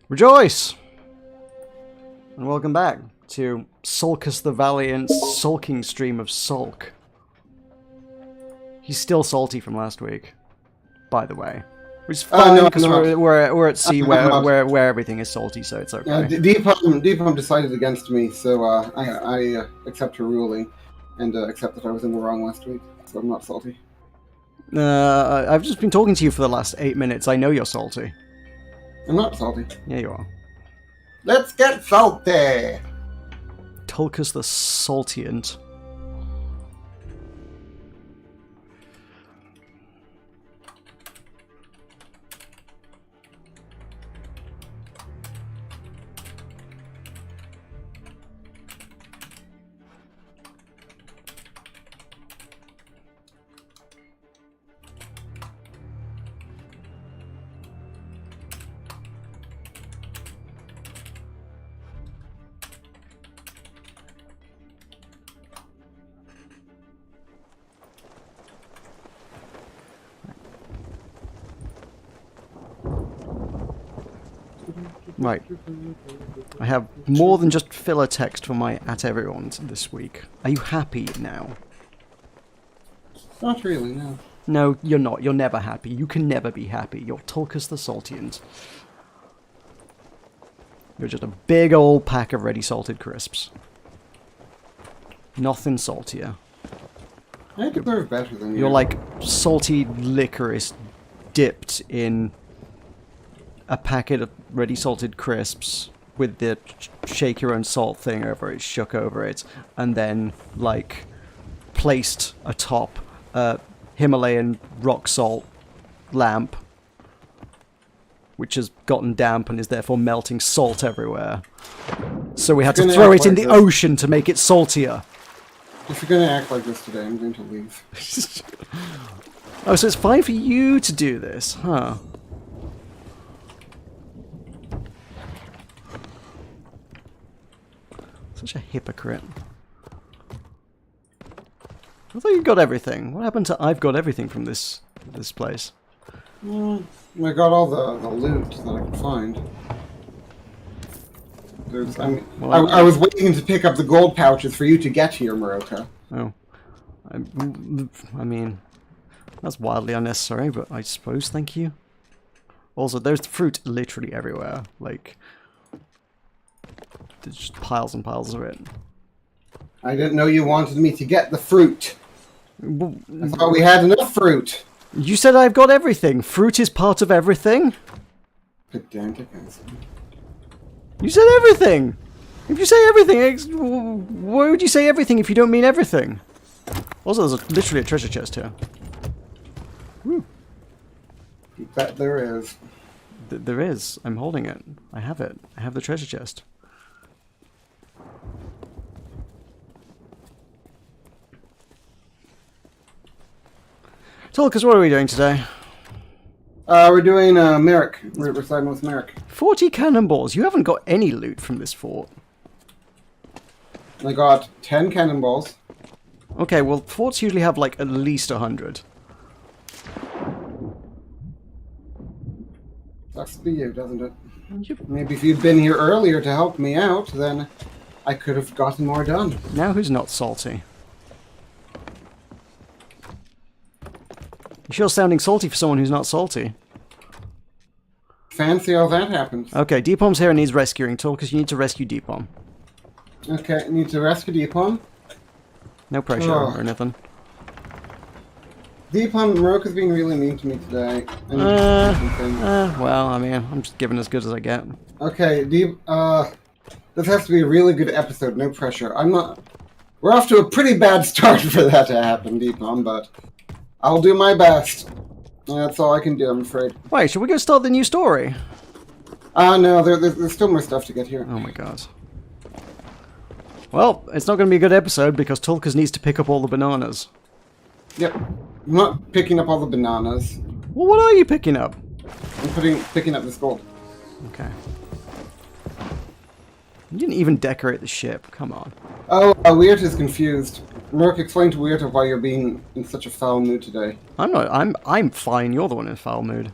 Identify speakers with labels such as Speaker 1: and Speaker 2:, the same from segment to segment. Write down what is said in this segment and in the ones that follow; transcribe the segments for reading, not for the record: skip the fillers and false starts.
Speaker 1: Rejoice! And welcome back to Sulcus the Valiant's sulking stream of sulk. He's still salty from last week, by the way. Which is fine, because we're at sea where everything is salty, so it's okay.
Speaker 2: Deepam decided against me, so I accept her ruling, and accept that I was in the wrong last week, so I'm not salty.
Speaker 1: I've just been talking to you for the last 8 minutes. I know you're salty.
Speaker 2: I'm not salty.
Speaker 1: Yeah, you are.
Speaker 2: Let's get salty!
Speaker 1: Tulkas the Saltiant. Right. I have more than just filler text for my at everyone's this week. Are you happy now?
Speaker 2: Not really, no.
Speaker 1: No, you're not. You're never happy. You can never be happy. You're Tulkas the Saltiant. You're just a big old pack of ready salted crisps. Nothing saltier.
Speaker 2: I deserve better than you.
Speaker 1: You're like salty licorice dipped in a packet of ready salted crisps with the shake your own salt thing over it, shook over it, and then like placed atop a Himalayan rock salt lamp, which has gotten damp and is therefore melting salt everywhere. So we had to throw it in the ocean to make it saltier.
Speaker 2: If you're going to act like this today, I'm going to leave.
Speaker 1: Oh, so it's fine for you to do this, huh? Such a hypocrite. I thought you got everything. What happened to I've got everything from this place?
Speaker 2: I got all the loot that I could find. I was waiting to pick up the gold pouches for you to get here, Meroka.
Speaker 1: Oh. I mean, that's wildly unnecessary, but I suppose thank you. Also, there's fruit literally everywhere. Like, there's just piles and piles of it.
Speaker 2: I didn't know you wanted me to get the fruit. I thought we had enough fruit.
Speaker 1: You said I've got everything. Fruit is part of everything.
Speaker 2: Pedantic answer.
Speaker 1: You said everything. If you say everything, why would you say everything if you don't mean everything? Also, there's literally a treasure chest here. Woo.
Speaker 2: Bet there is.
Speaker 1: There is. I'm holding it. I have it. I have the treasure chest. Tulkas, what are we doing today?
Speaker 2: We're doing Merrick. We're siding with Merrick.
Speaker 1: 40 cannonballs. You haven't got any loot from this fort.
Speaker 2: I got 10 cannonballs.
Speaker 1: Okay, well, forts usually have like at least 100.
Speaker 2: Sucks to be you, doesn't it?
Speaker 1: Yep.
Speaker 2: Maybe if you'd been here earlier to help me out, then I could have gotten more done.
Speaker 1: Now who's not salty? You're sure sounding salty for someone who's not salty.
Speaker 2: Fancy how that happens.
Speaker 1: Okay, Deepom's here and needs rescuing. Tulkas, you need to rescue Deepom.
Speaker 2: Okay, need to rescue Deepom.
Speaker 1: No pressure or anything.
Speaker 2: Deepom, Meroka's being really mean to me today.
Speaker 1: Well, I mean, I'm just giving as good as I get.
Speaker 2: Okay, this has to be a really good episode, no pressure. We're off to a pretty bad start for that to happen, Deepom, but I'll do my best. That's all I can do, I'm afraid.
Speaker 1: Wait, should we go start the new story?
Speaker 2: No, there's still more stuff to get here.
Speaker 1: Oh my god. Well, it's not going to be a good episode because Tulkas needs to pick up all the bananas.
Speaker 2: Yep. I'm not picking up all the bananas.
Speaker 1: Well, what are you picking up?
Speaker 2: I'm picking up this gold.
Speaker 1: Okay. You didn't even decorate the ship. Come on.
Speaker 2: Oh, Weird is confused. Merc, explain to Weird why you're being in such a foul mood today.
Speaker 1: I'm not. I'm fine. You're the one in foul mood.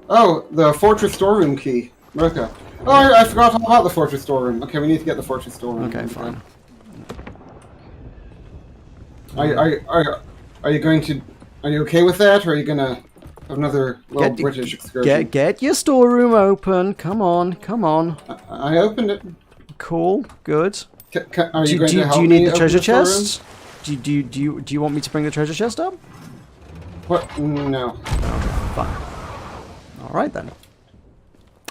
Speaker 2: Oh, the fortress storeroom key. Meroka. Oh, I forgot all about the fortress storeroom. Okay, we need to get the fortress storeroom.
Speaker 1: Okay, fine.
Speaker 2: Are you going to? Are you okay with that, or are you gonna have another little British excursion?
Speaker 1: Get your storeroom open. Come on, come on.
Speaker 2: I opened it.
Speaker 1: Cool, good.
Speaker 2: Are you going to help
Speaker 1: do you
Speaker 2: me
Speaker 1: need the
Speaker 2: open
Speaker 1: treasure
Speaker 2: storeroom?
Speaker 1: chest? Do you want me to bring the treasure chest up?
Speaker 2: What? No.
Speaker 1: Okay, fine. All right then.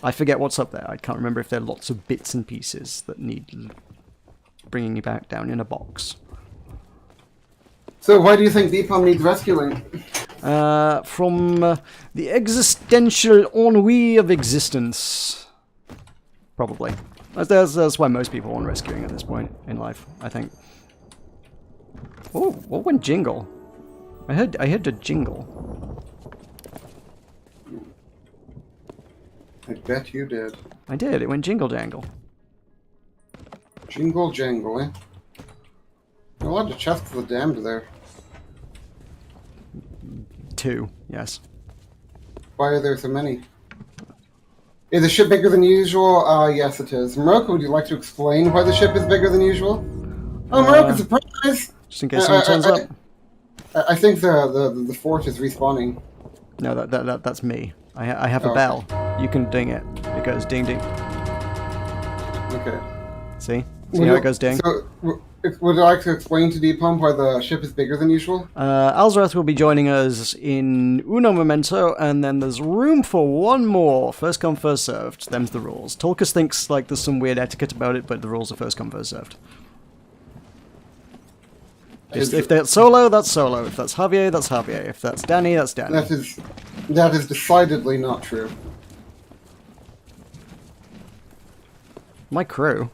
Speaker 1: I forget what's up there. I can't remember if there are lots of bits and pieces that need bringing you back down in a box.
Speaker 2: So why do you think Deepam needs rescuing?
Speaker 1: From the existential ennui of existence. Probably. That's why most people want rescuing at this point in life, I think. Oh, what went jingle? I heard a jingle.
Speaker 2: I bet you did.
Speaker 1: I did. It went jingle jangle.
Speaker 2: Jingle jangle, eh? A lot of chests of the damned there.
Speaker 1: 2, yes.
Speaker 2: Why are there so many? Is the ship bigger than usual? Yes it is. Meroka, would you like to explain why the ship is bigger than usual? Oh, Meroka, surprise!
Speaker 1: Just in case someone turns up.
Speaker 2: I think the fort is respawning.
Speaker 1: No, that's me. I have a bell. You can ding it. It goes ding ding.
Speaker 2: Okay.
Speaker 1: See how it goes ding?
Speaker 2: So, would you like to explain to Deepam why the ship is bigger than usual?
Speaker 1: Alzarath will be joining us in uno momento, and then there's room for one more. First come, first served. Them's the rules. Tolkus thinks like there's some weird etiquette about it, but the rules are first come, first served. If that's solo, that's solo. If that's Javier, that's Javier. If that's Danny, that's Danny.
Speaker 2: That is decidedly not true.
Speaker 1: My crew.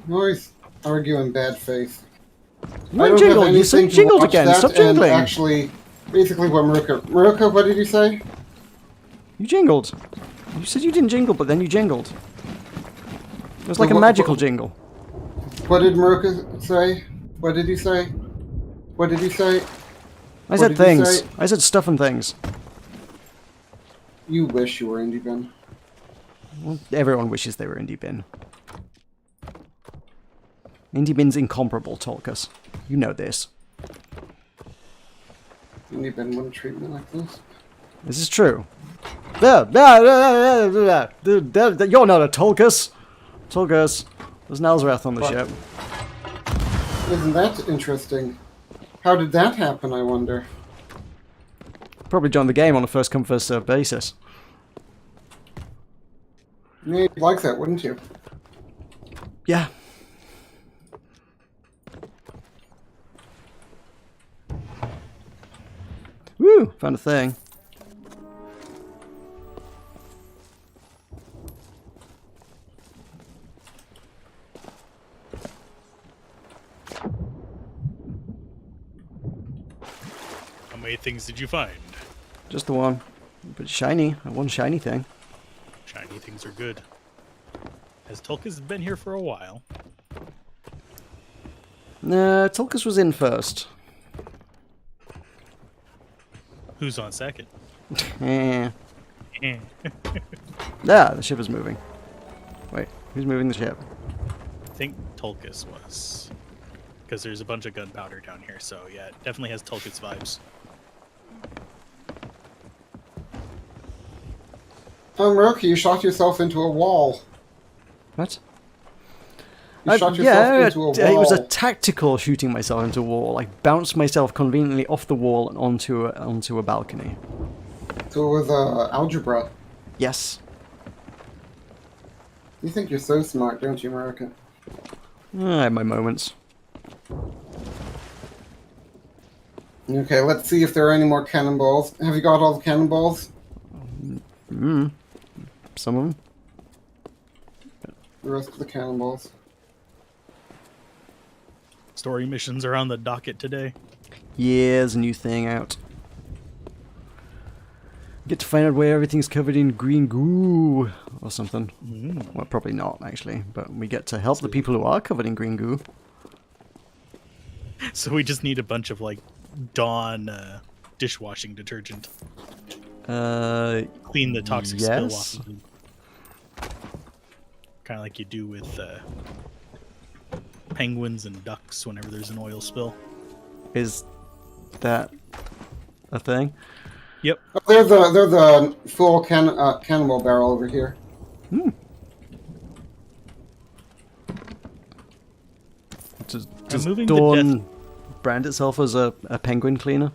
Speaker 2: You always argue in bad faith.
Speaker 1: You jingled. You said jingled again. Stop jingling.
Speaker 2: Actually, basically what Meroka, what did you say?
Speaker 1: You jingled. You said you didn't jingle, but then you jingled. It was like a magical jingle.
Speaker 2: What did Meroka say? What did you say? What did you say?
Speaker 1: I said things. I said stuff and things.
Speaker 2: You wish you were Indie Bin.
Speaker 1: Well, everyone wishes they were Indie Bin. Indie Bin's incomparable, Tolkus. You know this.
Speaker 2: Indie Bin wouldn't treat me like this.
Speaker 1: This is true. You're not a Tolkus. Tolkus. There's an Alzarath on the ship.
Speaker 2: Isn't that interesting? How did that happen, I wonder?
Speaker 1: Probably joined the game on a first come first served basis.
Speaker 2: You'd like that, wouldn't you?
Speaker 1: Yeah. Woo! Found a thing.
Speaker 3: How many things did you find?
Speaker 1: Just the one. But shiny. One shiny thing.
Speaker 3: Shiny things are good. Has Tulkas been here for a while?
Speaker 1: No, Tulkas was in first.
Speaker 3: Who's on second?
Speaker 1: Yeah,
Speaker 3: Eh.
Speaker 1: the ship is moving. Wait, who's moving the ship?
Speaker 3: I think Tulkas was. Because there's a bunch of gunpowder down here, so yeah, it definitely has Tulkas vibes.
Speaker 2: Meroka, you shot yourself into a wall.
Speaker 1: What?
Speaker 2: You shot yourself into a wall.
Speaker 1: It was a tactical shooting myself into a wall. I bounced myself conveniently off the wall and onto a balcony.
Speaker 2: So it was algebra.
Speaker 1: Yes.
Speaker 2: You think you're so smart, don't you, Meroka?
Speaker 1: I have my moments.
Speaker 2: Okay, let's see if there are any more cannonballs. Have you got all the cannonballs?
Speaker 1: Some of them.
Speaker 2: The rest of the cannonballs.
Speaker 3: Story missions are on the docket today.
Speaker 1: Yeah, there's a new thing out. Get to find out where everything's covered in green goo or something. Well, probably not actually, but we get to help the people who are covered in green goo.
Speaker 3: So we just need a bunch of like Dawn dishwashing detergent. Clean the toxic spill off of them. kind of like you do with penguins and ducks whenever there's an oil spill.
Speaker 1: Is that a thing?
Speaker 3: Yep.
Speaker 2: Oh, they're the full cannonball barrel over here.
Speaker 1: Hmm. Does
Speaker 3: moving the
Speaker 1: Dawn brand itself as a penguin cleaner?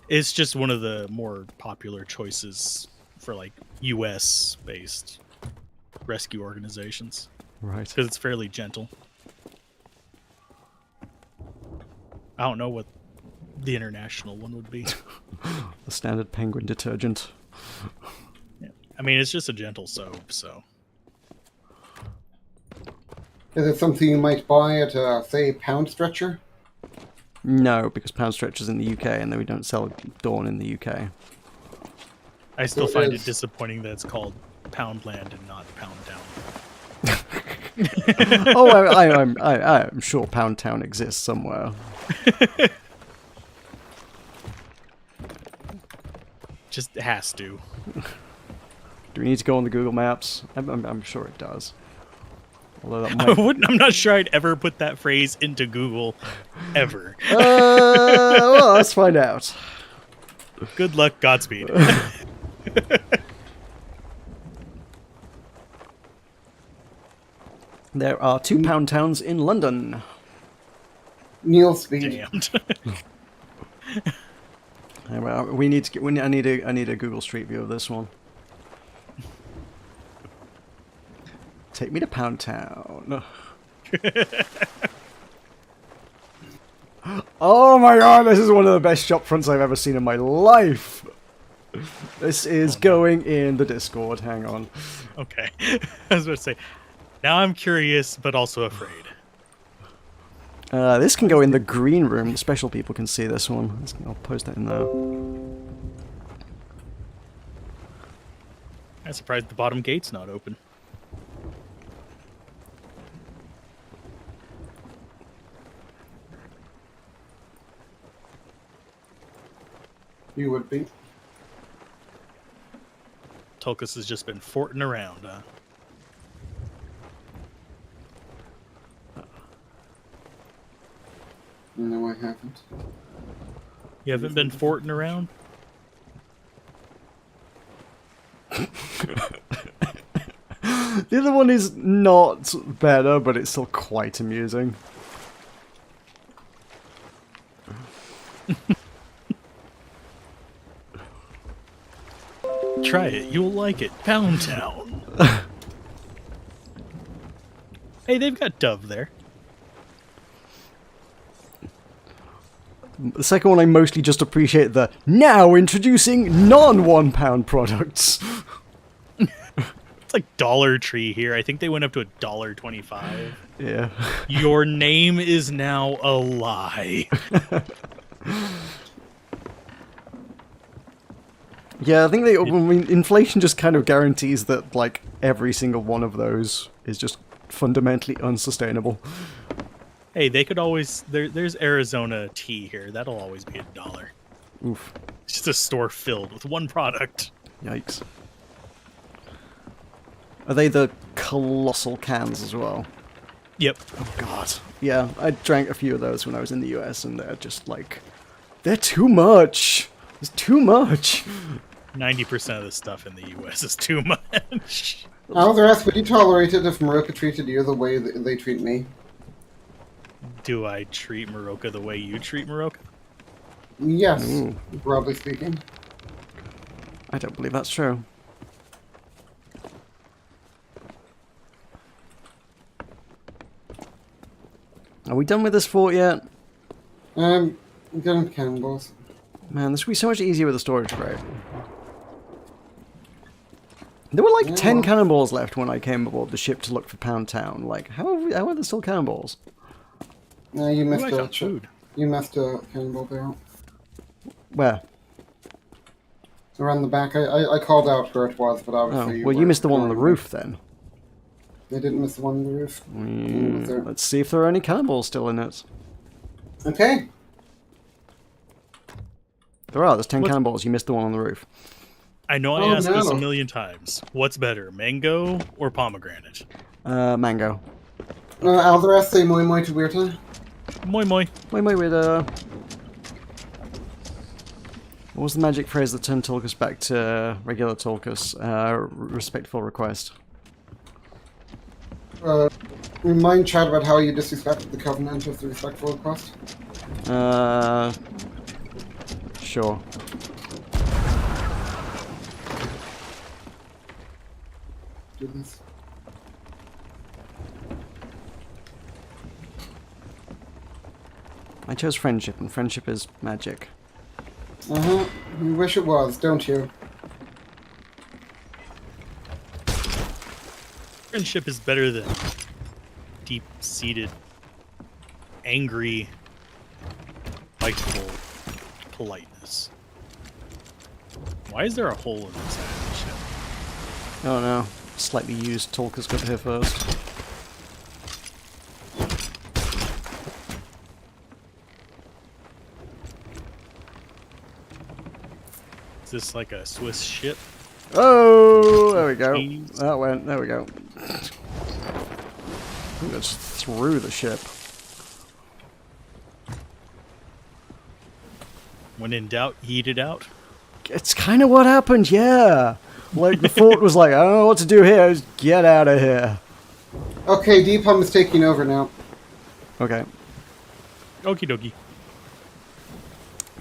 Speaker 3: It's just one of the more popular choices for like U.S. based rescue organizations
Speaker 1: Right.
Speaker 3: because it's fairly gentle. I don't know what the international one would be.
Speaker 1: The standard penguin detergent.
Speaker 3: Yeah. I mean, it's just a gentle soap, so.
Speaker 2: Is it something you might buy at, say, Pound Stretcher?
Speaker 1: No, because Pound Stretcher's in the UK and then we don't sell Dawn in the UK.
Speaker 3: I still
Speaker 2: It
Speaker 3: find
Speaker 2: is.
Speaker 3: it disappointing that it's called Poundland and not Pound Town.
Speaker 1: Oh, I'm sure Pound Town exists somewhere.
Speaker 3: Just has to.
Speaker 1: Do we need to go on the Google Maps? I'm sure it does. Although that
Speaker 3: I
Speaker 1: might...
Speaker 3: wouldn't, I'm not sure I'd ever put that phrase into Google, ever.
Speaker 1: well, let's find out.
Speaker 3: Good luck, Godspeed.
Speaker 1: There are 2 pound towns in London.
Speaker 2: Neil Speed.
Speaker 3: Damned.
Speaker 1: Well, I need a Google Street View of this one. Take me to Pound Town. Oh my god, this is one of the best shop fronts I've ever seen in my life. This is going in the Discord. Hang on.
Speaker 3: Okay. I was about to say, now I'm curious, but also afraid.
Speaker 1: This can go in the green room. The special people can see this one. I'll post that in there.
Speaker 3: I'm surprised the bottom gate's not open.
Speaker 2: You would be.
Speaker 3: Tulkas has just been forting around, huh?
Speaker 2: No, I haven't.
Speaker 3: You haven't been forting around?
Speaker 1: The other one is not better, but it's still quite amusing.
Speaker 3: Try it. You'll like it. Pound Town. Hey, they've got Dove there.
Speaker 1: The second one I mostly just appreciate the now introducing non-1 pound products.
Speaker 3: It's like Dollar Tree here. I think they went up to $1.25.
Speaker 1: Yeah.
Speaker 3: Your name is now a lie.
Speaker 1: Yeah, I think I mean, inflation just kind of guarantees that like every single one of those is just fundamentally unsustainable.
Speaker 3: Hey, they could always... There's Arizona tea here. That'll always be $1.
Speaker 1: Oof.
Speaker 3: It's just a store filled with one product.
Speaker 1: Yikes. Are they the colossal cans as well?
Speaker 3: Yep.
Speaker 1: Oh god. Yeah, I drank a few of those when I was in the US and they're just like... They're too much! There's too much!
Speaker 3: 90% of the stuff in the U.S. is too much.
Speaker 2: How the rest would you tolerate it if Meroka treated you the way that they treat me?
Speaker 3: Do I treat Meroka the way you treat Meroka?
Speaker 2: Yes,
Speaker 1: Ooh.
Speaker 2: broadly speaking.
Speaker 1: I don't believe that's true. Are we done with this fort yet?
Speaker 2: Getting cannonballs.
Speaker 1: Man, this would be so much easier with a storage crate. There were like 10 cannonballs left when I came aboard the ship to look for Pound Town. Like, how are there still cannonballs?
Speaker 2: No, you missed
Speaker 3: I
Speaker 2: a
Speaker 3: found food.
Speaker 2: You missed a cannonball barrel.
Speaker 1: Where?
Speaker 2: Around the back. I called out where it was, but
Speaker 1: Oh,
Speaker 2: obviously
Speaker 1: well, you missed the one on the roof then.
Speaker 2: They didn't miss the one on the roof. Was there?
Speaker 1: Let's see if there are any cannonballs still in it.
Speaker 2: Okay.
Speaker 1: There are. There's 10
Speaker 3: What?
Speaker 1: cannonballs. You missed the one on the roof.
Speaker 3: I know I
Speaker 2: Oh,
Speaker 3: asked this a
Speaker 2: no.
Speaker 3: million times. What's better, mango or pomegranate?
Speaker 1: Mango.
Speaker 2: Alvarez, say moi moi to Weirta.
Speaker 3: Moi moi.
Speaker 1: Wait, what was the magic phrase that turned Tulkas back to regular Tulkas? Respectful request.
Speaker 2: Remind Chad about how you disrespected the Covenant with the respectful request.
Speaker 1: Sure.
Speaker 2: Do this.
Speaker 1: I chose friendship, and friendship is magic.
Speaker 2: Uh-huh. You wish it was, don't you?
Speaker 3: Friendship is better than deep-seated, angry, spiteful politeness. Why is there a hole in this ship?
Speaker 1: Oh no. Slightly used Tulkas got here first.
Speaker 3: Is this like a Swiss ship?
Speaker 1: Oh, there we go.
Speaker 3: Jeez.
Speaker 1: That went. There we go. I think that's through the ship.
Speaker 3: When in doubt, eat it out.
Speaker 1: It's kind of what happened, yeah. Like the thought was like, I don't know what to do here. Just get out of here.
Speaker 2: Okay, Deepum is taking over now.
Speaker 1: Okay,
Speaker 3: Okie dokie.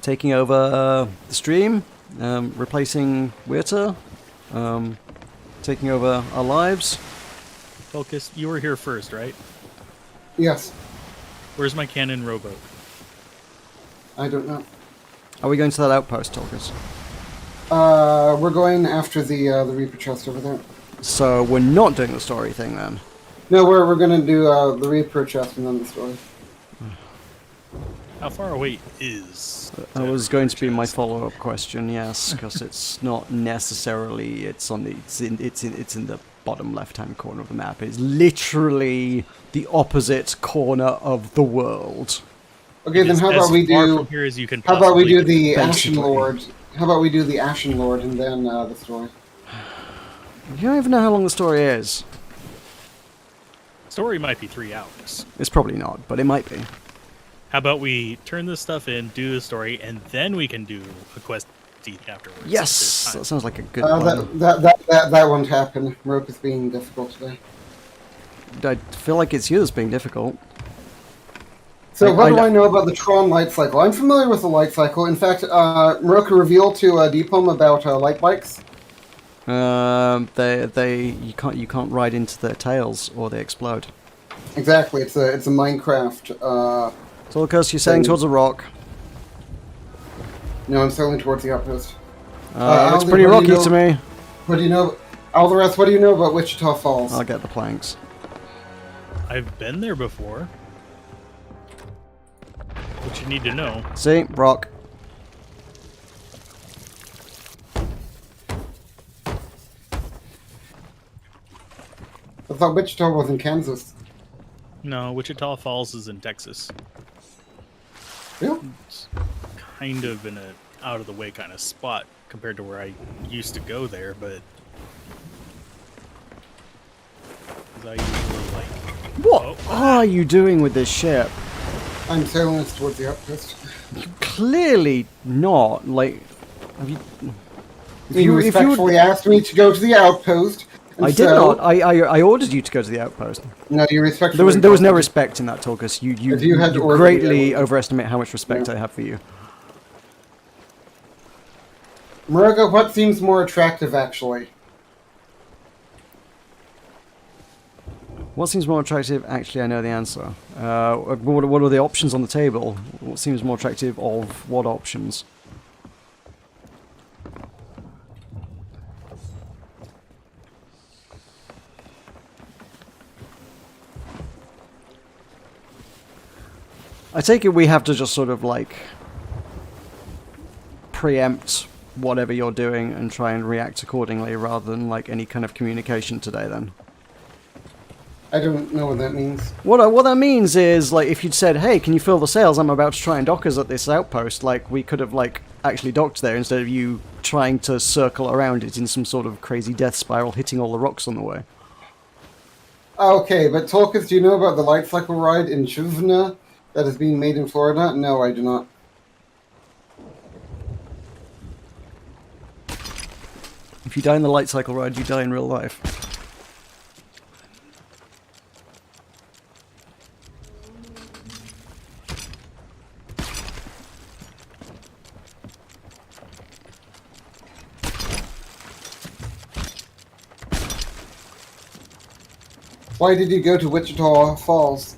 Speaker 1: taking over the stream, replacing Weirta, taking over our lives.
Speaker 3: Focus, you were here first, right?
Speaker 2: Yes.
Speaker 3: Where's my cannon rowboat?
Speaker 2: I don't know.
Speaker 1: Are we going to that outpost, Tulkas?
Speaker 2: We're going after the Reaper chest over there.
Speaker 1: So we're not doing the story thing then.
Speaker 2: No, we're gonna do the Reaper chest and then the story.
Speaker 3: How far away is?
Speaker 1: That was going to be my follow-up question. Yes, because it's not necessarily. It's on the. It's in the bottom left-hand corner of the map. It's literally the opposite corner of the world.
Speaker 2: Okay, then
Speaker 3: It's
Speaker 2: how
Speaker 3: as
Speaker 2: about we
Speaker 3: far
Speaker 2: do?
Speaker 3: from here as you can
Speaker 2: How about we
Speaker 3: possibly
Speaker 2: do the Ashen
Speaker 1: basically.
Speaker 2: Lord? How about we do the Ashen Lord and then the story?
Speaker 1: You don't even know how long the story is.
Speaker 3: Story might be 3 hours.
Speaker 1: It's probably not, but it might be.
Speaker 3: How about we turn this stuff in, do the story, and then we can do a quest afterwards. if
Speaker 1: Yes,
Speaker 3: there's time.
Speaker 1: that sounds like a good plan.
Speaker 2: That won't happen. Meroka's being difficult today.
Speaker 1: I feel like it's you that's being difficult.
Speaker 2: So
Speaker 1: I
Speaker 2: what do I know about the Tron light cycle? I'm familiar with the light cycle. In fact, Meroka revealed to Deepom about light bikes.
Speaker 1: You can't ride into their tails or they explode.
Speaker 2: Exactly, it's a Minecraft.
Speaker 1: Tulkas, you're sailing towards a rock.
Speaker 2: No, I'm sailing towards the outpost.
Speaker 1: Looks
Speaker 2: Aldi,
Speaker 1: pretty
Speaker 2: what do
Speaker 1: rocky
Speaker 2: you
Speaker 1: to
Speaker 2: know-
Speaker 1: me.
Speaker 2: What do you know? Alvarez, what do you know about Wichita Falls?
Speaker 1: I'll get the planks.
Speaker 3: I've been there before. What you need to know.
Speaker 1: See? Rock.
Speaker 2: I thought Wichita was in Kansas.
Speaker 3: No, Wichita Falls is in Texas.
Speaker 2: Yeah.
Speaker 3: It's kind of in a out of the way kind of spot compared to where I used to go there, but 'cause I usually like.
Speaker 1: What
Speaker 3: Oh.
Speaker 1: are you doing with this ship?
Speaker 2: I'm sailing us towards the outpost.
Speaker 1: Clearly not. Like, have you?
Speaker 2: You respectfully asked me to go to the outpost. And
Speaker 1: I did
Speaker 2: so-
Speaker 1: not. I ordered you to go to the outpost.
Speaker 2: No, you respectfully.
Speaker 1: There was no respect in that, Tulkas. You
Speaker 2: If you had ordered
Speaker 1: greatly
Speaker 2: me, I would-
Speaker 1: overestimate how much respect
Speaker 2: Yeah.
Speaker 1: I have for you.
Speaker 2: Meroka, what seems more attractive, actually?
Speaker 1: What seems more attractive? Actually, I know the answer. What are the options on the table? What seems more attractive of what options? I take it we have to just sort of like preempt whatever you're doing and try and react accordingly rather than like any kind of communication today then.
Speaker 2: I don't know what that means.
Speaker 1: What that means is, like, if you'd said, hey, can you fill the sails? I'm about to try and dock us at this outpost. Like, we could have, like, actually docked there instead of you trying to circle around it in some sort of crazy death spiral, hitting all the rocks on the way.
Speaker 2: Okay, but Tolkien, do you know about the light cycle ride in Chuvna that is being made in Florida? No, I do not.
Speaker 1: If you die in the light cycle ride, you die in real life.
Speaker 2: Why did you go to Wichita Falls?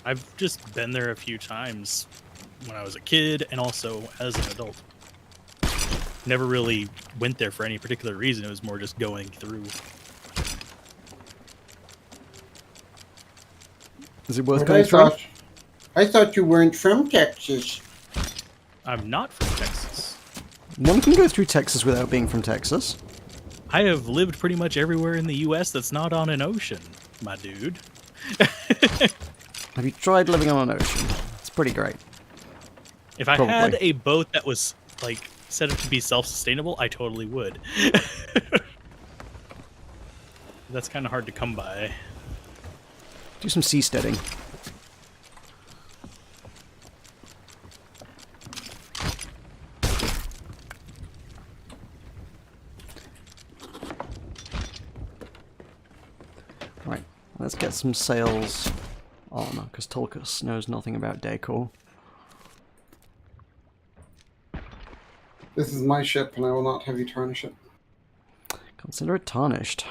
Speaker 3: I've just been there a few times when I was a kid and also as an adult. Never really went there for any particular reason. It was more just going through.
Speaker 1: Is it worth
Speaker 2: But
Speaker 1: going through?
Speaker 2: I thought you weren't from Texas.
Speaker 3: I'm not from Texas.
Speaker 1: One can go through Texas without being from Texas.
Speaker 3: I have lived pretty much everywhere in the U.S. that's not on an ocean, my dude.
Speaker 1: Have you tried living on an ocean? It's pretty great.
Speaker 3: If I
Speaker 1: Probably.
Speaker 3: had a boat that was, like, set up to be self-sustainable, I totally would. That's kind of hard to come by.
Speaker 1: Do some seasteading. Right, let's get some sails on, because Tulkas knows nothing about decor.
Speaker 2: This is my ship, and I will not have you tarnish it.
Speaker 1: Consider it tarnished.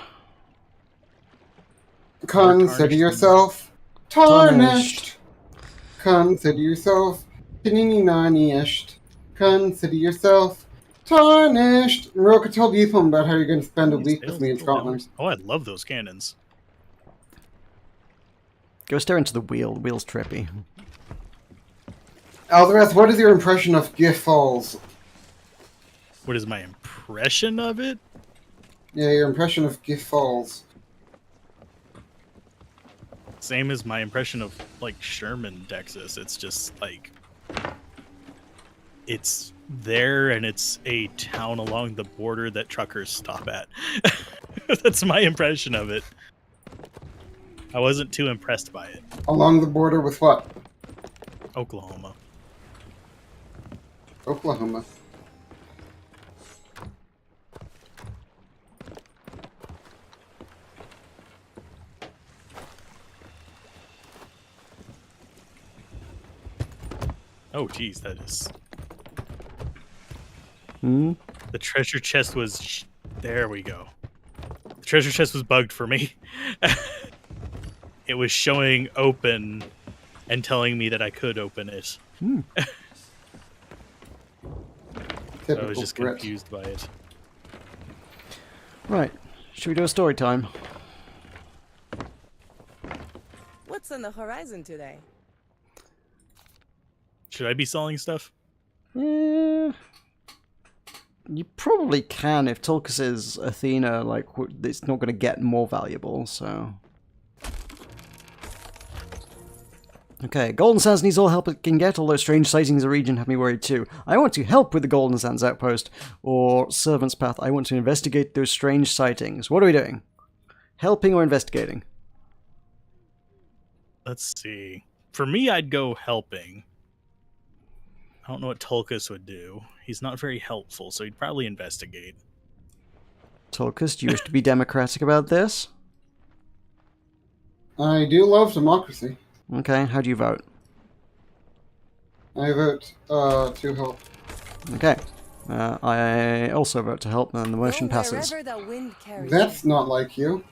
Speaker 2: Consider
Speaker 3: tarnished
Speaker 2: yourself tarnished. Consider yourself tarnished. Consider yourself tarnished. Meroka, tell Ethan about how you're going to spend a week with me in Scotland.
Speaker 3: Oh, I love those cannons.
Speaker 1: Go stare into the wheel. The wheel's trippy.
Speaker 2: Alvarez, what is your impression of Giff Falls?
Speaker 3: What is my impression of it?
Speaker 2: Yeah, your impression of Giff Falls.
Speaker 3: Same as my impression of, like, Sherman, Texas. It's just, like, it's there and it's a town along the border that truckers stop at. That's my impression of it. I wasn't too impressed by it.
Speaker 2: Along the border with what?
Speaker 3: Oklahoma.
Speaker 2: Oklahoma.
Speaker 3: Oh, geez, that is...
Speaker 1: Hmm?
Speaker 3: The treasure chest was... There we go. The treasure chest was bugged for me. It was showing open and telling me that I could open it.
Speaker 1: Hmm.
Speaker 3: So I was
Speaker 2: Typical
Speaker 3: just
Speaker 2: Brit.
Speaker 3: confused by it.
Speaker 1: Right. Should we do a story time?
Speaker 4: What's on the horizon today?
Speaker 3: Should I be selling stuff?
Speaker 1: You probably can if Tulkas is Athena, like, it's not going to get more valuable, so... Okay, Golden Sands needs all help it can get, although strange sightings in the region have me worried too. I want to help with the Golden Sands outpost, or Servant's Path. I want to investigate those strange sightings. What are we doing? Helping or investigating?
Speaker 3: Let's see. For me, I'd go helping. I don't know what Tulkas would do. He's not very helpful, so he'd probably investigate.
Speaker 1: Tulkas, do you wish to be democratic about this?
Speaker 2: I do love democracy.
Speaker 1: Okay, how do you vote?
Speaker 2: I vote to help.
Speaker 1: Okay. I also vote to help, and the motion
Speaker 4: Go
Speaker 1: passes.
Speaker 4: wherever the wind carries
Speaker 2: That's
Speaker 4: you.
Speaker 2: not like you.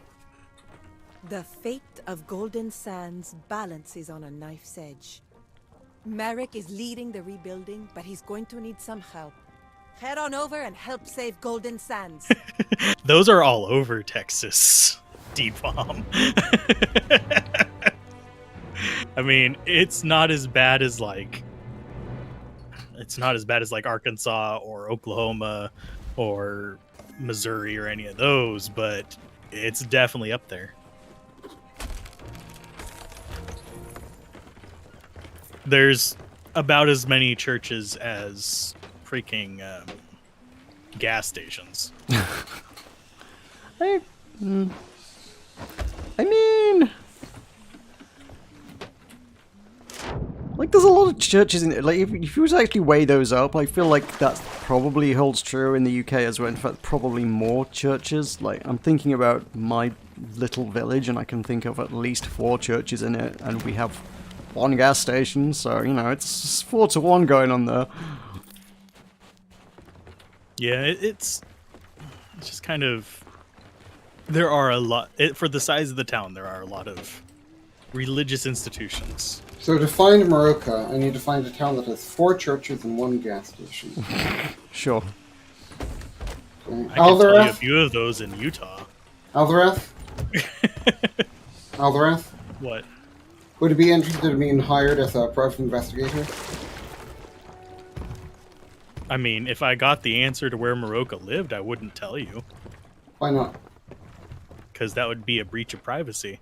Speaker 4: The fate of Golden Sands balances on a knife's edge. Merrick is leading the rebuilding, but he's going to need some help. Head on over and help save Golden Sands.
Speaker 3: Those are all over Texas, D-Bomb. I mean, it's not as bad as, like... It's not as bad as, like, Arkansas or Oklahoma or Missouri or any of those, but it's definitely up there. There's about as many churches as freaking gas stations.
Speaker 1: I mean, like, there's a lot of churches in it. Like, if you was to actually weigh those up, I feel like that probably holds true in the UK as well. In fact, probably more churches. Like, I'm thinking about my little village, and I can think of at least 4 churches in it, and we have 1 gas station, so, you know, it's 4 to 1 going on there.
Speaker 3: Yeah, it's just kind of... There are a lot... for the size of the town, there are a lot of religious institutions.
Speaker 2: So to find Meroka, I need to find a town that has 4 churches and 1 gas station.
Speaker 1: Sure.
Speaker 2: Okay.
Speaker 3: I can tell you a
Speaker 2: Aldereth?
Speaker 3: few of those in Utah.
Speaker 2: Aldereth? Aldereth?
Speaker 3: What?
Speaker 2: Would you be interested in being hired as a private investigator?
Speaker 3: I mean, if I got the answer to where Meroka lived, I wouldn't tell you.
Speaker 2: Why not?
Speaker 3: Because that would be a breach of privacy.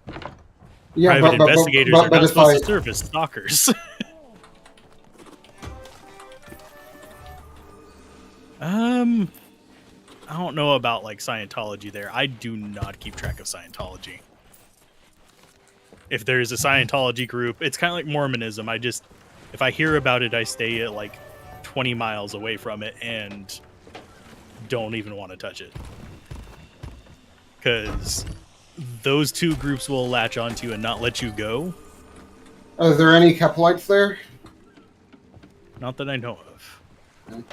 Speaker 2: Yeah,
Speaker 3: Private investigators are not
Speaker 2: if
Speaker 3: supposed to serve as stalkers. I don't know about like Scientology there. I do not keep track of Scientology. If there's a Scientology group, it's kind of like Mormonism. If I hear about it, I stay at like 20 miles away from it and don't even want to touch it. Because those 2 groups will latch onto you and not let you go.
Speaker 2: Are there any Keplites there?
Speaker 3: Not that I know of.
Speaker 2: Okay.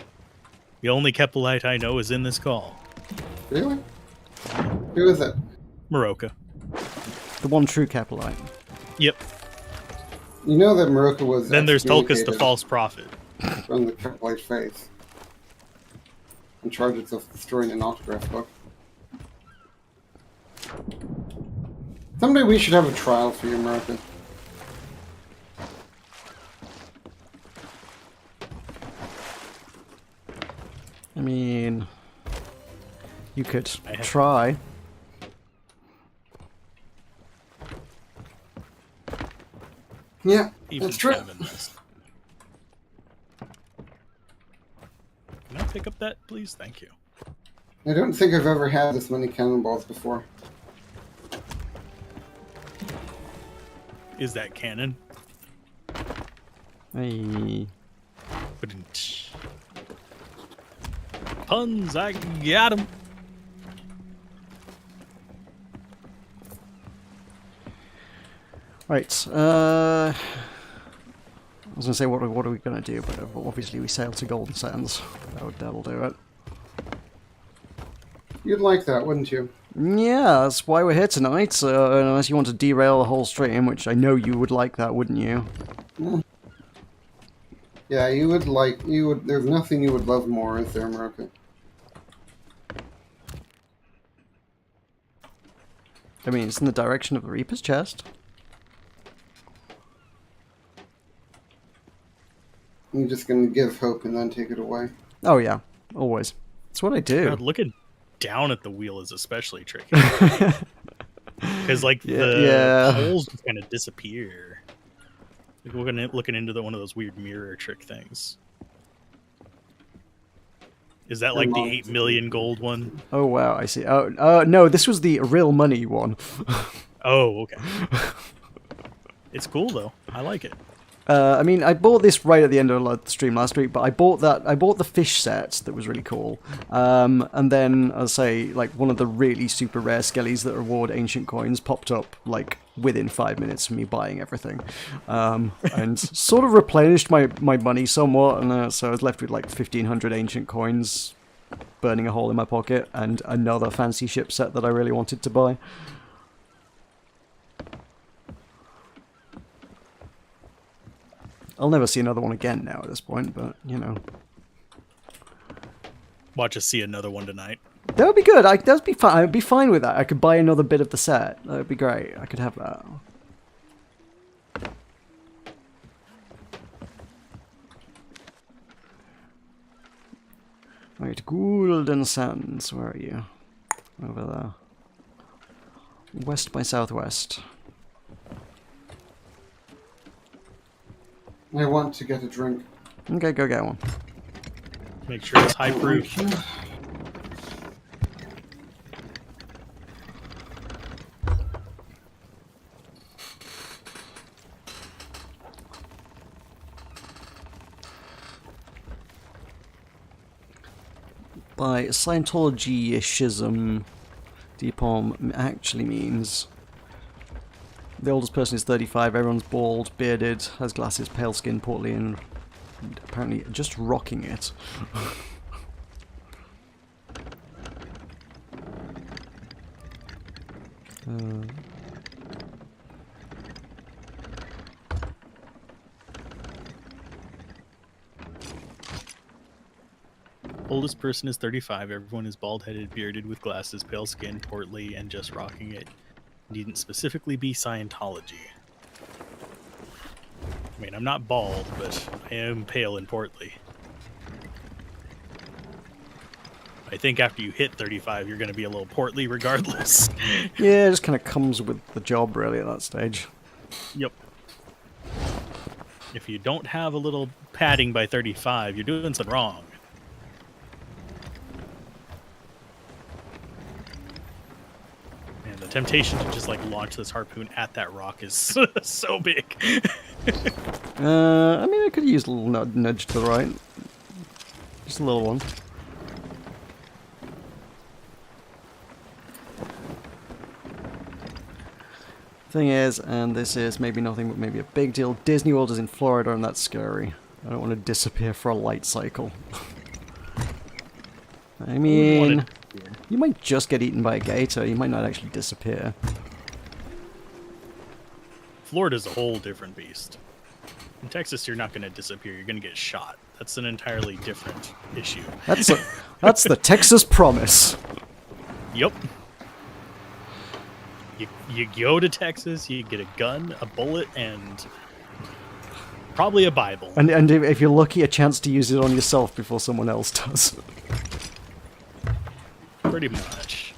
Speaker 3: The only Kepelite I know is in this call.
Speaker 2: Really? Who is it?
Speaker 3: Meroka.
Speaker 1: The one true Capelite.
Speaker 3: Yep.
Speaker 2: You know that Meroka was
Speaker 3: Then there's Tulkas the
Speaker 2: excommunicated
Speaker 3: false prophet.
Speaker 2: from the Keplite faith on charges of destroying an autograph book. Someday we should have a trial for you, Meroka.
Speaker 1: I mean, you could try.
Speaker 2: Yeah,
Speaker 3: Even
Speaker 2: that's true.
Speaker 3: Kevin does. Can I pick up that, please? Thank you.
Speaker 2: I don't think I've ever had this many cannonballs before.
Speaker 3: Is that canon?
Speaker 1: Hey.
Speaker 3: Puns, I got him.
Speaker 1: Right, I was gonna say, what are we gonna do? But obviously we sail to Golden Sands. That'll do it.
Speaker 2: You'd like that, wouldn't you?
Speaker 1: Yeah, that's why we're here tonight. Unless you want to derail the whole stream, which I know you would like that, wouldn't you?
Speaker 2: Yeah, you would like... There's nothing you would love more, is there, Meroka?
Speaker 1: I mean, it's in the direction of the Reaper's chest.
Speaker 2: I'm just gonna give hope and then take it away.
Speaker 1: Oh yeah, always. That's what I do.
Speaker 3: God, looking down at the wheel is especially tricky. Because like
Speaker 1: Yeah.
Speaker 3: the holes just kind of disappear. Like we're looking into one of those weird mirror trick things. Is that like the 8 million gold one?
Speaker 1: Oh wow, I see. Oh, no, this was the real money one.
Speaker 3: Oh, okay. It's cool though. I like it.
Speaker 1: I mean, I bought this right at the end of the stream last week, but I bought the fish set that was really cool. And then, I'll say, like, one of the really super rare skellies that reward ancient coins popped up, like, within 5 minutes of me buying everything. And sort of replenished my money somewhat, and so I was left with, like, 1,500 ancient coins burning a hole in my pocket, and another fancy ship set that I really wanted to buy. I'll never see another one again now at this point, but, you know.
Speaker 3: Watch us see another one tonight.
Speaker 1: That would be good. That'd be fine. I'd be fine with that. I could buy another bit of the set. That would be great. I could have that. Right, Golden Sands. Where are you? Over there. West by southwest.
Speaker 2: I want to get a drink.
Speaker 1: Okay, go get one.
Speaker 3: Make sure it's high proof.
Speaker 1: By Scientology-ishism, Deepom actually means the oldest person is 35, everyone's bald, bearded, has glasses, pale skin, portly, and apparently just rocking it.
Speaker 3: Oldest person is 35. Everyone is bald-headed, bearded, with glasses, pale skin, portly, and just rocking it. Needn't specifically be Scientology. I mean, I'm not bald, but I am pale and portly. I think after you hit 35, you're going to be a little portly regardless.
Speaker 1: Yeah, it just kind of comes with the job, really, at that stage.
Speaker 3: Yep. If you don't have a little padding by 35, you're doing something wrong. And the temptation to just like launch this harpoon at that rock is so big.
Speaker 1: I mean, I could use a little nudge to the right. Just a little one. Thing is, and this is maybe nothing but maybe a big deal, Disney World is in Florida and that's scary. I don't want to disappear for a light cycle. I mean, you might just get eaten by a gator, you might not actually disappear.
Speaker 3: Florida's a whole different beast. In Texas, you're not going to disappear, you're going to get shot. That's an entirely different issue.
Speaker 1: That's the Texas promise.
Speaker 3: Yep. You go to Texas, you get a gun, a bullet, and probably a Bible.
Speaker 1: And if you're lucky, a chance to use it on yourself before someone else does.
Speaker 3: Pretty much.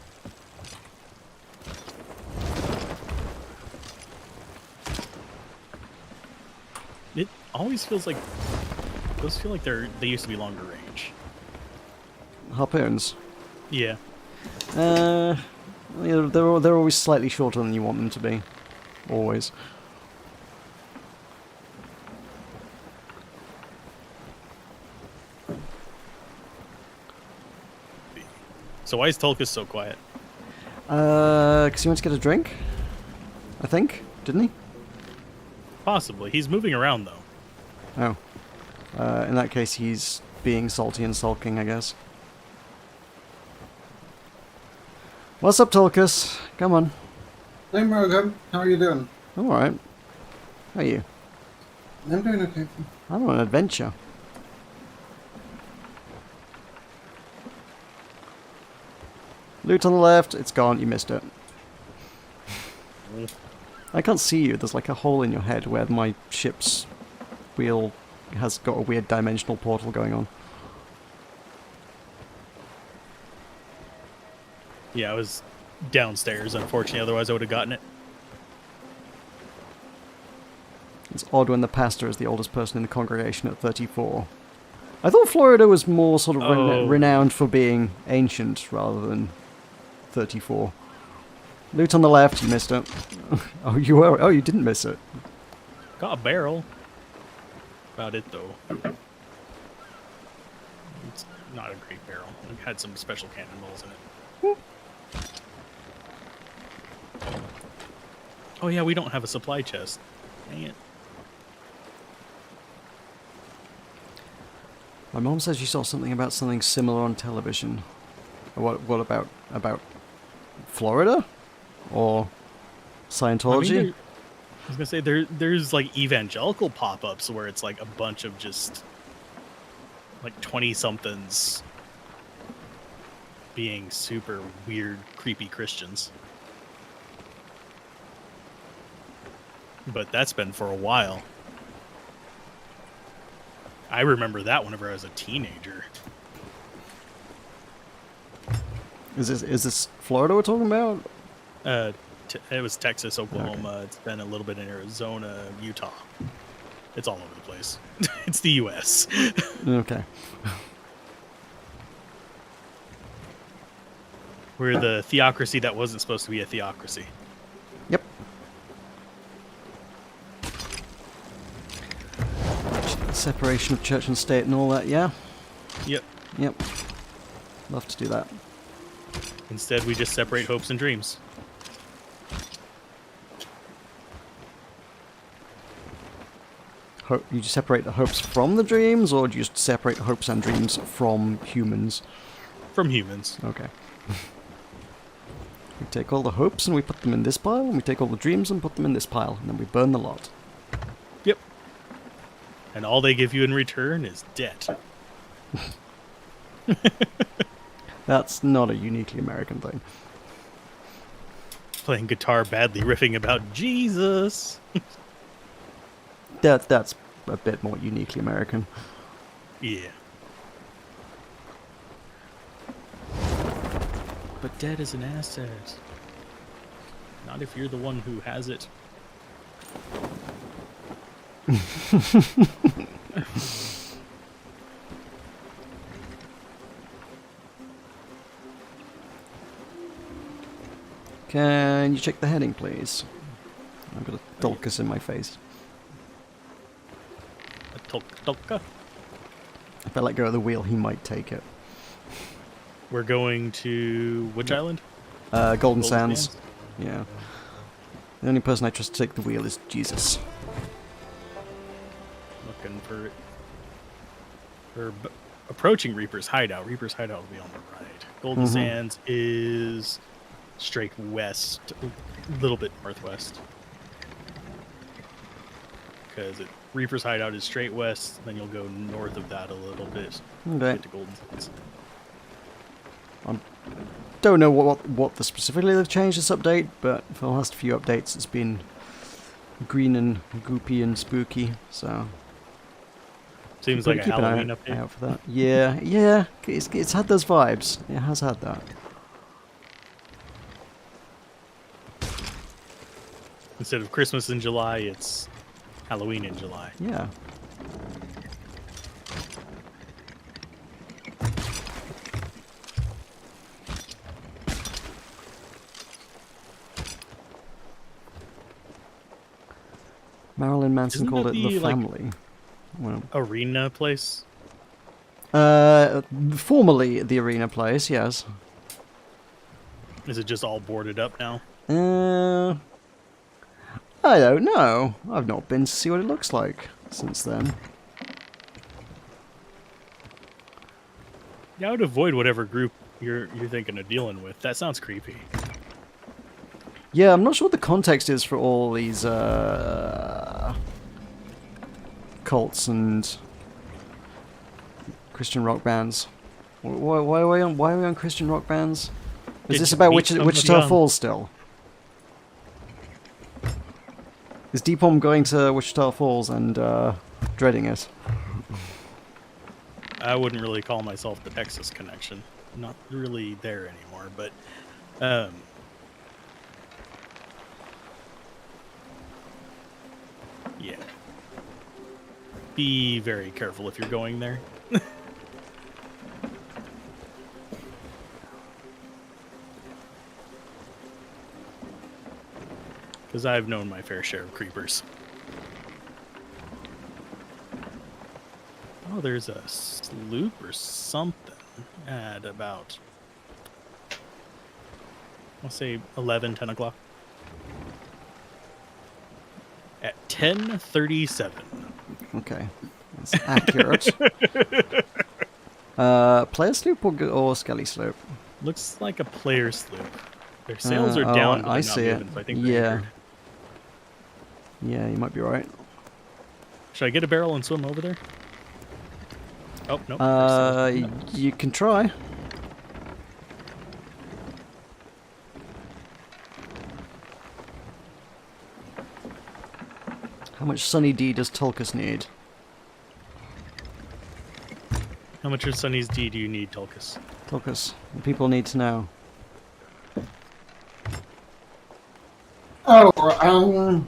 Speaker 3: It always feels like those feel like they used to be longer range.
Speaker 1: Harpoons.
Speaker 3: Yeah.
Speaker 1: Yeah, they're always slightly shorter than you want them to be. Always.
Speaker 3: So why is Tulkas so quiet?
Speaker 1: 'Cause he went to get a drink? I think, didn't he?
Speaker 3: Possibly. He's moving around though.
Speaker 1: Oh. In that case, he's being salty and sulking, I guess. What's up, Tulkas? Come on.
Speaker 2: Hey, Meroka. How are you doing?
Speaker 1: I'm alright. How are you?
Speaker 2: I'm doing okay.
Speaker 1: I'm on an adventure. Loot on the left. It's gone. You missed it. I can't see you. There's like a hole in your head where my ship's wheel has got a weird dimensional portal going on.
Speaker 3: Yeah, I was downstairs, unfortunately, otherwise I would have gotten it.
Speaker 1: It's odd when the pastor is the oldest person in the congregation at 34. I thought Florida was more sort of renowned for being ancient rather than 34. Loot on the left, you missed it. Oh, you didn't miss it.
Speaker 3: Got a barrel. About it, though. It's not a great barrel. It had some special cannonballs in it. Oh yeah, we don't have a supply chest. Dang it.
Speaker 1: My mom says she saw something similar on television. What about Florida? Or Scientology?
Speaker 3: I mean, I was gonna say there's like evangelical pop-ups where it's like a bunch of just like 20-somethings being super weird, creepy Christians. But that's been for a while. I remember that whenever I was a teenager.
Speaker 1: Is this Florida we're talking about?
Speaker 3: It was Texas, Oklahoma. It's been a little bit in Arizona, Utah. It's all over the place. It's the U.S.
Speaker 1: Okay.
Speaker 3: We're the theocracy that wasn't supposed to be a theocracy.
Speaker 1: Yep. Separation of church and state and all that, yeah?
Speaker 3: Yep.
Speaker 1: Yep. Love to do that.
Speaker 3: Instead, we just separate hopes and dreams.
Speaker 1: You just separate the hopes from the dreams, or do you just separate hopes and dreams from humans?
Speaker 3: From humans.
Speaker 1: Okay. We take all the hopes and we put them in this pile, and we take all the dreams and put them in this pile, and then we burn the lot.
Speaker 3: Yep. And all they give you in return is debt.
Speaker 1: That's not a uniquely American thing.
Speaker 3: Playing guitar badly, riffing about Jesus.
Speaker 1: That's a bit more uniquely American.
Speaker 3: Yeah. But debt is an asset. Not if you're the one who has it.
Speaker 1: Can you check the heading, please? I've got a dulcus in my face.
Speaker 3: A tolka.
Speaker 1: If I let go of the wheel, he might take it.
Speaker 3: We're going to which island?
Speaker 1: Golden Sands. Yeah. The only person I trust to take the wheel is Jesus.
Speaker 3: Looking for it. We're approaching Reaper's Hideout. Reaper's Hideout will be on the right. Golden Sands is straight west, a little bit northwest. Because Reaper's Hideout is straight west, then you'll go north of that a little bit to
Speaker 1: Okay.
Speaker 3: get to Golden Sands.
Speaker 1: Don't know what the specifically they've changed this update, but for the last few updates it's been green and goopy and spooky, so
Speaker 3: Seems like a
Speaker 1: keep an
Speaker 3: Halloween
Speaker 1: eye
Speaker 3: update.
Speaker 1: out for that. Yeah, it's had those vibes. It has had that.
Speaker 3: Instead of Christmas in July, it's Halloween in July.
Speaker 1: Yeah. Marilyn Manson
Speaker 3: Isn't
Speaker 1: called
Speaker 3: that
Speaker 1: it the
Speaker 3: the, like,
Speaker 1: family. Well,
Speaker 3: Arena place?
Speaker 1: formerly the arena place, yes.
Speaker 3: Is it just all boarded up now?
Speaker 1: I don't know. I've not been to see what it looks like since then.
Speaker 3: Yeah, I would avoid whatever group you're thinking of dealing with. That sounds creepy.
Speaker 1: Yeah, I'm not sure what the context is for all these cults and Christian rock bands. Why are we on Christian rock bands? Is
Speaker 3: Did
Speaker 1: this
Speaker 3: you
Speaker 1: about
Speaker 3: meet somebody
Speaker 1: Wichita
Speaker 3: on-
Speaker 1: Falls still? Is Deepom going to Wichita Falls and dreading it?
Speaker 3: I wouldn't really call myself the Texas connection. Not really there anymore, but yeah. Be very careful if you're going there. Because I've known my fair share of creepers. Oh, there's a sloop or something at about, I'll say 11, 10 o'clock. At 10:37.
Speaker 1: Okay, that's accurate. Player sloop or skelly sloop?
Speaker 3: Looks like a player sloop. Their sails are down, but
Speaker 1: I
Speaker 3: they're
Speaker 1: see
Speaker 3: not
Speaker 1: it.
Speaker 3: moving, so I think they're
Speaker 1: Yeah.
Speaker 3: anchored.
Speaker 1: Yeah, you might be right.
Speaker 3: Should I get a barrel and swim over there? Oh, no.
Speaker 1: You can try. How much Sunny D does Tulkas need?
Speaker 3: How much of Sunny's D do you need, Tulkas?
Speaker 1: Tulkas, the people need to know.
Speaker 2: Oh, I don't know.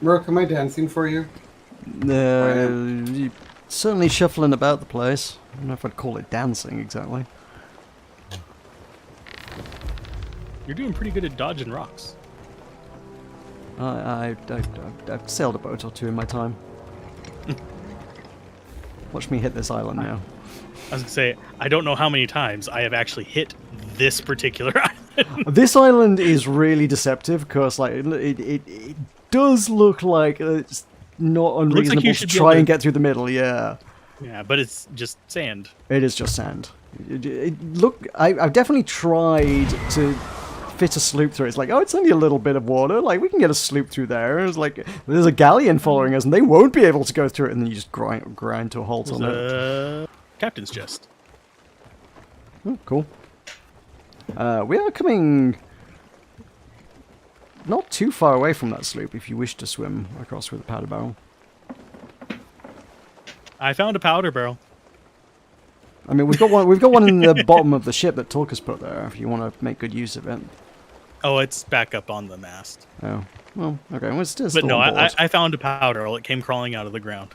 Speaker 2: Meroka, am I dancing for you?
Speaker 1: You're certainly shuffling about the place. I don't know if I'd call it dancing exactly.
Speaker 3: You're doing pretty good at dodging rocks.
Speaker 1: I've sailed a boat or two in my time. Watch me hit this island now.
Speaker 3: I was gonna say, I don't know how many times I have actually hit this particular island.
Speaker 1: This island is really deceptive because, like, it does look like it's not unreasonable
Speaker 3: you
Speaker 1: to
Speaker 3: should be
Speaker 1: try
Speaker 3: able
Speaker 1: and
Speaker 3: to-
Speaker 1: get through the middle. Yeah,
Speaker 3: Yeah, but it's just sand.
Speaker 1: it is just sand. I've definitely tried to fit a sloop through. It's like, oh, it's only a little bit of water. Like, we can get a sloop through there. It's like, there's a galleon following us, and they won't be able to go through it. And then you just grind to a halt on it.
Speaker 3: Captain's chest.
Speaker 1: Oh, cool. We are coming not too far away from that sloop if you wish to swim across with a powder barrel.
Speaker 3: I found a powder barrel.
Speaker 1: I mean, we've got one in the bottom of the ship that Torkus put there if you want to make good use of it.
Speaker 3: Oh, it's back up on the mast.
Speaker 1: Oh, well, okay. Well, it's still
Speaker 3: But no,
Speaker 1: on board.
Speaker 3: I found a powder barrel. It came crawling out of the ground.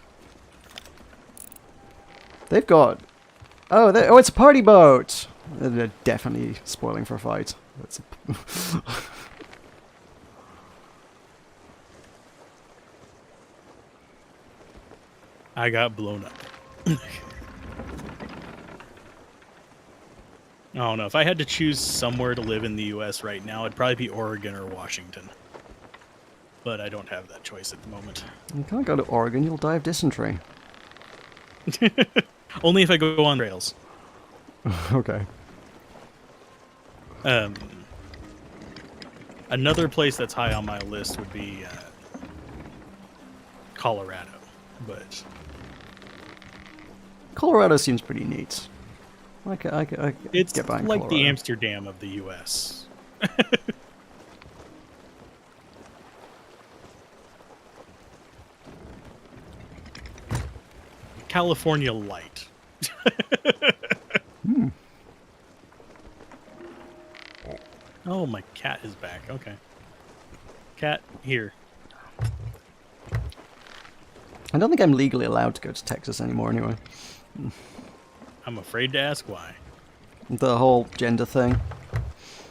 Speaker 1: They've got... Oh, it's a party boat! They're definitely spoiling for a fight. That's
Speaker 3: I got blown up. I don't know. If I had to choose somewhere to live in the U.S. right now, it'd probably be Oregon or Washington. But I don't have that choice at the moment.
Speaker 1: You can't go to Oregon, you'll die of dysentery.
Speaker 3: Only if I go on rails.
Speaker 1: Okay.
Speaker 3: Another place that's high on my list would be Colorado, but
Speaker 1: Colorado seems pretty neat. I
Speaker 3: it's
Speaker 1: get behind
Speaker 3: like
Speaker 1: Colorado.
Speaker 3: the Amsterdam of the U.S. California light. Oh, my cat is back. Okay. Cat, here.
Speaker 1: I don't think I'm legally allowed to go to Texas anymore anyway.
Speaker 3: I'm afraid to ask why.
Speaker 1: The whole gender thing.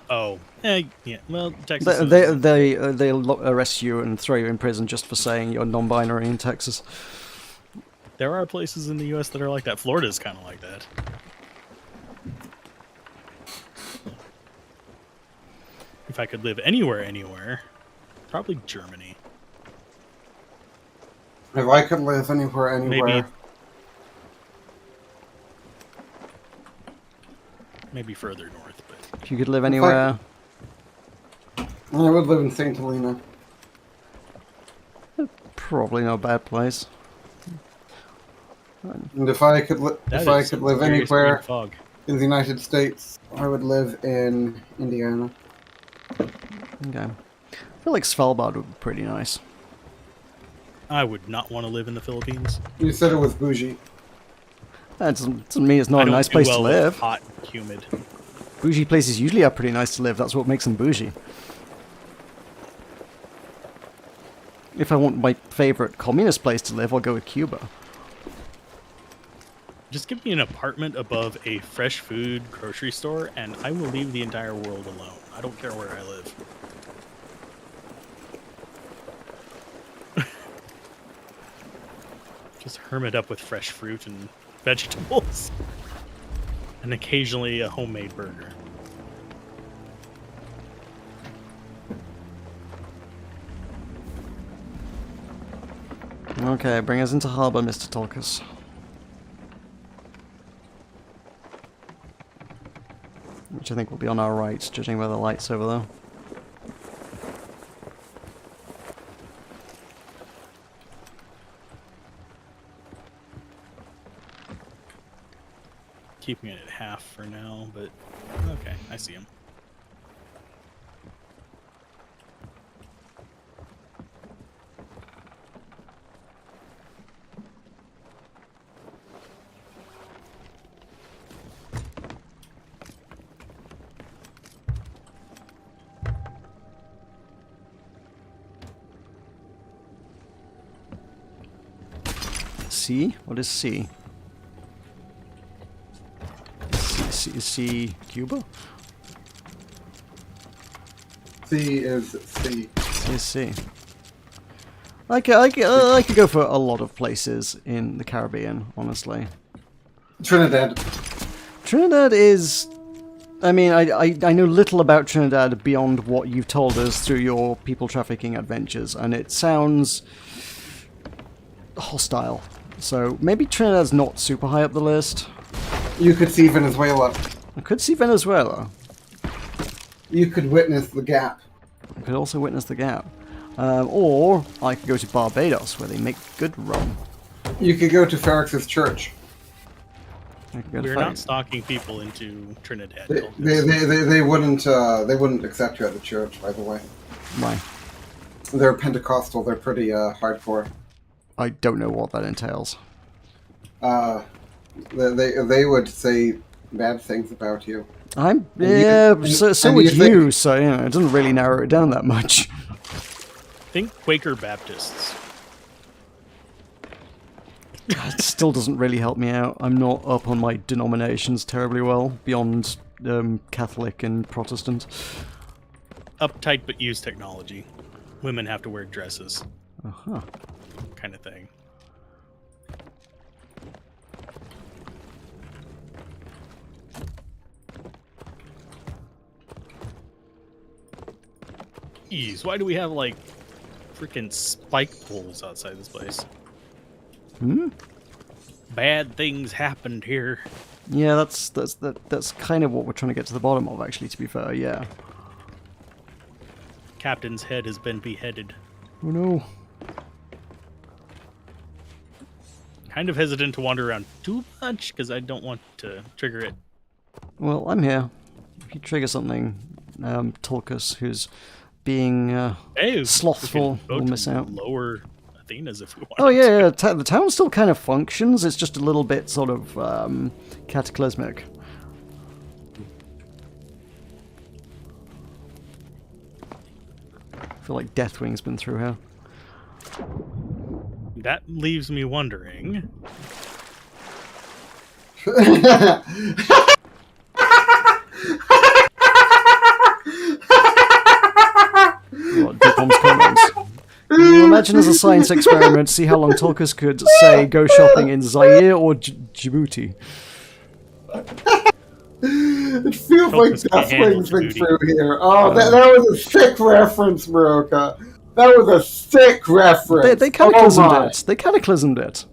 Speaker 3: Oh, yeah. Well, Texas.
Speaker 1: They'll arrest you and throw you in prison just for saying you're non-binary in Texas.
Speaker 3: There are places in the U.S. that are like that. Florida's kind of like that. If I could live anywhere, probably Germany.
Speaker 2: If I could live anywhere,
Speaker 3: Maybe further north, but
Speaker 1: If you could live anywhere...
Speaker 2: I would live in St. Helena.
Speaker 1: Probably not a bad place.
Speaker 2: And if I could,
Speaker 3: that
Speaker 2: if I
Speaker 3: is
Speaker 2: could
Speaker 3: some
Speaker 2: live
Speaker 3: serious
Speaker 2: anywhere
Speaker 3: green fog.
Speaker 2: in the United States, I would live in Indiana.
Speaker 1: Okay. I feel like Svalbard would be pretty nice.
Speaker 3: I would not want to live in the Philippines.
Speaker 2: You said it was bougie.
Speaker 1: That doesn't mean it's
Speaker 3: I
Speaker 1: not a
Speaker 3: don't
Speaker 1: nice
Speaker 3: do
Speaker 1: place
Speaker 3: well
Speaker 1: to
Speaker 3: with
Speaker 1: live.
Speaker 3: hot, humid.
Speaker 1: Bougie places usually are pretty nice to live. That's what makes them bougie. If I want my favorite communist place to live, I'll go with Cuba.
Speaker 3: Just give me an apartment above a fresh food grocery store, and I will leave the entire world alone. I don't care where I live. Just hermit up with fresh fruit and vegetables. And occasionally a homemade burger.
Speaker 1: Okay, bring us into harbour, Mr. Tolkus. Which I think will be on our right, judging by the lights over there.
Speaker 3: Keeping it at half for now, but okay, I see him.
Speaker 1: C? What is C? Is C Cuba?
Speaker 2: C is C.
Speaker 1: C is C. I could go for a lot of places in the Caribbean, honestly.
Speaker 2: Trinidad.
Speaker 1: Trinidad is... I mean, I know little about Trinidad beyond what you've told us through your people trafficking adventures, and it sounds hostile. So maybe Trinidad's not super high up the list.
Speaker 2: You could see Venezuela.
Speaker 1: I could see Venezuela.
Speaker 2: You could witness the Gap.
Speaker 1: I could also witness the Gap. Or I could go to Barbados, where they make good rum.
Speaker 2: You could go to Ferrex's church.
Speaker 1: I could go to
Speaker 3: We're
Speaker 1: Fer-
Speaker 3: not stalking people into Trinidad.
Speaker 2: They wouldn't accept you at the church, by the way.
Speaker 1: Why?
Speaker 2: They're Pentecostal. They're pretty hardcore.
Speaker 1: I don't know what that entails.
Speaker 2: They would say bad things about you.
Speaker 1: I'm
Speaker 2: And
Speaker 1: so would you, so you know, it doesn't really narrow it down that much.
Speaker 3: Think Quaker Baptists.
Speaker 1: It still doesn't really help me out. I'm not up on my denominations terribly well, beyond Catholic and Protestant.
Speaker 3: Uptight but use technology. Women have to wear dresses.
Speaker 1: Uh-huh.
Speaker 3: Kind of thing. Jeez, why do we have like freaking spike poles outside this place?
Speaker 1: Hmm?
Speaker 3: Bad things happened here.
Speaker 1: Yeah, that's kind of what we're trying to get to the bottom of, actually, to be fair, yeah.
Speaker 3: Captain's head has been beheaded.
Speaker 1: Oh no.
Speaker 3: Kind of hesitant to wander around too much because I don't want to trigger it.
Speaker 1: Well, I'm here. If you trigger something, Tulkas, who's being
Speaker 3: Hey,
Speaker 1: slothful,
Speaker 3: we can
Speaker 1: will
Speaker 3: vote
Speaker 1: miss
Speaker 3: to
Speaker 1: out.
Speaker 3: Lower Athena's if we want.
Speaker 1: Oh yeah, the town still kind of functions. It's just a little bit sort of cataclysmic. I feel like Deathwing's been through here.
Speaker 3: That leaves me wondering.
Speaker 1: What, Dipom's comments? Can you imagine as a science experiment, see how long Tulkas could say go shopping in Zaire or Djibouti?
Speaker 2: It feels like
Speaker 3: Tulkas can't handle
Speaker 2: Deathwing's been
Speaker 3: Djibouti.
Speaker 2: through here. Oh, that was a sick reference, Meroka. That was a sick reference.
Speaker 1: They cataclysmed it. They cataclysmed it.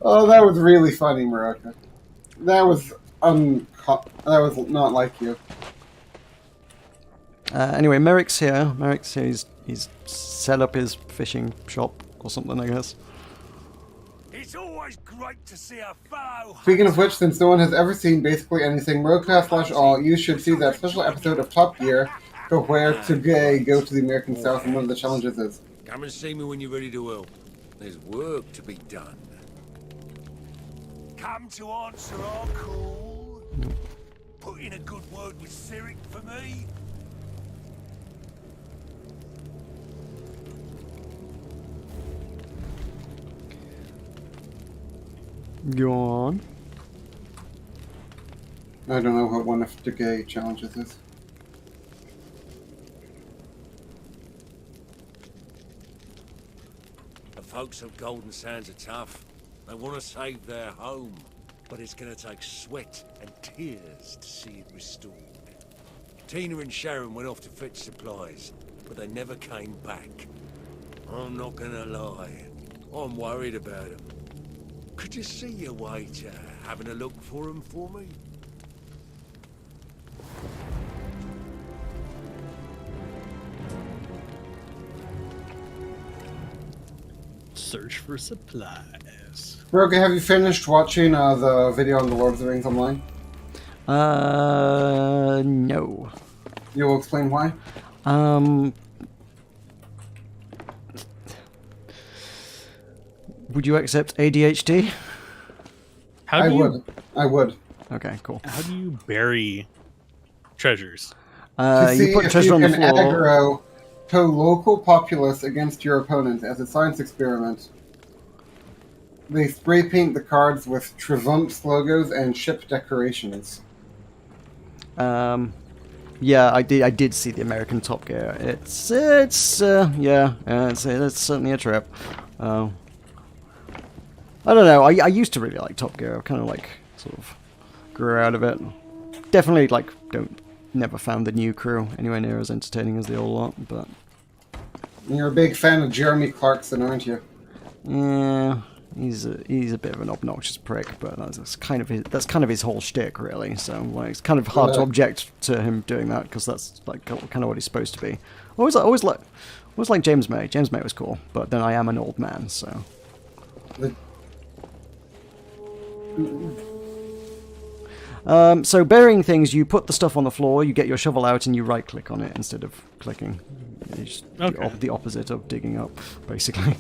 Speaker 2: Oh, that was really funny, Meroka. That was not like you.
Speaker 1: Anyway, Merrick's here. He's set up his fishing shop or something, I guess.
Speaker 5: It's always great to see a fellow.
Speaker 2: Speaking of which, since no one has ever seen basically anything Meroka/all, you should see that special episode of Top Gear, go where to go to the American South, and one of the challenges is.
Speaker 5: Come and see me when you're ready to help. There's work to be done. Come to answer our call. Put in a good word with Cyric for me.
Speaker 1: Go on.
Speaker 2: I don't know what one of the gay challenges is.
Speaker 5: The folks of Golden Sands are tough. They want to save their home. But it's going to take sweat and tears to see it restored. Tina and Sharon went off to fetch supplies, but they never came back. I'm not going to lie. I'm worried about them. Could you see your way to having a look for them for me?
Speaker 3: Search for supplies.
Speaker 2: Meroka, have you finished watching the video on the Lord of the Rings online?
Speaker 1: No.
Speaker 2: You will explain why?
Speaker 1: Would you accept ADHD?
Speaker 3: How do you
Speaker 2: I would.
Speaker 1: Okay, cool.
Speaker 3: how do you bury treasures?
Speaker 2: To see
Speaker 1: You put
Speaker 2: if
Speaker 1: treasure
Speaker 2: you
Speaker 1: on the
Speaker 2: can
Speaker 1: floor.
Speaker 2: aggro to local populace against your opponent as a science experiment. they spray paint the cards with Trevumps logos and ship decorations.
Speaker 1: Yeah, I did see the American Top Gear. It's certainly a trip. I don't know. I used to really like Top Gear. I kind of like sort of grew out of it. Definitely like never found the new crew anywhere near as entertaining as the old lot, but
Speaker 2: You're a big fan of Jeremy Clarkson, aren't you?
Speaker 1: yeah, he's a bit of an obnoxious prick, but that's kind of his whole shtick, really. So like, it's kind of hard to object to him doing that because that's like kind of what he's supposed to be. Always like James May. James May was cool, but then I am an old man, so. So burying things, you put the stuff on the floor, you get your shovel out, and you right-click on it instead of clicking. It's the opposite of digging up, basically.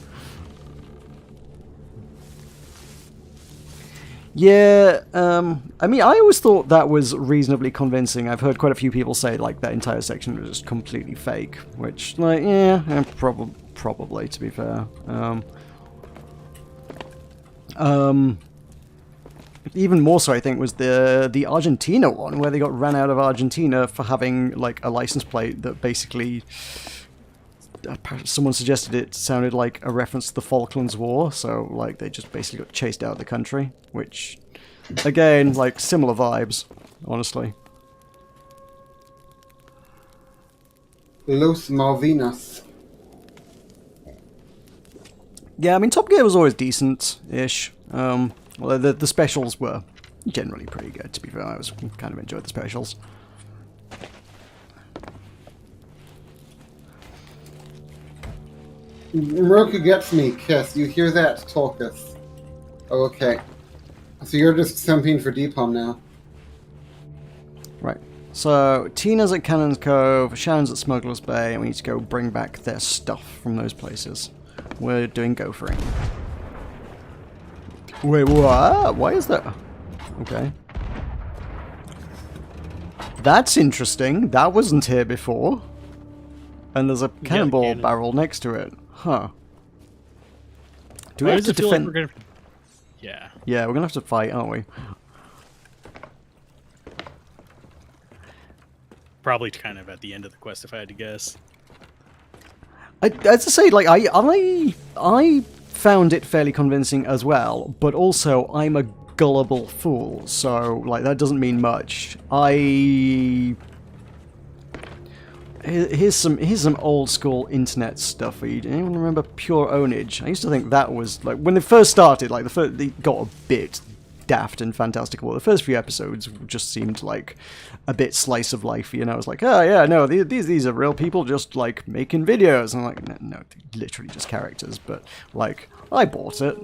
Speaker 1: Yeah, I mean, I always thought that was reasonably convincing. I've heard quite a few people say, like, that entire section was just completely fake, which, like, yeah, probably, to be fair. Even more so, I think, was the Argentina one, where they got ran out of Argentina for having, like, a license plate that basically... someone suggested it sounded like a reference to the Falklands War, so, like, they just basically got chased out of the country, which, again, like, similar vibes, honestly.
Speaker 2: Los Malvinas.
Speaker 1: Yeah, I mean, Top Gear was always decent-ish. Well, the specials were generally pretty good, to be fair. I was kind of enjoyed the specials.
Speaker 2: Meroka gets me, Kiss. You hear that, Tolkis? Oh, okay. So you're just simping for Deepom now.
Speaker 1: Right. So, Tina's at Cannon's Cove, Shannon's at Smuggler's Bay, and we need to go bring back their stuff from those places. We're doing gophering. Wait, what? Why is that? Okay. That's interesting. That wasn't here before. And there's a cannonball barrel next to it. Huh. Do we have to defend...
Speaker 3: Like yeah.
Speaker 1: Yeah, we're gonna have to fight, aren't we?
Speaker 3: Probably kind of at the end of the quest, if I had to guess.
Speaker 1: As I say, like, I found it fairly convincing as well, but also I'm a gullible fool, so, like, that doesn't mean much. Here's some old school internet stuff. Anyone remember Pure Ownage? I used to think that was, like, when they first started, like, they got a bit daft and fantastical. The first few episodes just seemed like a bit slice of life, you know. I was like, oh yeah, no, these are real people just like making videos. And I'm like, no, literally just characters. But like, I bought it.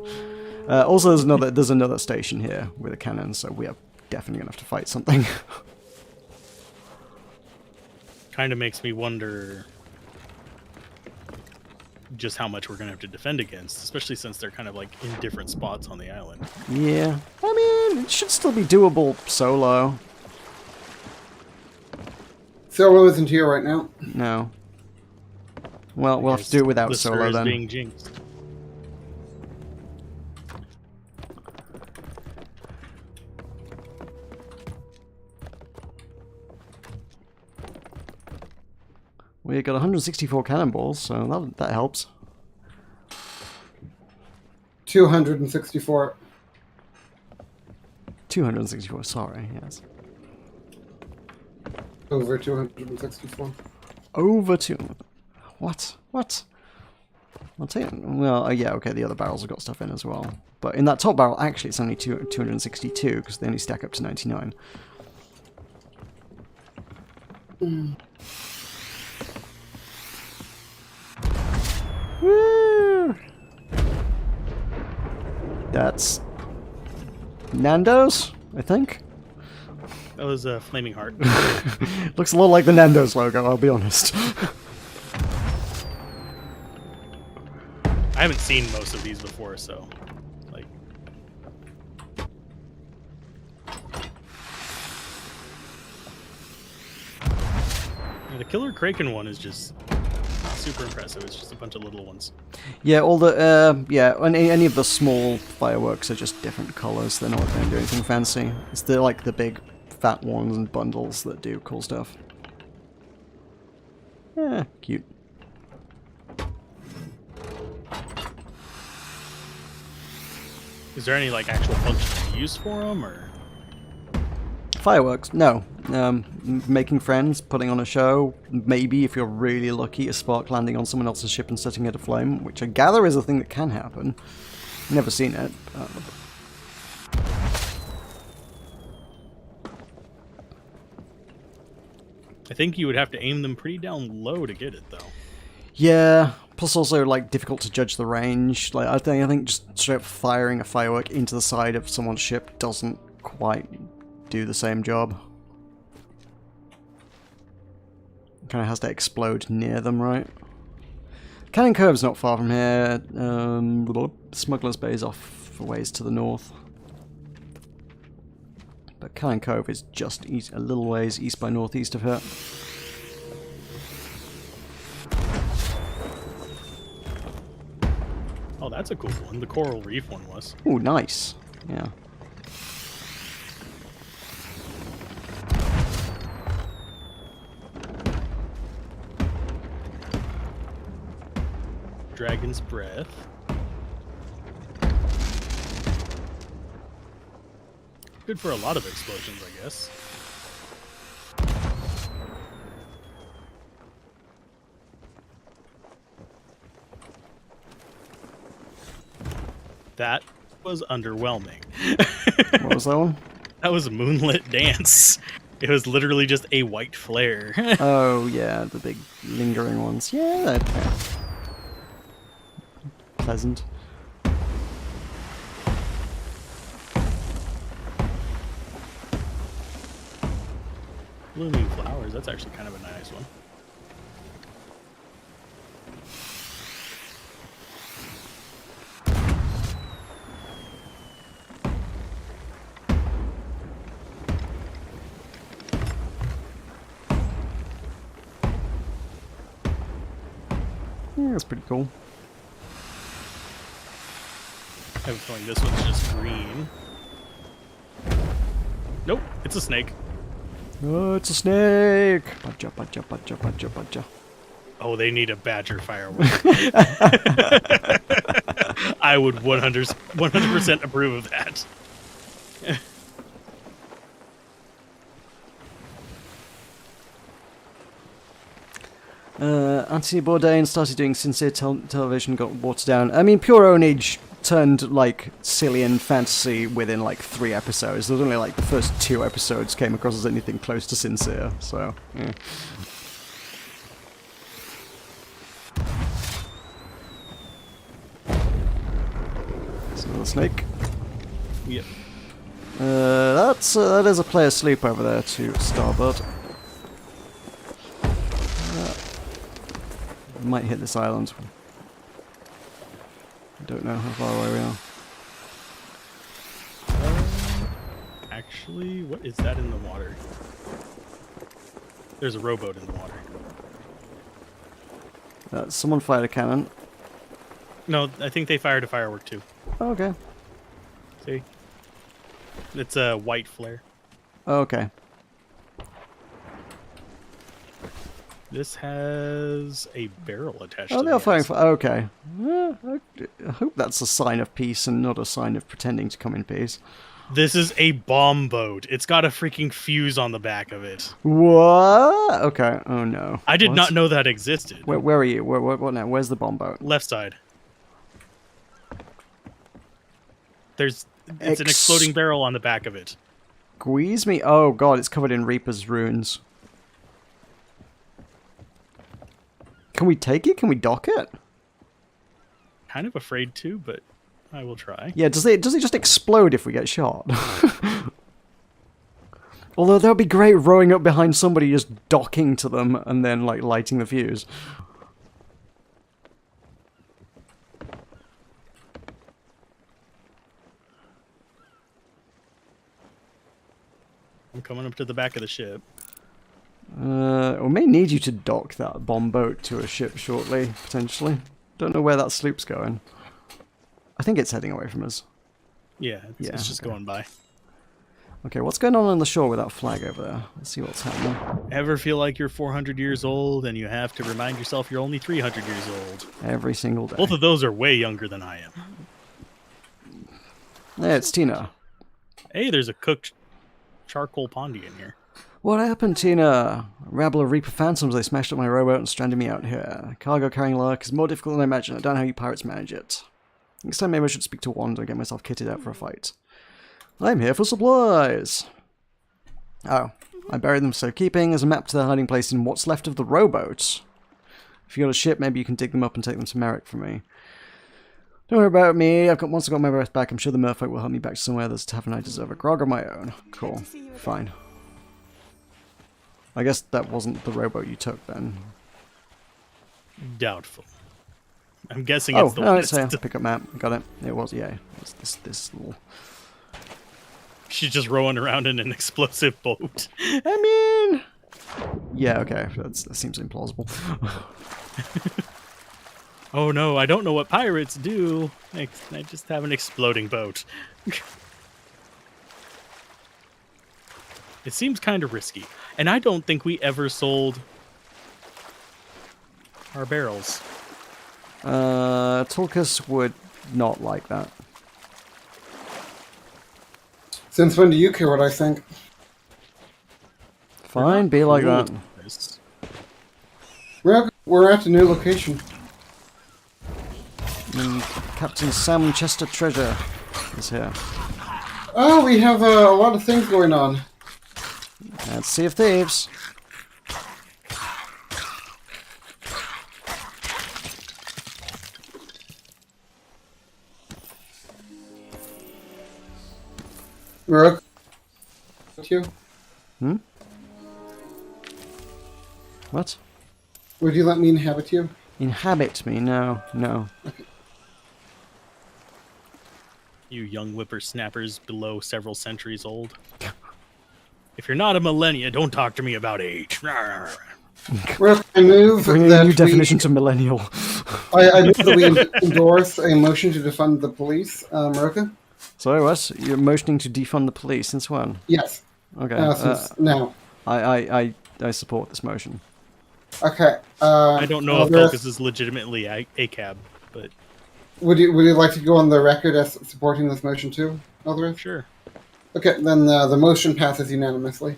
Speaker 1: Also, there's another station here with a cannon, so we are definitely gonna have to fight something.
Speaker 3: Kind of makes me wonder just how much we're gonna have to defend against, especially since they're kind of like in different spots on the island.
Speaker 1: Yeah, I mean, it should still be doable solo.
Speaker 2: Solo isn't here right now.
Speaker 1: No. Well, we'll have to do it without
Speaker 3: Lister
Speaker 1: solo
Speaker 3: is
Speaker 1: then.
Speaker 3: being jinxed.
Speaker 1: We got 164 cannonballs, so that helps.
Speaker 2: 264.
Speaker 1: 264, sorry, yes.
Speaker 2: Over 264.
Speaker 1: Over 2... What? I'll tell you... Well, yeah, okay, the other barrels have got stuff in as well. But in that top barrel, actually, it's only 262, because they only stack up to 99. Woo! That's Nando's, I think.
Speaker 3: That was a flaming heart.
Speaker 1: Looks a lot like the Nando's logo, I'll be honest.
Speaker 3: I haven't seen most of these before, so like. Yeah, the Killer Kraken one is just super impressive. It's just a bunch of little ones.
Speaker 1: Yeah, all the any of the small fireworks are just different colors. They don't do anything fancy. It's the big fat ones and bundles that do cool stuff. Yeah, cute.
Speaker 3: Is there any like actual functional use for them, or?
Speaker 1: Fireworks? No. Making friends, putting on a show. Maybe if you're really lucky, a spark landing on someone else's ship and setting it aflame, which I gather is a thing that can happen. Never seen it.
Speaker 3: I think you would have to aim them pretty down low to get it, though.
Speaker 1: Yeah. Plus, also like difficult to judge the range. Like I think just straight up firing a firework into the side of someone's ship doesn't quite do the same job. Kind of has to explode near them, right? Cannon Cove's not far from here. Smuggler's Bay is off a ways to the north. But Cannon Cove is just east, a little ways east by northeast of here.
Speaker 3: Oh, that's a cool one. The Coral Reef one was.
Speaker 1: Ooh, nice. Yeah.
Speaker 3: Dragon's Breath. Good for a lot of explosions, I guess. That was underwhelming.
Speaker 1: What was that one?
Speaker 3: That was a moonlit dance. It was literally just a white flare.
Speaker 1: Oh, yeah, the big lingering ones. Yeah, they're pleasant.
Speaker 3: Blooming flowers, that's actually kind of a nice one.
Speaker 1: Yeah, that's pretty cool.
Speaker 3: I have a feeling this one's just green. Nope, it's a snake.
Speaker 1: Oh, it's a snake! Badger, badger, badger, badger, badger.
Speaker 3: Oh, they need a badger firework. I would 100% approve of that.
Speaker 1: Anthony Bourdain started doing sincere television, got watered down. I mean, Pure Ownage turned, like, silly and fantasy within, like, 3 episodes. There's only, like, the first 2 episodes came across as anything close to sincere, so, yeah. There's another snake.
Speaker 3: Yep.
Speaker 1: That is a player sleep over there to starboard. Might hit this island. I don't know how far away we are.
Speaker 3: Actually, what is that in the water? There's a rowboat in the water.
Speaker 1: Someone fired a cannon.
Speaker 3: No, I think they fired a firework too.
Speaker 1: Oh, okay.
Speaker 3: See? It's a white flare.
Speaker 1: Oh, okay.
Speaker 3: This has a barrel attached
Speaker 1: Oh,
Speaker 3: to
Speaker 1: they are
Speaker 3: it.
Speaker 1: firing. Okay. I hope that's a sign of peace and not a sign of pretending to come in peace.
Speaker 3: This is a bomb boat. It's got a freaking fuse on the back of it.
Speaker 1: What? Okay. Oh no.
Speaker 3: I did
Speaker 1: What?
Speaker 3: not know that existed.
Speaker 1: Where are you? What now? Where's the bomb boat?
Speaker 3: Left side. It's an exploding barrel on the back of it.
Speaker 1: Squeeze me? Oh god, it's covered in Reaper's runes. Can we take it? Can we dock it?
Speaker 3: Kind of afraid to, but I will try.
Speaker 1: Yeah, does it just explode if we get shot? Although that would be great rowing up behind somebody, just docking to them and then like lighting the fuse.
Speaker 3: I'm coming up to the back of the ship.
Speaker 1: We may need you to dock that bomb boat to a ship shortly, potentially. Don't know where that sloop's going. I think it's heading away from us.
Speaker 3: Yeah, it's just
Speaker 1: okay.
Speaker 3: going by.
Speaker 1: Okay, what's going on the shore with that flag over there? Let's see what's happening.
Speaker 3: Ever feel like you're 400 years old and you have to remind yourself you're only 300 years old?
Speaker 1: Every single day.
Speaker 3: Both of those are way younger than I am.
Speaker 1: Hey, it's Tina.
Speaker 3: Hey, there's a cooked charcoal pondy in here.
Speaker 1: What happened, Tina? A rabble of Reaper Phantoms, they smashed up my rowboat and stranded me out here. Cargo carrying luck is more difficult than I imagined. I don't know how you pirates manage it. Next time maybe I should speak to Wanda and get myself kitted out for a fight. I'm here for supplies! Oh, I buried them for keeping as a map to their hiding place in what's left of the rowboat. If you got a ship, maybe you can dig them up and take them to Merrick for me. Don't worry about me, once I got my breath back, I'm sure the merfolk will help me back to somewhere that's tavern I deserve a grog of my own. Cool. Fine. I guess that wasn't the rowboat you took then.
Speaker 3: Doubtful. I'm guessing it's the one.
Speaker 1: It's here. Pick up map. Got it. It was, yeah. It's this little...
Speaker 3: She's just rowing around in an explosive boat.
Speaker 1: I mean... Yeah, okay. That seems implausible.
Speaker 3: Oh no, I don't know what pirates do. I just have an exploding boat. It seems kind of risky. And I don't think we ever sold our barrels.
Speaker 1: Tulkas would not like that.
Speaker 2: Since when do you care what I think?
Speaker 1: Fine, be like that.
Speaker 2: We're at a new location.
Speaker 1: And Captain Sam Chester Treasure is here.
Speaker 2: Oh, we have a lot of things going on.
Speaker 1: That's Sea of Thieves.
Speaker 2: Meroka, you?
Speaker 1: What?
Speaker 2: Would you let me inhabit you?
Speaker 1: Inhabit me? No, no.
Speaker 3: You young whippersnappers below several centuries old. If you're not a millennia, don't talk to me about age.
Speaker 2: Meroka, I move
Speaker 1: Bringing
Speaker 2: that
Speaker 1: a new definition to millennial.
Speaker 2: I move that we endorse a motion to defund the police. Meroka?
Speaker 1: Sorry, what? You're motioning to defund the police since when?
Speaker 2: Yes.
Speaker 1: Okay.
Speaker 2: Since now.
Speaker 1: I support this motion.
Speaker 2: Okay.
Speaker 3: I don't know if
Speaker 2: Eldereth,
Speaker 3: Focus is legitimately ACAB, but
Speaker 2: would you like to go on the record as supporting this motion too, Eldereth?
Speaker 3: sure.
Speaker 2: Okay, then the motion passes unanimously.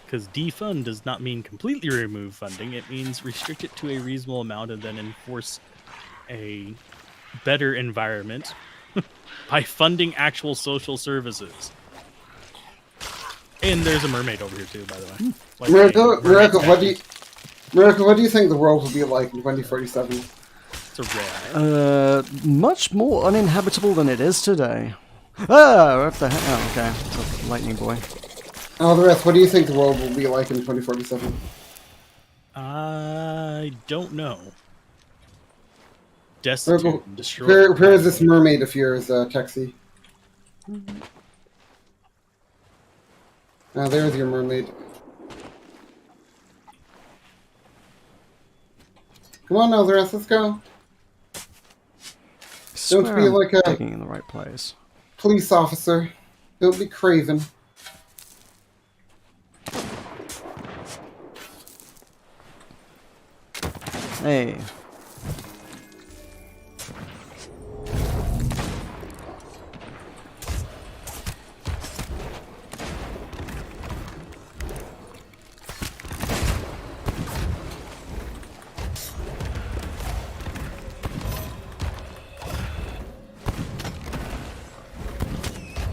Speaker 3: Because defund does not mean completely remove funding. It means restrict it to a reasonable amount and then enforce a better environment by funding actual social services. And there's a mermaid over here too, by the way. Like
Speaker 2: Meroka, what do you think the world will be like in 2047?
Speaker 3: It's a red.
Speaker 1: Much more uninhabitable than it is today. Ah, what the heck? Oh, okay. It's a lightning boy.
Speaker 2: Eldereth, what do you think the world will be like in 2047?
Speaker 3: I don't know. Destitute, destroyed.
Speaker 2: Where is this mermaid of yours, Texie? There's your mermaid. Come on, Eldereth, let's go. Don't be like a
Speaker 1: digging in the right place.
Speaker 2: police officer. Don't be craven.
Speaker 1: Hey.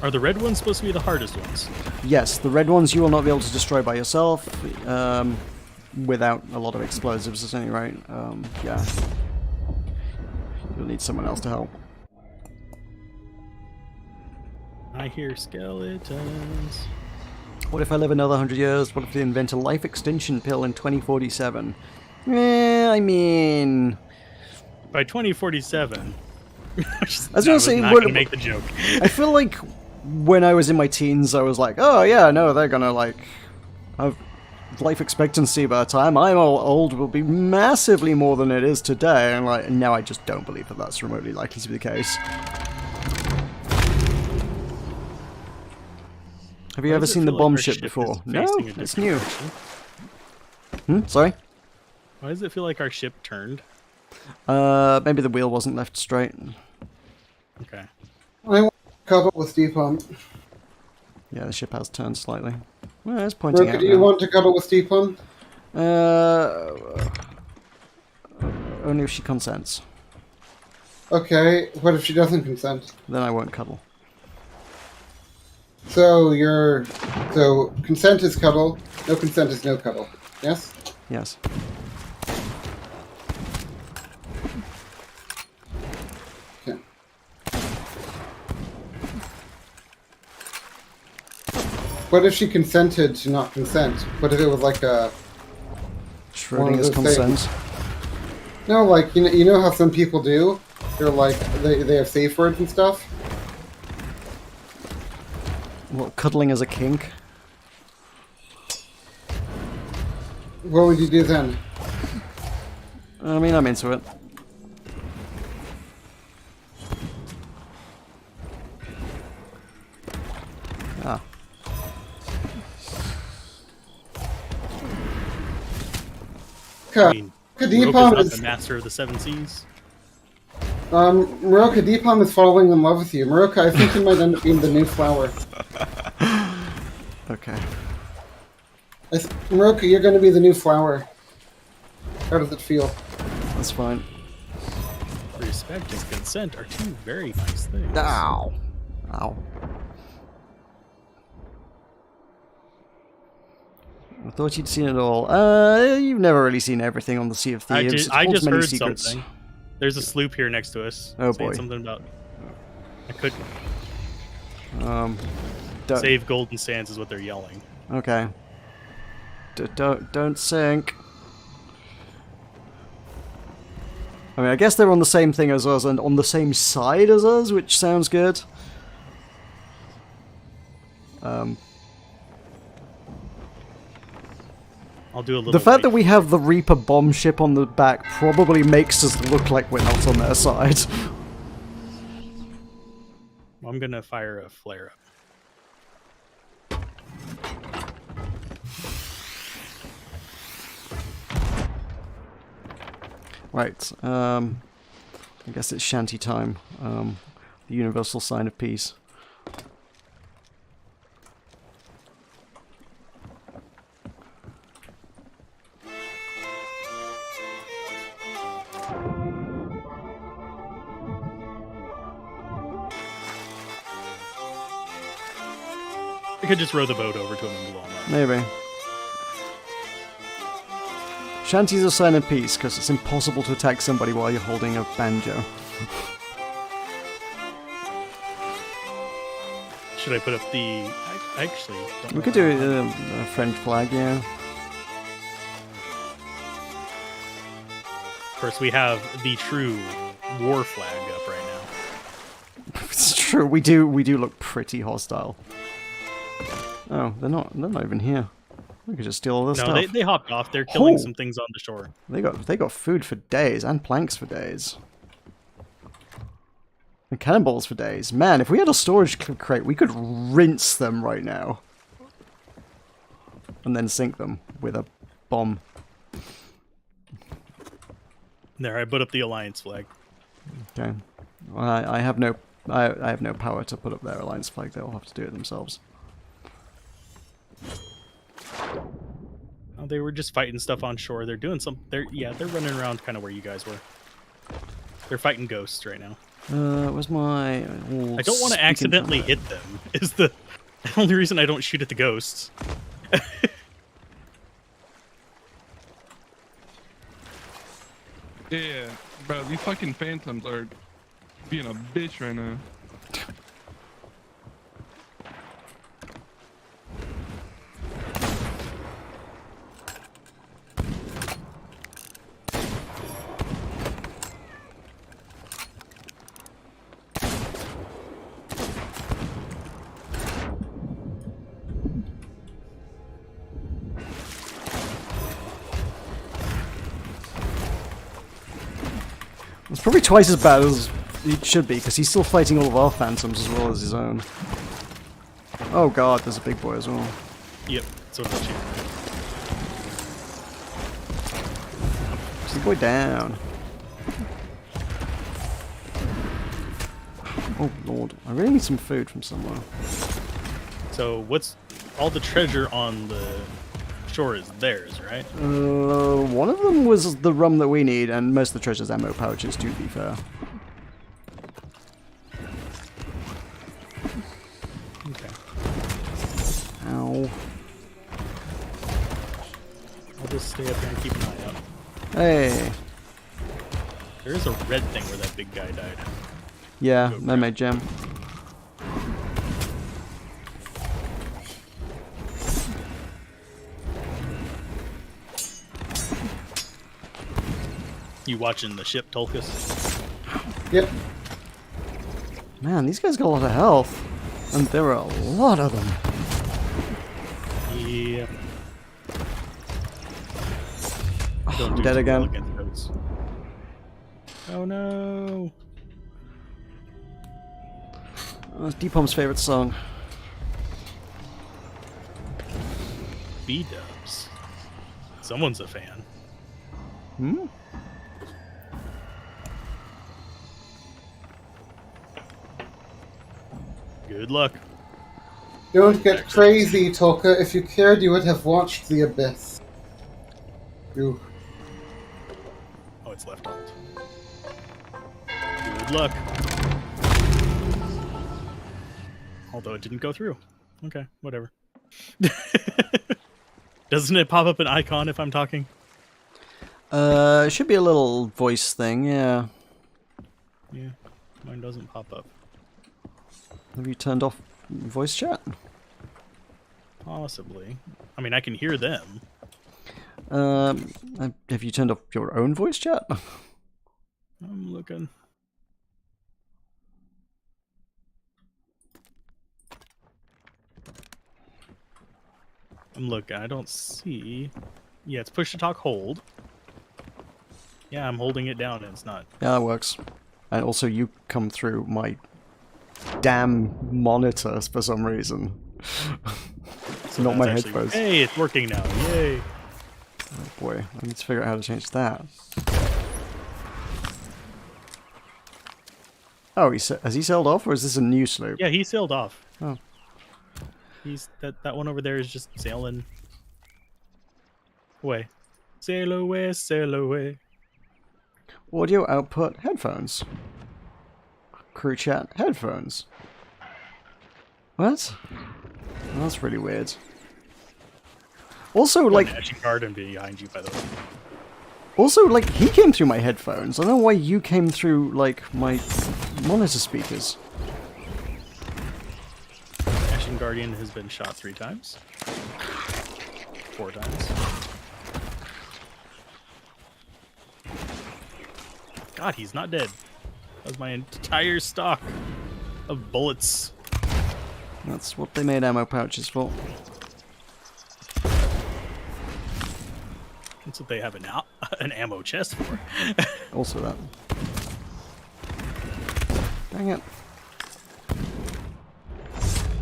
Speaker 3: Are the red ones supposed to be the hardest ones?
Speaker 1: Yes, the red ones you will not be able to destroy by yourself, without a lot of explosives at any rate. Yeah. You'll need someone else to help.
Speaker 3: I hear skeletons.
Speaker 1: What if I live another 100 years? What if they invent a life extension pill in 2047? I mean...
Speaker 3: By 2047...
Speaker 1: I was gonna say,
Speaker 3: not gonna make the joke.
Speaker 1: I feel like when I was in my teens, I was like, oh yeah, no, they're gonna like life expectancy by the time I'm all old will be massively more than it is today, and like now I just don't believe that that's remotely likely to be the case. Have you ever seen the bomb ship before? No, it's new. Sorry?
Speaker 3: Why does it feel like our ship turned?
Speaker 1: Maybe the wheel wasn't left straight.
Speaker 3: Okay.
Speaker 2: I want to couple with Deepom.
Speaker 1: Yeah, the ship has turned slightly. Well, it's pointing
Speaker 2: Meroka,
Speaker 1: out
Speaker 2: do you
Speaker 1: now.
Speaker 2: want to couple with Deepom?
Speaker 1: Only if she consents.
Speaker 2: Okay, what if she doesn't consent?
Speaker 1: Then I won't cuddle.
Speaker 2: So consent is cuddle, no consent is no cuddle. Yes?
Speaker 1: Yes.
Speaker 2: Okay. What if she consented to not consent? What if it was like a...
Speaker 1: Schrodinger's
Speaker 2: those
Speaker 1: consent.
Speaker 2: No, like, you know how some people do? They're like, they have safe words and stuff?
Speaker 1: What, cuddling as a kink?
Speaker 2: What would you do then?
Speaker 1: I mean, I'm into it. Ah.
Speaker 3: I mean, Meroka's
Speaker 2: Deepom
Speaker 3: not
Speaker 2: is...
Speaker 3: the master of the seven seas.
Speaker 2: Meroka, Deepom is falling in love with you. Meroka, I think you might end up being the new flower.
Speaker 1: Okay.
Speaker 2: Meroka, you're going to be the new flower. How does it feel?
Speaker 1: That's fine.
Speaker 3: Respect and consent are two very nice things.
Speaker 1: Ow. Ow. I thought you'd seen it all. You've never really seen everything on the Sea of Thieves.
Speaker 3: I
Speaker 1: It holds
Speaker 3: just
Speaker 1: many
Speaker 3: heard
Speaker 1: secrets.
Speaker 3: something. There's a sloop here next to us.
Speaker 1: Oh,
Speaker 3: saying
Speaker 1: boy.
Speaker 3: Something about I couldn't
Speaker 1: Don't,
Speaker 3: save Golden Sands is what they're yelling.
Speaker 1: Okay. Don't sink. I mean, I guess they're on the same thing as us and on the same side as us, which sounds good.
Speaker 3: I'll do a little.
Speaker 1: The fact that
Speaker 3: light.
Speaker 1: we have the Reaper bomb ship on the back probably makes us look like we're not on their side.
Speaker 3: I'm gonna fire a flare up.
Speaker 1: Right, I guess it's shanty time. The universal sign of peace.
Speaker 3: We could just row the boat over to him and blow him up.
Speaker 1: Maybe. Shanty's a sign of peace, because it's impossible to attack somebody while you're holding a banjo.
Speaker 3: Should I put up the? I actually don't.
Speaker 1: We
Speaker 3: know
Speaker 1: could
Speaker 3: how-
Speaker 1: do a French flag, yeah.
Speaker 3: Of course, we have the true war flag up right now.
Speaker 1: It's true, we do look pretty hostile. Oh, they're not even here. We could just steal all this
Speaker 3: No,
Speaker 1: stuff.
Speaker 3: they hopped off. They're killing
Speaker 1: Oh.
Speaker 3: some things on the shore.
Speaker 1: They got food for days and planks for days. And cannonballs for days. Man, if we had a storage crate, we could rinse them right now. And then sink them with a bomb.
Speaker 3: There, I put up the Alliance flag.
Speaker 1: Okay. Well, I have no power to put up their alliance flag. They'll have to do it themselves.
Speaker 3: Oh, they were just fighting stuff on shore. They're doing some. They're running around kind of where you guys were. They're fighting ghosts right now.
Speaker 1: Where's my?
Speaker 3: I don't want to accidentally hit them. Is the only reason I don't shoot at the ghosts.
Speaker 6: Yeah, bro, these fucking phantoms are being a bitch right now.
Speaker 1: It's probably twice as bad as it should be, because he's still fighting all of our phantoms as well as his own. Oh god, there's a big boy as well.
Speaker 3: Yep, so that's you.
Speaker 1: Big boy down. Oh lord, I really need some food from somewhere.
Speaker 3: So what's all the treasure on the shore is theirs, right?
Speaker 1: One of them was the rum that we need, and most of the treasure's ammo pouches, to be fair.
Speaker 3: Okay.
Speaker 1: Ow.
Speaker 3: I'll just stay up here and keep an eye out.
Speaker 1: Hey.
Speaker 3: There is a red thing where that big guy died.
Speaker 1: Yeah, mermaid gem.
Speaker 3: You watching the ship, Tulkas?
Speaker 2: Yep.
Speaker 1: Man, these guys got a lot of health. And there are a lot of them.
Speaker 3: Yeah.
Speaker 1: Oh,
Speaker 3: Don't
Speaker 1: I'm
Speaker 3: do
Speaker 1: dead
Speaker 3: too well
Speaker 1: again.
Speaker 3: against those. Oh no!
Speaker 1: That's Deepom's favorite song.
Speaker 3: B-dubs. Someone's a fan.
Speaker 1: Hmm?
Speaker 3: Good luck.
Speaker 2: Don't get crazy, Tolka. If you cared, you would have watched The Abyss. Ooh.
Speaker 3: Oh, it's left alt. Good luck. Although it didn't go through. Okay, whatever. Doesn't it pop up an icon if I'm talking?
Speaker 1: It should be a little voice thing, yeah.
Speaker 3: Yeah, mine doesn't pop up.
Speaker 1: Have you turned off voice chat?
Speaker 3: Possibly. I mean, I can hear them.
Speaker 1: Have you turned off your own voice chat?
Speaker 3: I'm looking. I'm looking. I don't see. Yeah, it's push to talk hold. Yeah, I'm holding it down and it's not.
Speaker 1: Yeah, that works. And also you come through my damn monitors for some reason.
Speaker 3: So
Speaker 1: Not my
Speaker 3: that's actually-
Speaker 1: headphones.
Speaker 3: Hey, it's working now. Yay.
Speaker 1: Oh boy, I need to figure out how to change that. Oh, has he sailed off, or is this a new sloop?
Speaker 3: Yeah, he sailed off.
Speaker 1: Oh.
Speaker 3: He's that one over there is just sailing away. Sail away, sail away.
Speaker 1: Audio output, headphones. Crew chat, headphones. What? Oh, that's really weird. Also, like,
Speaker 3: Ashen Garden behind you, by the way.
Speaker 1: he came through my headphones. I don't know why you came through, like, my monitor speakers.
Speaker 3: Ashen Guardian has been shot 3 times. 4 times. God, he's not dead. That was my entire stock of bullets.
Speaker 1: That's what they made ammo pouches for.
Speaker 3: That's what they have an ammo chest for.
Speaker 1: Also that. Dang it.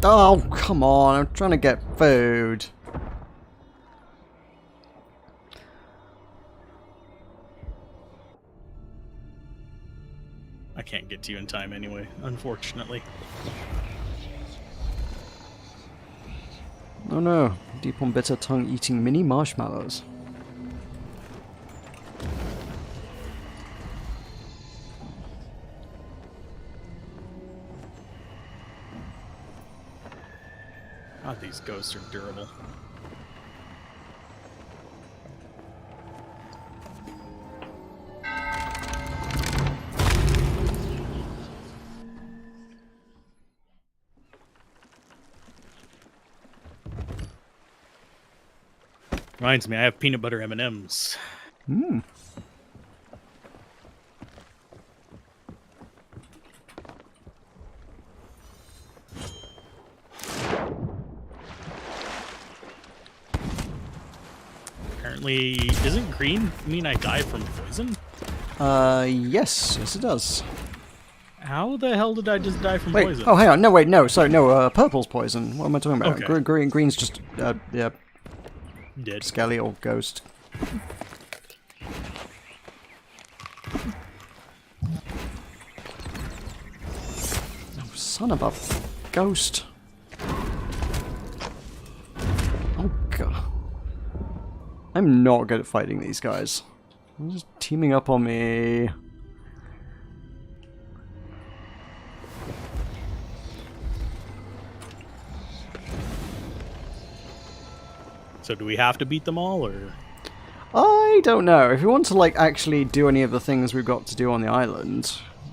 Speaker 1: Oh, come on. I'm trying to get food.
Speaker 3: I can't get to you in time anyway, unfortunately.
Speaker 1: Oh no. Deep on bitter tongue eating mini marshmallows.
Speaker 3: God, these ghosts are durable. Reminds me, I have peanut butter M&Ms.
Speaker 1: Hmm.
Speaker 3: Apparently, isn't green mean I die from poison?
Speaker 1: Yes it does.
Speaker 3: How the hell did I just die from
Speaker 1: Wait,
Speaker 3: poison?
Speaker 1: oh, hang on, no, wait, no, sorry, no, purple's poison. What am I talking about?
Speaker 3: Okay.
Speaker 1: Green's just, yeah,
Speaker 3: Did.
Speaker 1: skelly or ghost. Oh, son of a ghost. Oh, God. I'm not good at fighting these guys. They're just teaming up on me.
Speaker 3: So do we have to beat them all, or?
Speaker 1: I don't know. If we want to, like, actually do any of the things we've got to do on the island,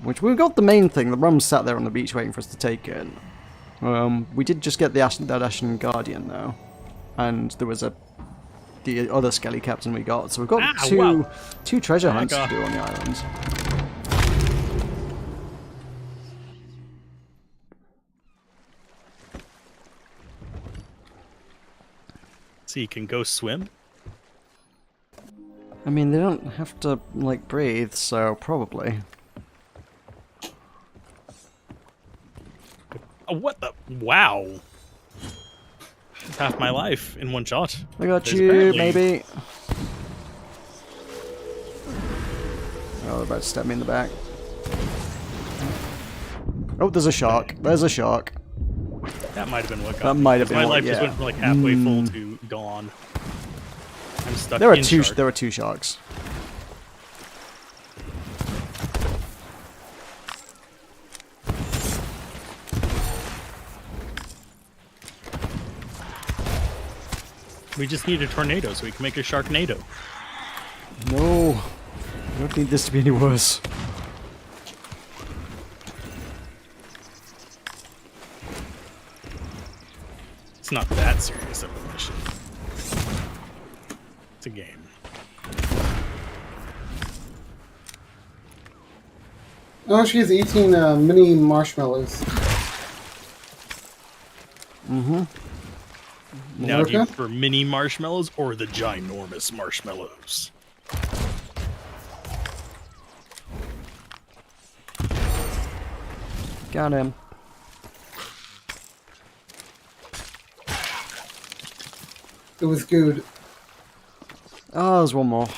Speaker 1: which we've got the main thing, the rum's sat there on the beach waiting for us to take it. We did just get that Ashen Guardian, though. And there was the other Skelly Captain we got, so we've got two treasure hunts to do on the island.
Speaker 3: So you can go swim?
Speaker 1: I mean, they don't have to, like, breathe, so probably.
Speaker 3: Oh, what the? Wow. Half my life in one shot.
Speaker 1: I got
Speaker 3: There's
Speaker 1: you,
Speaker 3: apparently-
Speaker 1: maybe. Oh, they're about to stab me in the back. Oh, there's a shark. There's a shark.
Speaker 3: That might have been what got
Speaker 1: That
Speaker 3: me,
Speaker 1: might have
Speaker 3: 'cause
Speaker 1: been
Speaker 3: my
Speaker 1: what-
Speaker 3: life just
Speaker 1: yeah.
Speaker 3: went from like halfway full to gone. I'm stuck
Speaker 1: There are
Speaker 3: in shark.
Speaker 1: there are two sharks.
Speaker 3: We just need a tornado so we can make a sharknado.
Speaker 1: No, I don't need this to be any worse.
Speaker 3: It's not that serious of a mission. It's a game.
Speaker 2: Oh, she's eating mini marshmallows.
Speaker 1: Mm-hmm.
Speaker 3: Now, do you
Speaker 2: Meroka?
Speaker 3: prefer mini marshmallows or the ginormous marshmallows?
Speaker 1: Got him.
Speaker 2: It was good.
Speaker 1: Oh, there's one more.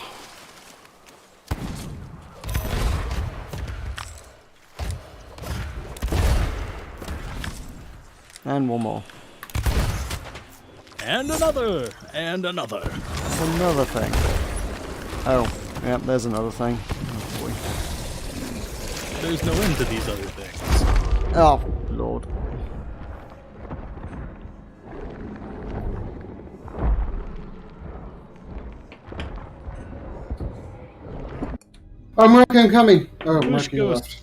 Speaker 1: And one more.
Speaker 3: And another! And another.
Speaker 1: Another thing. Oh, yeah, there's another thing. Oh, boy.
Speaker 3: There's no end to these other things.
Speaker 1: Oh, Lord.
Speaker 2: Oh, Meroka, I'm coming. Oh,
Speaker 3: Who's
Speaker 2: Meroka, you
Speaker 3: ghost?
Speaker 2: left.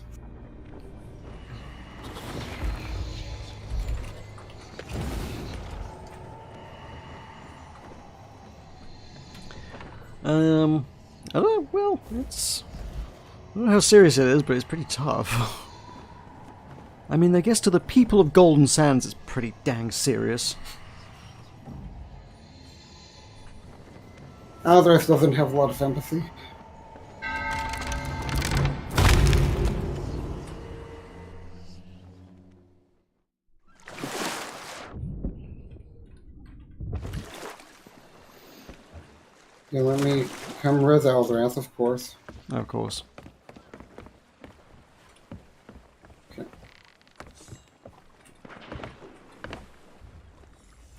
Speaker 1: I don't know, well, it's... I don't know how serious it is, but it's pretty tough. I mean, I guess to the people of Golden Sands, it's pretty dang serious.
Speaker 2: Aldous doesn't have a lot of empathy. Yeah, let me come with Aldous, of course.
Speaker 1: Of course.
Speaker 2: Okay.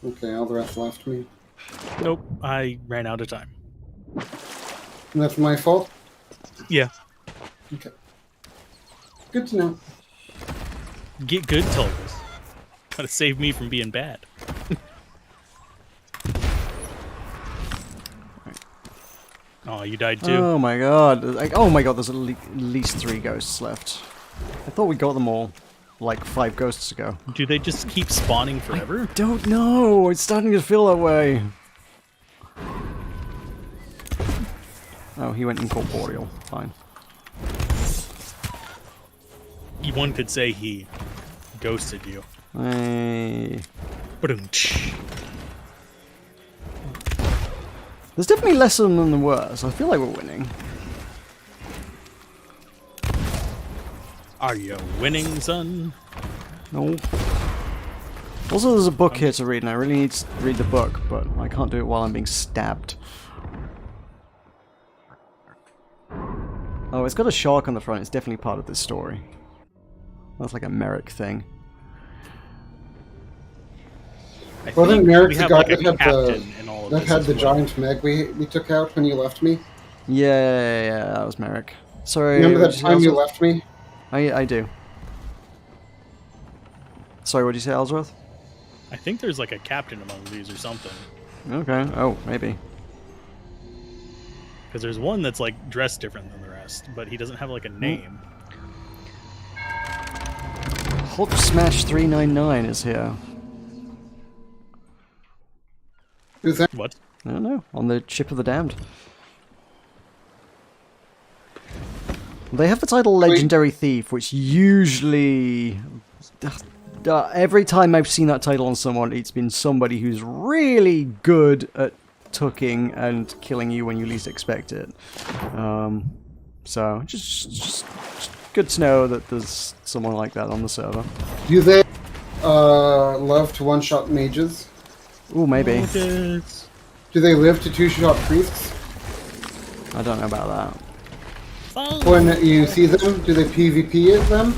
Speaker 2: Okay, Aldous left me.
Speaker 3: Nope, I ran out of time.
Speaker 2: And that's my fault?
Speaker 3: Yeah.
Speaker 2: Okay. Good to know.
Speaker 3: Get good, Tulgus. Gotta save me from being bad. Oh, you died too?
Speaker 1: Oh my god. Like, oh my god, there's at least 3 ghosts left. I thought we got them all, like, 5 ghosts ago.
Speaker 3: Do they just keep spawning forever?
Speaker 1: Don't know! It's starting to feel that way. Oh, he went incorporeal. Fine.
Speaker 3: One could say he ghosted you.
Speaker 1: Hey.
Speaker 3: Ba-dum-tsh.
Speaker 1: There's definitely less of them than there were, so I feel like we're winning.
Speaker 3: Are you winning, son?
Speaker 1: No. Also, there's a book here to read, and I really need to read the book, but I can't do it while I'm being stabbed. Oh, it's got a shark on the front. It's definitely part of this story. That's like a Merrick thing.
Speaker 2: Wasn't
Speaker 3: think
Speaker 2: Merrick
Speaker 3: we
Speaker 2: the
Speaker 3: have
Speaker 2: guy
Speaker 3: like a
Speaker 2: that had
Speaker 3: captain in all of
Speaker 2: that
Speaker 3: this
Speaker 2: had
Speaker 3: as
Speaker 2: the
Speaker 3: well.
Speaker 2: giant meg we took out when you left me?
Speaker 1: Yeah, that was Merrick. Sorry,
Speaker 2: Remember
Speaker 1: what
Speaker 2: that
Speaker 1: did you say,
Speaker 2: time you
Speaker 1: Ellsworth?
Speaker 2: left me?
Speaker 1: I do. Sorry, what did you say, Ellsworth?
Speaker 3: I think there's like a captain among these or something.
Speaker 1: Okay. Oh, maybe.
Speaker 3: Because there's one that's like dressed different than the rest, but he doesn't have like a name.
Speaker 1: Hulk Smash 399 is here.
Speaker 2: Who's that?
Speaker 3: What?
Speaker 1: I don't know. On the Ship of the Damned. They have the title Legendary Thief, which usually... every time I've seen that title on someone, it's been somebody who's really good at tucking and killing you when you least expect it. So, just good to know that there's someone like that on the server.
Speaker 2: Do they love to one-shot mages?
Speaker 1: Ooh, maybe.
Speaker 3: Rockets.
Speaker 2: Do they live to two-shot priests?
Speaker 1: I don't know about that.
Speaker 2: When you see them, do they PvP at them?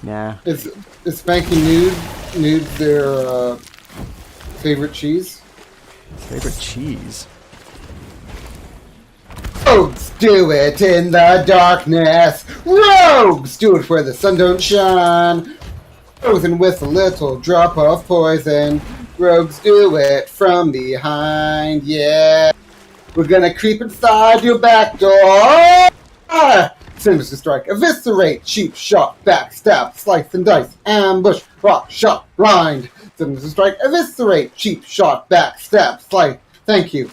Speaker 1: Nah.
Speaker 2: Is Spanky Nude their favorite cheese?
Speaker 1: Favorite cheese?
Speaker 2: Rogues do it in the darkness. Rogues do it where the sun don't shine. Frozen with a little drop of poison. Rogues do it from behind. Yeah, we're gonna creep inside your back door. Sinister strike, eviscerate, cheap shot, backstab, slice and dice, ambush, rock, shot, blind. Sinister strike, eviscerate, cheap shot, backstab, slice. Thank you.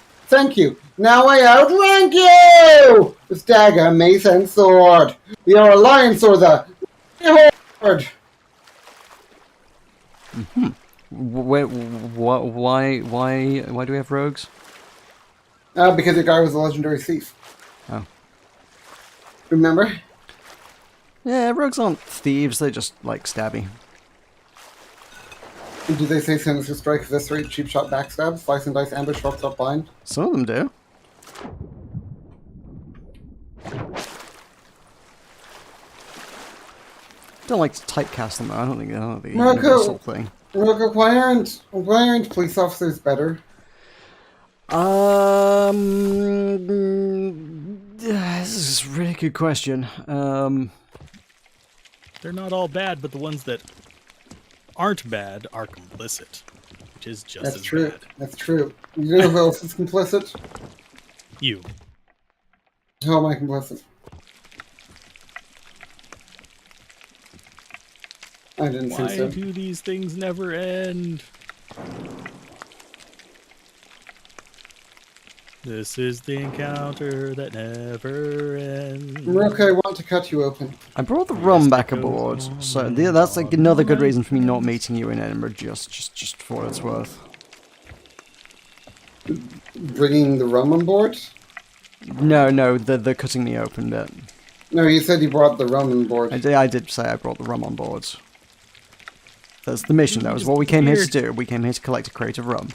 Speaker 2: Now I outrank you! With dagger, mace, and sword. Your alliance or the horde.
Speaker 1: Why do we have rogues?
Speaker 2: Because the guy was a legendary thief.
Speaker 1: Oh.
Speaker 2: Remember?
Speaker 1: Yeah, rogues aren't thieves, they just like stabby.
Speaker 2: Do they say sinister strike, eviscerate, cheap shot, backstab, slice and dice, ambush, rock, shot, blind?
Speaker 1: Some of them do. Don't like to typecast them though. I don't think the universal thing.
Speaker 2: Meroka, why aren't police officers better?
Speaker 1: This is a really good question.
Speaker 3: They're not all bad, but the ones that aren't bad are complicit, which is just
Speaker 2: That's
Speaker 3: as
Speaker 2: true.
Speaker 3: bad.
Speaker 2: That's true. You know who else is complicit?
Speaker 3: You.
Speaker 2: How am I complicit? I didn't think
Speaker 3: Why
Speaker 2: so.
Speaker 3: do these things never end? This is the encounter that never ends.
Speaker 2: Meroka, I want to cut you open.
Speaker 1: I brought the rum back aboard, so that's like another good reason for me not meeting you in Edinburgh. Just for what it's worth.
Speaker 2: Bringing the rum on board?
Speaker 1: No, the cutting me open bit.
Speaker 2: No, you said you brought the rum on board.
Speaker 1: I did say I brought the rum on board. That's the mission. That was what we came here to do. We came here to collect a crate of rum.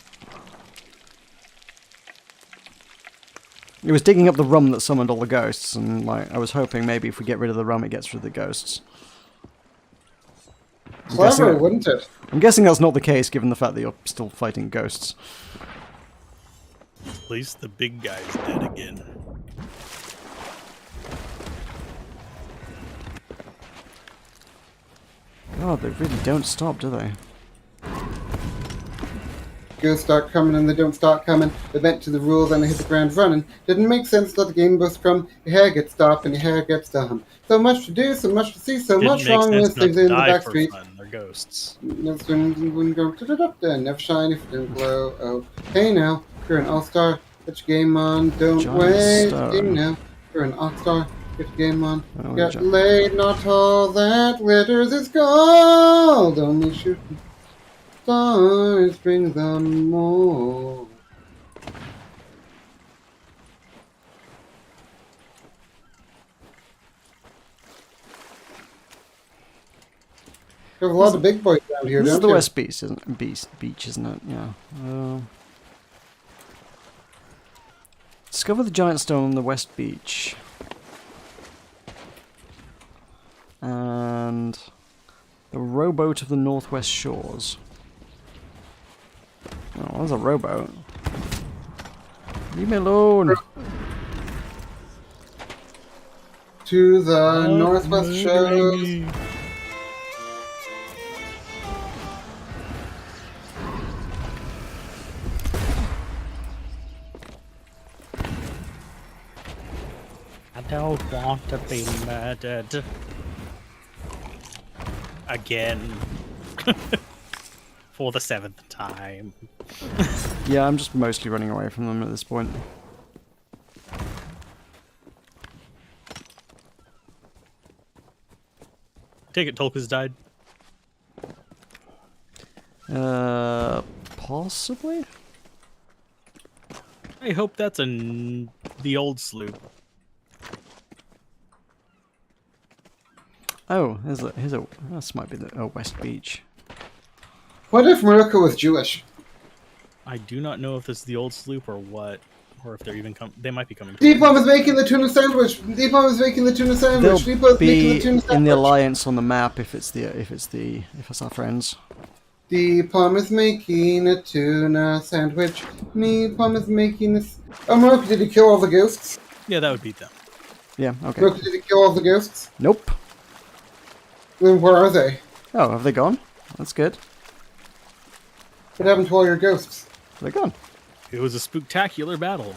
Speaker 1: It was digging up the rum that summoned all the ghosts, and like I was hoping maybe if we get rid of the rum, it gets rid of the ghosts.
Speaker 2: Clever, wouldn't it?
Speaker 1: I'm guessing that's not the case, given the fact that you're still fighting ghosts.
Speaker 3: At least the big guy's dead again.
Speaker 1: God, they really don't stop, do they?
Speaker 2: Ghosts start coming and they don't start coming. They bent to the rules and they hit the ground running. Didn't make sense, let the game go scrum. Your hair gets stopped and your hair gets done. So much to do, so much to see, so much wrong with things in the back street.
Speaker 3: They're ghosts.
Speaker 2: Never swim, wouldn't go da-da-da-da. Never shine if you don't glow. Oh, hey now, you're an all-star. Get your game on, don't
Speaker 1: John
Speaker 2: waste
Speaker 1: Star.
Speaker 2: game now. You're an all-star. Get your game on.
Speaker 1: Oh,
Speaker 2: Get
Speaker 1: John.
Speaker 2: laid, not all that glitters is gold. Only shooting stars bring them more. There's a lot of big boys down here,
Speaker 1: This is
Speaker 2: don't
Speaker 1: the
Speaker 2: you?
Speaker 1: West Beach, beach, isn't it? Yeah. Discover the giant stone on the West Beach. And the rowboat of the Northwest Shores. Oh, there's a rowboat. Leave me alone.
Speaker 2: To the northwest shores.
Speaker 3: Me. I don't want to be murdered. Again. For the 7th time.
Speaker 1: Yeah, I'm just mostly running away from them at this point.
Speaker 3: Take it, Tolka's died.
Speaker 1: Possibly?
Speaker 3: I hope that's the old sloop.
Speaker 1: Oh, here's a this might be the West Beach.
Speaker 2: What if Meroka was Jewish?
Speaker 3: I do not know if this is the old sloop or what, or if they're even they might be coming.
Speaker 2: Deepom is making the tuna sandwich. Deepom is making the tuna sandwich.
Speaker 1: They'll
Speaker 2: Deepom is making the
Speaker 1: be
Speaker 2: tuna sandwich.
Speaker 1: in the alliance on the map if it's our friends.
Speaker 2: Deepom is making a tuna sandwich. Deepom is making this. Oh, Meroka, did he kill all the ghosts?
Speaker 3: Yeah, that would beat them.
Speaker 1: Yeah, okay.
Speaker 2: Meroka, did he kill all the ghosts?
Speaker 1: Nope.
Speaker 2: Then where are they?
Speaker 1: Oh, have they gone? That's good.
Speaker 2: What happened to all your ghosts?
Speaker 1: They're gone.
Speaker 3: It was a spooktacular battle.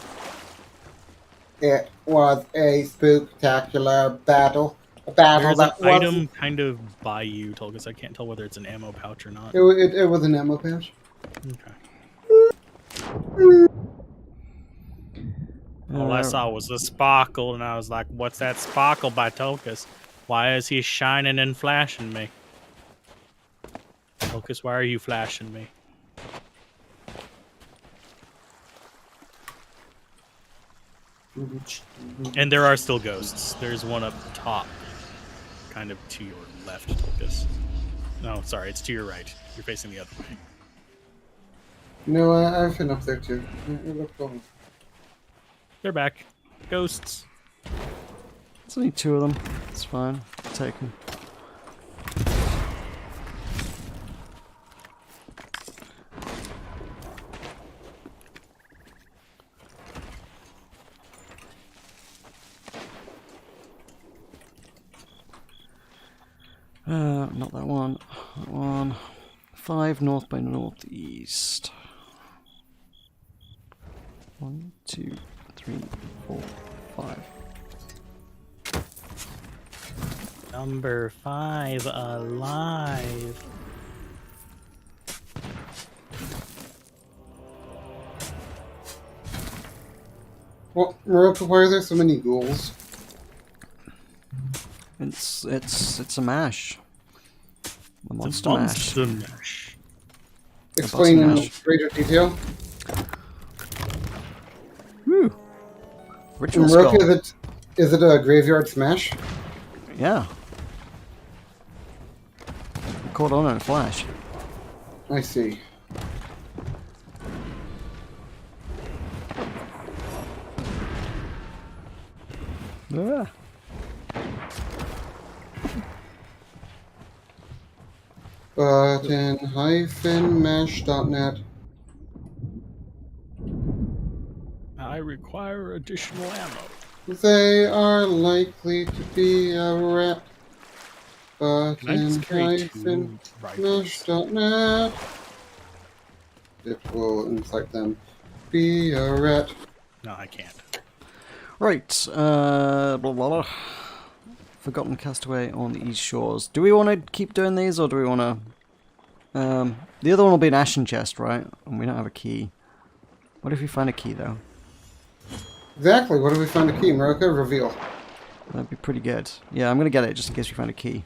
Speaker 2: It was a spooktacular battle. A battle
Speaker 3: There's an
Speaker 2: that was.
Speaker 3: item kind of by you, Tolkis. I can't tell whether it's an ammo pouch or not.
Speaker 2: It was an ammo pouch.
Speaker 3: Okay. All I saw was a sparkle, and I was like, what's that sparkle by Tolkis? Why is he shining and flashing me? Tolkis, why are you flashing me? And there are still ghosts. There's one up top, kind of to your left, Tolkis. No, sorry, it's to your right. You're facing the other way.
Speaker 2: No, I've been up there too. It looked cool.
Speaker 3: They're back. Ghosts.
Speaker 1: There's only 2 of them. It's fine. Take them. Not that one. That one. 5 north by northeast. 1, 2, 3, 4, 5.
Speaker 3: Number 5 alive.
Speaker 2: Well, Meroka, why are there so many ghouls?
Speaker 1: It's a mash. A monster mash.
Speaker 3: Monster mash.
Speaker 2: Explain in
Speaker 1: mash.
Speaker 2: greater detail.
Speaker 1: Woo! Ritual skull.
Speaker 2: Meroka, is it a graveyard smash?
Speaker 1: Yeah. Caught on in a flash.
Speaker 2: I see.
Speaker 1: Ah.
Speaker 2: Button-mash.net.
Speaker 3: I require additional ammo.
Speaker 2: They are likely to be a rat.
Speaker 3: Can I just carry 2 rifles?
Speaker 2: Button-mash.net. It will incite them. Be a rat.
Speaker 3: No, I can't.
Speaker 1: Right. Blah, blah, blah. Forgotten Castaway on the East Shores. Do we want to keep doing these, or do we want to... the other one will be an ashen chest, right? And we don't have a key. What if we find a key, though?
Speaker 2: Exactly. What if we find a key? Meroka, reveal.
Speaker 1: That'd be pretty good. Yeah, I'm going to get it just in case we find a key.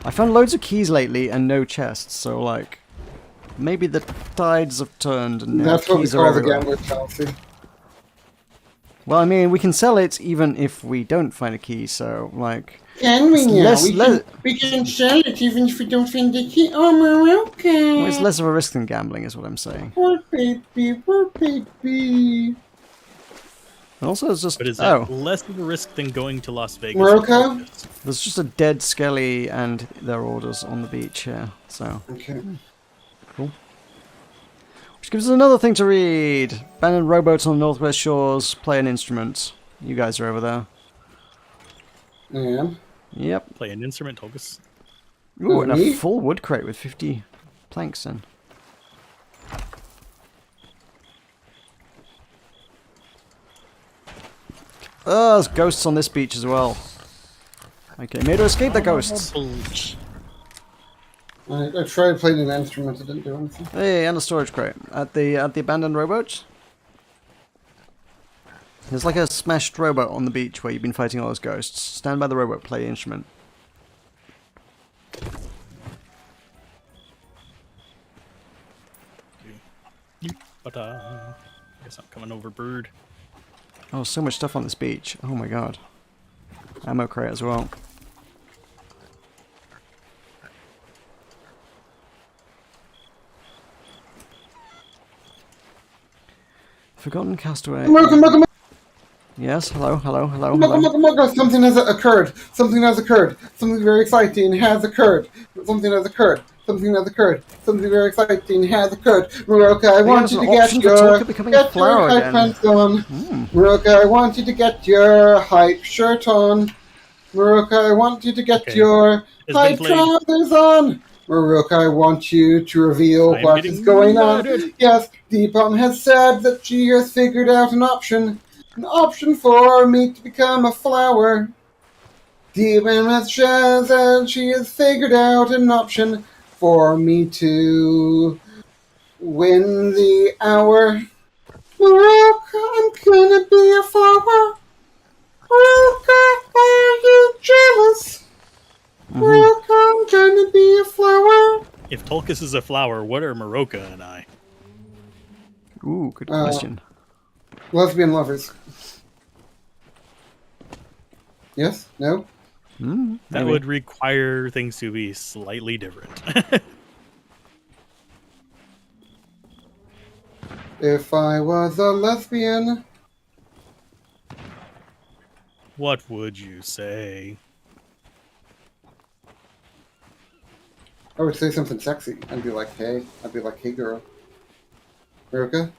Speaker 1: I found loads of keys lately and no chests, so, like... Maybe the tides have turned and now
Speaker 2: That's what we
Speaker 1: keys
Speaker 2: call
Speaker 1: are
Speaker 2: the
Speaker 1: everywhere.
Speaker 2: gambler's fallacy.
Speaker 1: Well, I mean, we can sell it even if we don't find a key, so, like...
Speaker 2: Can we
Speaker 1: It's
Speaker 2: now? We can sell it even if we don't find the key. Oh, Meroka!
Speaker 1: well, it's less of a risk than gambling, is what I'm saying.
Speaker 2: Poor baby, poor baby.
Speaker 1: And also, it's just...
Speaker 3: But is that less of a risk than going to Las Vegas?
Speaker 2: Meroka?
Speaker 1: There's just a dead Skelly and their orders on the beach here, so...
Speaker 2: Okay.
Speaker 1: Cool. Which gives us another thing to read. Abandoned rowboats on the northwest shores. Play an instrument. You guys are over there.
Speaker 2: And?
Speaker 1: Yep.
Speaker 3: Play an instrument, Togus.
Speaker 1: Ooh, and a
Speaker 2: Me?
Speaker 1: full wood crate with 50 planks in. Oh, there's ghosts on this beach as well. Okay, made to escape the ghosts.
Speaker 2: I tried playing an instrument, it didn't do anything.
Speaker 1: Hey, and a storage crate at the abandoned rowboat. There's like a smashed rowboat on the beach where you've been fighting all those ghosts. Stand by the rowboat, play the instrument.
Speaker 3: But I guess I'm coming over, bird.
Speaker 1: Oh, so much stuff on this beach. Oh my god. Ammo crate as well. Forgotten castaway.
Speaker 2: Meroka!
Speaker 1: Yes, hello.
Speaker 2: Something has occurred. Something has occurred. Something very exciting has occurred. Something has occurred. Something has occurred. Something very exciting has occurred. Meroka, I want you to get your hype pants on. Meroka, I want you to get your hype shirt on. Meroka, I want you to get your hype trousers on. Meroka, I want you to reveal what is going on. Yes, Deepam has said that she has figured out an option. An option for me to become a flower. Deepam has said that she has figured out an option for me to win the hour. Meroka, I'm gonna be a flower. Meroka, are you jealous? Meroka, I'm gonna be a flower.
Speaker 3: If Tulkas is a flower, what are Meroka and I?
Speaker 1: Ooh, good question.
Speaker 2: Lesbian lovers. Yes? No?
Speaker 3: That would require things to be slightly different.
Speaker 2: If I was a lesbian...
Speaker 3: What would you say?
Speaker 2: I would say something sexy. I'd be like, hey. I'd be like, hey girl. Meroka?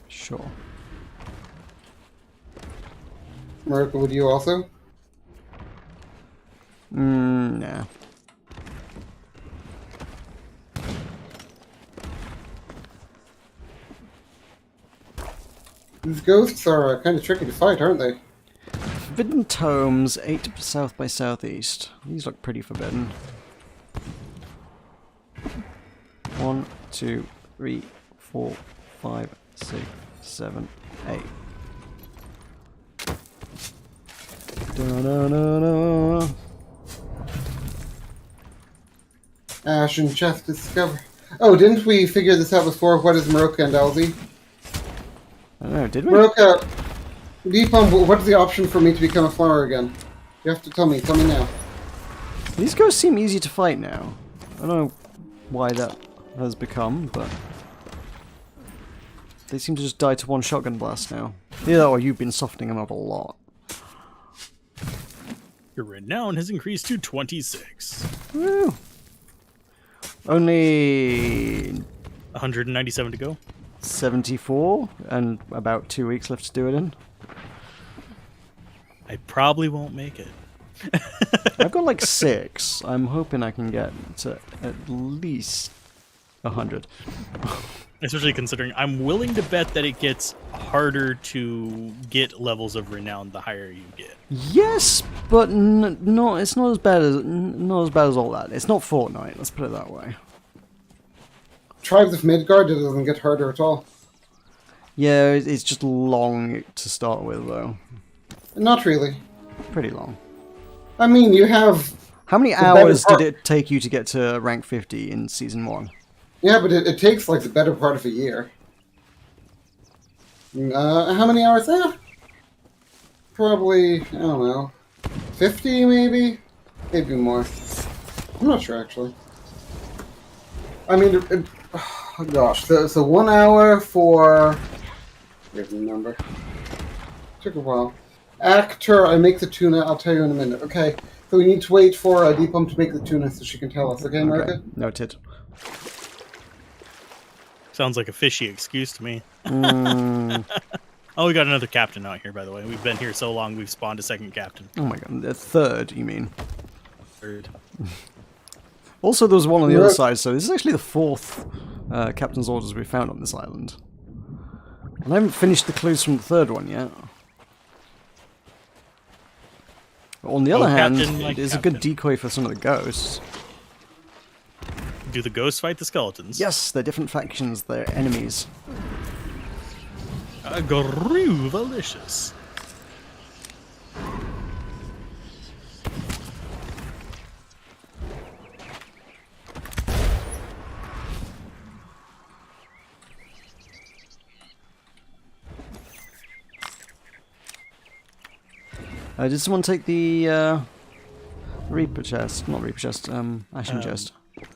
Speaker 1: Sure.
Speaker 2: Meroka, would you also?
Speaker 1: Nah.
Speaker 2: These ghosts are kind of tricky to fight, aren't they?
Speaker 1: Forbidden tomes, 8 south by southeast. These look pretty forbidden. 1, 2, 3, 4, 5, 6, 7, 8. Da-da-da-da.
Speaker 2: Ashen chest discover. Oh, didn't we figure this out before? What is Meroka and Elsie?
Speaker 1: I don't know, did we?
Speaker 2: Meroka, Deepam, what's the option for me to become a flower again? You have to tell me. Tell me now.
Speaker 1: These ghosts seem easy to fight now. I don't know why that has become, but they seem to just die to one shotgun blast now. Yeah, or you've been softening them up a lot.
Speaker 3: Your renown has increased to 26.
Speaker 1: Woo. Only
Speaker 3: 197 to go.
Speaker 1: 74 and about 2 weeks left to do it in.
Speaker 3: I probably won't make it.
Speaker 1: I've got like 6. I'm hoping I can get to at least 100.
Speaker 3: Especially considering I'm willing to bet that it gets harder to get levels of renown the higher you get.
Speaker 1: Yes, but no, it's not as bad as all that. It's not Fortnite. Let's put it that way.
Speaker 2: Tribes of Midgard, it doesn't get harder at all.
Speaker 1: Yeah, it's just long to start with, though.
Speaker 2: Not really.
Speaker 1: Pretty long.
Speaker 2: I mean, you have...
Speaker 1: How many hours did it take you to get to rank 50 in Season 1?
Speaker 2: Yeah, but it takes like the better part of a year. How many hours there? Probably, I don't know, 50 maybe? Maybe more. I'm not sure, actually. I mean, oh gosh, so 1 hour for... Here's the number. Took a while. Actor, I make the tuna, I'll tell you in a minute. Okay, so we need to wait for Deepom to make the tuna so she can tell us. Okay, Meroka?
Speaker 1: Okay, noted.
Speaker 3: Sounds like a fishy excuse to me.
Speaker 1: Mm.
Speaker 3: Oh, we got another captain out here, by the way. We've been here so long, we've spawned a second captain.
Speaker 1: Oh my god, the third, you mean?
Speaker 3: Third.
Speaker 1: Also, there was one on the other side, so this is actually the fourth captain's orders we found on this island. And I haven't finished the clues from the third one yet. But on the other hand,
Speaker 3: Captain,
Speaker 1: it is a good decoy for some of the ghosts.
Speaker 3: Do the ghosts fight the skeletons?
Speaker 1: Yes, they're different factions, they're enemies.
Speaker 3: Groovalicious.
Speaker 1: Did someone take the Reaper chest? Not Reaper chest, Ashen chest.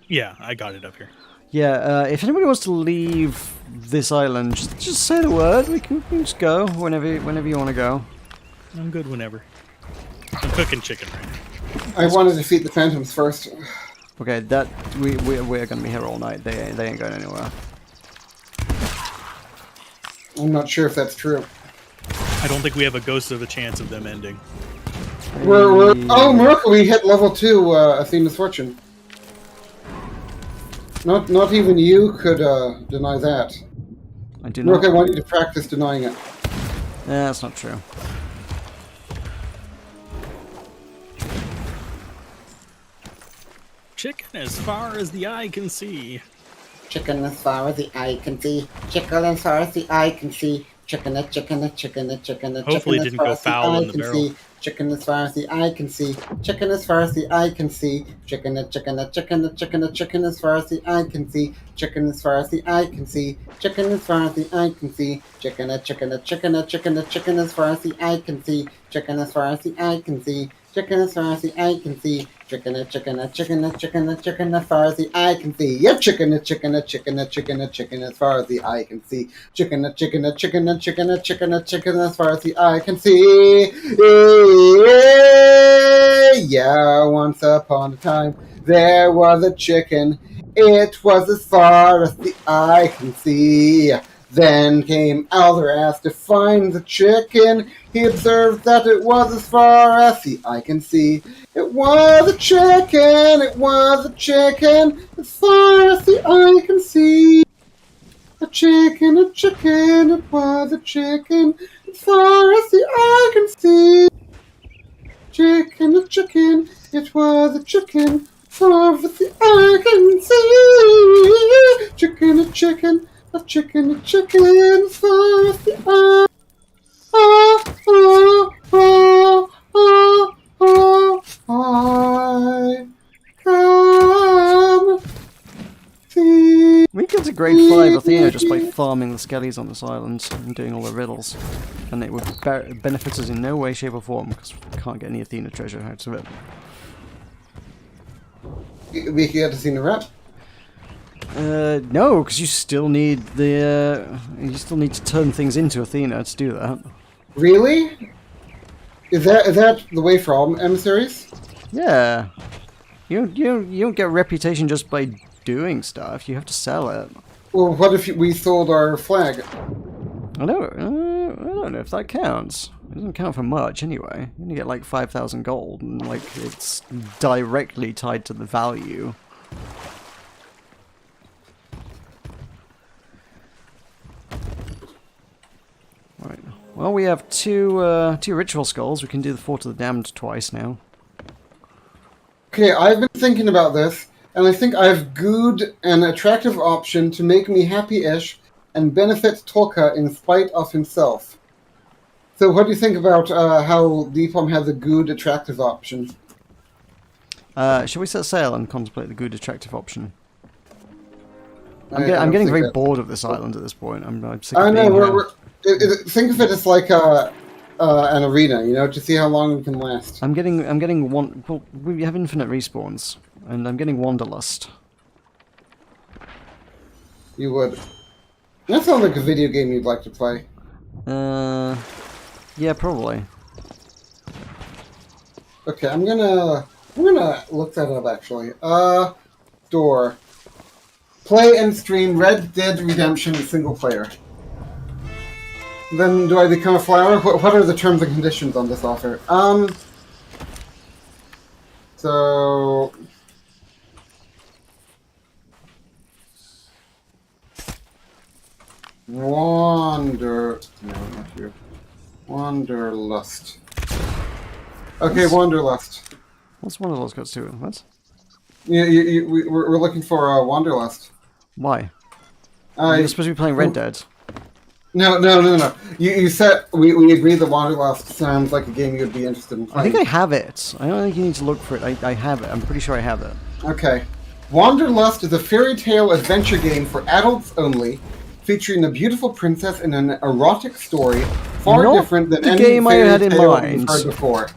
Speaker 3: Yeah, I got it up here.
Speaker 1: Yeah, if anybody wants to leave this island, just say the word. We can just go whenever you want to go.
Speaker 3: I'm good whenever. I'm cooking chicken right now.
Speaker 2: I want to defeat the Phantoms first.
Speaker 1: Okay, that we're gonna be here all night. They ain't going anywhere.
Speaker 2: I'm not sure if that's true.
Speaker 3: I don't think we have a ghost of a chance of them ending.
Speaker 2: Oh, Meroka, we hit level 2 Athena's Fortune. Not even you could deny that.
Speaker 1: I do not.
Speaker 2: Meroka, I want you to practice denying it.
Speaker 1: Yeah, that's not true.
Speaker 3: Chicken as far as the eye can see.
Speaker 2: Chicken as far as the eye can see. Chicken as far as the eye can see. Chicken, chicken, chicken, chicken.
Speaker 3: Hopefully it didn't go foul in the barrel.
Speaker 2: Chicken as far as the eye can see. Chicken as far as the eye can see. Chicken, chicken, chicken, chicken, chicken as far as the eye can see. Chicken as far as the eye can see. Chicken as far as the eye can see. Chicken, chicken, chicken, chicken, chicken as far as the eye can see. Chicken as far as the eye can see. Chicken as far as the eye can see. Chicken, chicken, chicken, chicken, chicken as far as the eye can see. Yep, chicken, chicken, chicken, chicken, chicken as far as the eye can see. Chicken, chicken, chicken, chicken, chicken, chicken as far as the eye can see. Yeah, once upon a time there was a chicken. It was as far as the eye can see. Then came Alderas to find the chicken. He observed that it was as far as the eye can see. It was a chicken, it was a chicken, as far as the eye can see. A chicken, it was a chicken, as far as the eye can see. Chicken, it was a chicken, as far as the eye can see. Chicken, a chicken, as far as the eye. I can see.
Speaker 1: We get a grade 5 Athena just by farming the skellies on this island and doing all the riddles. And it would benefit us in no way, shape or form, because we can't get any Athena treasure out of it.
Speaker 2: We can get Athena rep.
Speaker 1: No, because you still need the you still need to turn things into Athena to do that.
Speaker 2: Really? Is that the way for all emissaries?
Speaker 1: Yeah, you don't get a reputation just by doing stuff. You have to sell it.
Speaker 2: Well, what if we sold our flag?
Speaker 1: I don't know if that counts. It doesn't count for much anyway. You only get like 5,000 gold, and like it's directly tied to the value. Right. Well, we have two ritual skulls. We can do the Fort of the Damned twice now.
Speaker 2: Okay, I've been thinking about this, and I think I've gooed an attractive option to make me happy-ish and benefit Tolka in spite of himself. So what do you think about how Deepom has a good attractive option?
Speaker 1: Should we set sail and contemplate the good attractive option?
Speaker 2: I
Speaker 1: I'm
Speaker 2: don't
Speaker 1: getting
Speaker 2: think
Speaker 1: very
Speaker 2: that-
Speaker 1: bored of this island at this point. I'm sick
Speaker 2: I
Speaker 1: of
Speaker 2: know,
Speaker 1: being here.
Speaker 2: Think of it as like an arena, you know, to see how long we can last.
Speaker 1: I'm getting one. Well, we have infinite respawns, and I'm getting Wanderlust.
Speaker 2: You would. That sounds like a video game you'd like to play.
Speaker 1: Yeah, probably.
Speaker 2: Okay, I'm gonna look that up actually. Door. Play and stream Red Dead Redemption single player. Then do I become a flower? What are the terms and conditions on this offer? So no, not here. Wanderlust. Okay, Wanderlust.
Speaker 1: What's Wanderlust got to do with what?
Speaker 2: We're looking for Wanderlust.
Speaker 1: Why? You're supposed to be playing Red Dead.
Speaker 2: No. You said we agreed that Wanderlust sounds like a game you'd be interested in playing.
Speaker 1: I think I have it. I don't think you need to look for it. I have it. I'm pretty sure I have it.
Speaker 2: Okay. Wanderlust is a fairy tale adventure game for adults only, featuring a beautiful princess in an erotic story far
Speaker 1: Not
Speaker 2: different than
Speaker 1: the
Speaker 2: any
Speaker 1: game I
Speaker 2: fairy
Speaker 1: had in
Speaker 2: tale
Speaker 1: mind.
Speaker 2: we've heard before.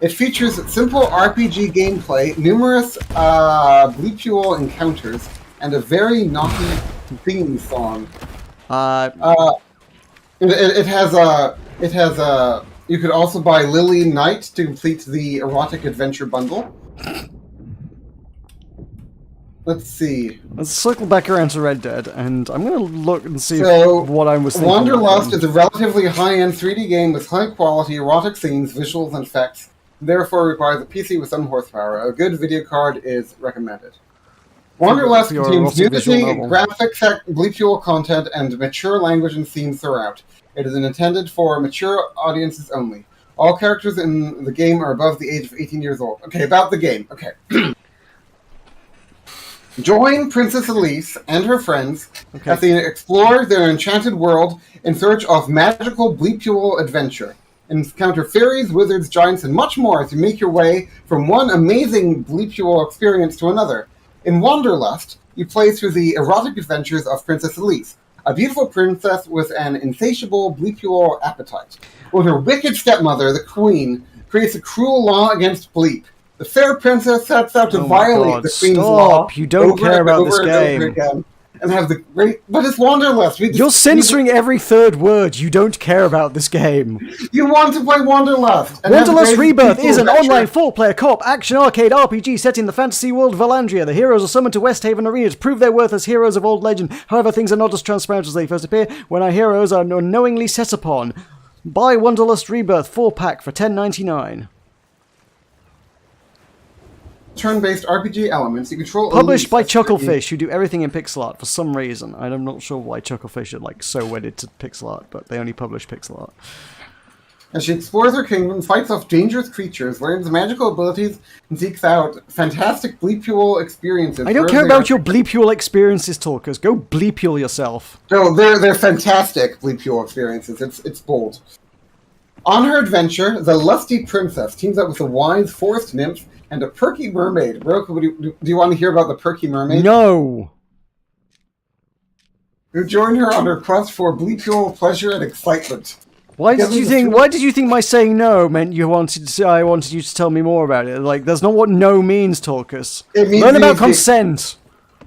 Speaker 2: It features simple RPG gameplay, numerous bleep encounters, and a very naughty theme song. It has you could also buy Lily Knight to complete the erotic adventure bundle. Let's see.
Speaker 1: Let's circle back around to Red Dead, and I'm gonna look and see what I was thinking.
Speaker 2: Wanderlust is a relatively high-end 3D game with high-quality erotic scenes, visuals, and effects. Therefore, requires a PC with some horsepower. A good video card is recommended. Wanderlust contains nudity, graphics, bleep content, and mature language and themes throughout. It is intended for mature audiences only. All characters in the game are above the age of 18 years old. Okay, about the game. Okay. Join Princess Elise and her friends as they explore their enchanted world in search of magical bleep adventure. Encounter fairies, wizards, giants, and much more as you make your way from one amazing bleep experience to another. In Wanderlust, you play through the erotic adventures of Princess Elise, a beautiful princess with an insatiable bleep appetite. When her wicked stepmother, the Queen, creates a cruel law against bleep, the fair princess sets out to violate the Queen's law.
Speaker 1: You don't care about this game.
Speaker 2: And have the great... But it's Wanderlust.
Speaker 1: You're censoring every third word. You don't care about this game.
Speaker 2: You want to play Wanderlust.
Speaker 1: Wanderlust Rebirth is an online 4-player co-op action arcade RPG set in the fantasy world of Valandria. The heroes are summoned to Westhaven Arena to prove their worth as heroes of old legend. However, things are not as transparent as they first appear when our heroes are unknowingly set upon. Buy Wanderlust Rebirth 4-pack for $10.99.
Speaker 2: Turn-based RPG elements. You control.
Speaker 1: Published by Chucklefish, who do everything in pixel art for some reason. I'm not sure why Chucklefish are like so wedded to pixel art, but they only publish pixel art.
Speaker 2: As she explores her kingdom, fights off dangerous creatures, learns magical abilities, and seeks out fantastic bleep experiences.
Speaker 1: I don't care about your bleep experiences, talkers. Go bleep yourself.
Speaker 2: No, they're fantastic bleep experiences. It's bold. On her adventure, the lusty princess teams up with a wise forest nymph and a perky mermaid. Meroka, do you want to hear about the perky mermaid?
Speaker 1: No.
Speaker 2: You join her on her quest for bleep pleasure and excitement.
Speaker 1: Why did you think my saying no meant I wanted you to tell me more about it? Like, that's not what no means, talkers. Learn about consent.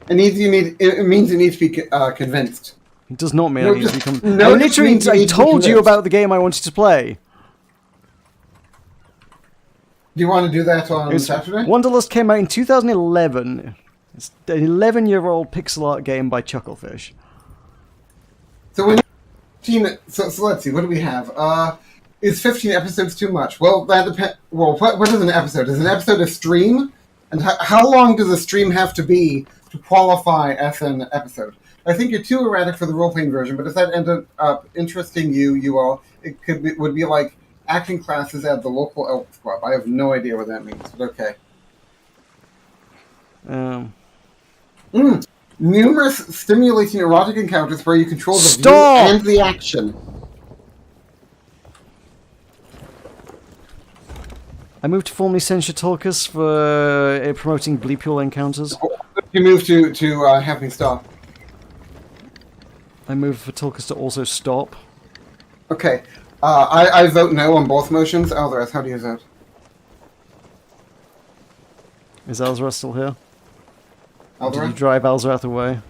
Speaker 2: It means you need to be convinced.
Speaker 1: It does not mean I need to be convinced. I told you about the game I wanted to play.
Speaker 2: Do you want to do that on Saturday?
Speaker 1: Wanderlust came out in 2011. It's an 11-year-old pixel art game by Chucklefish.
Speaker 2: So when so let's see, what do we have? Is 15 episodes too much? Well, that depends. Well, what is an episode? Is an episode a stream? And how long does a stream have to be to qualify as an episode? I think you're too erratic for the role-playing version, but if that ended up interesting you all, would be like acting classes at the local Elks Club. I have no idea what that means, but okay. Numerous stimulating erotic encounters where you control the view and the action.
Speaker 1: I moved to formally censure talkers for promoting bleep encounters.
Speaker 2: You moved to have me stop.
Speaker 1: I moved for talkers to also stop.
Speaker 2: Okay. I vote no on both motions. Eldareth, how do you vote?
Speaker 1: Is Elzarath still here? Or did you
Speaker 2: Eldareth?
Speaker 1: drive Elzarath away?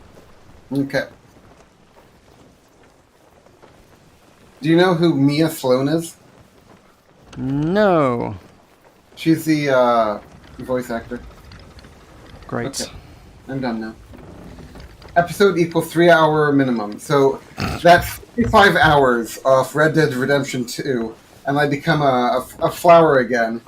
Speaker 2: Okay. Do you know who Mia Sloan is?
Speaker 1: No.
Speaker 2: She's the voice actor.
Speaker 1: Great.
Speaker 2: Okay. I'm done now. Episode equals 3 hour minimum. So that's 55 hours of Red Dead Redemption 2, and I become a flower again.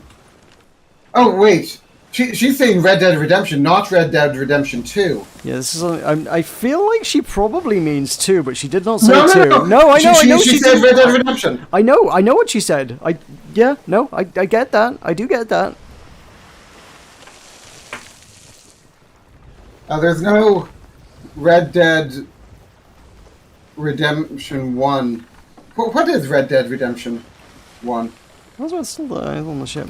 Speaker 2: Oh, wait. She's saying Red Dead Redemption, not Red Dead Redemption 2.
Speaker 1: Yeah, this is. I feel like she probably means 2, but she did not say
Speaker 2: No,
Speaker 1: 2. No, I know.
Speaker 2: She said Red Dead Redemption.
Speaker 1: I know what she said. I get that. I do get that.
Speaker 2: There's no Red Dead Redemption 1. What is Red Dead Redemption 1?
Speaker 1: How's that still there on the ship?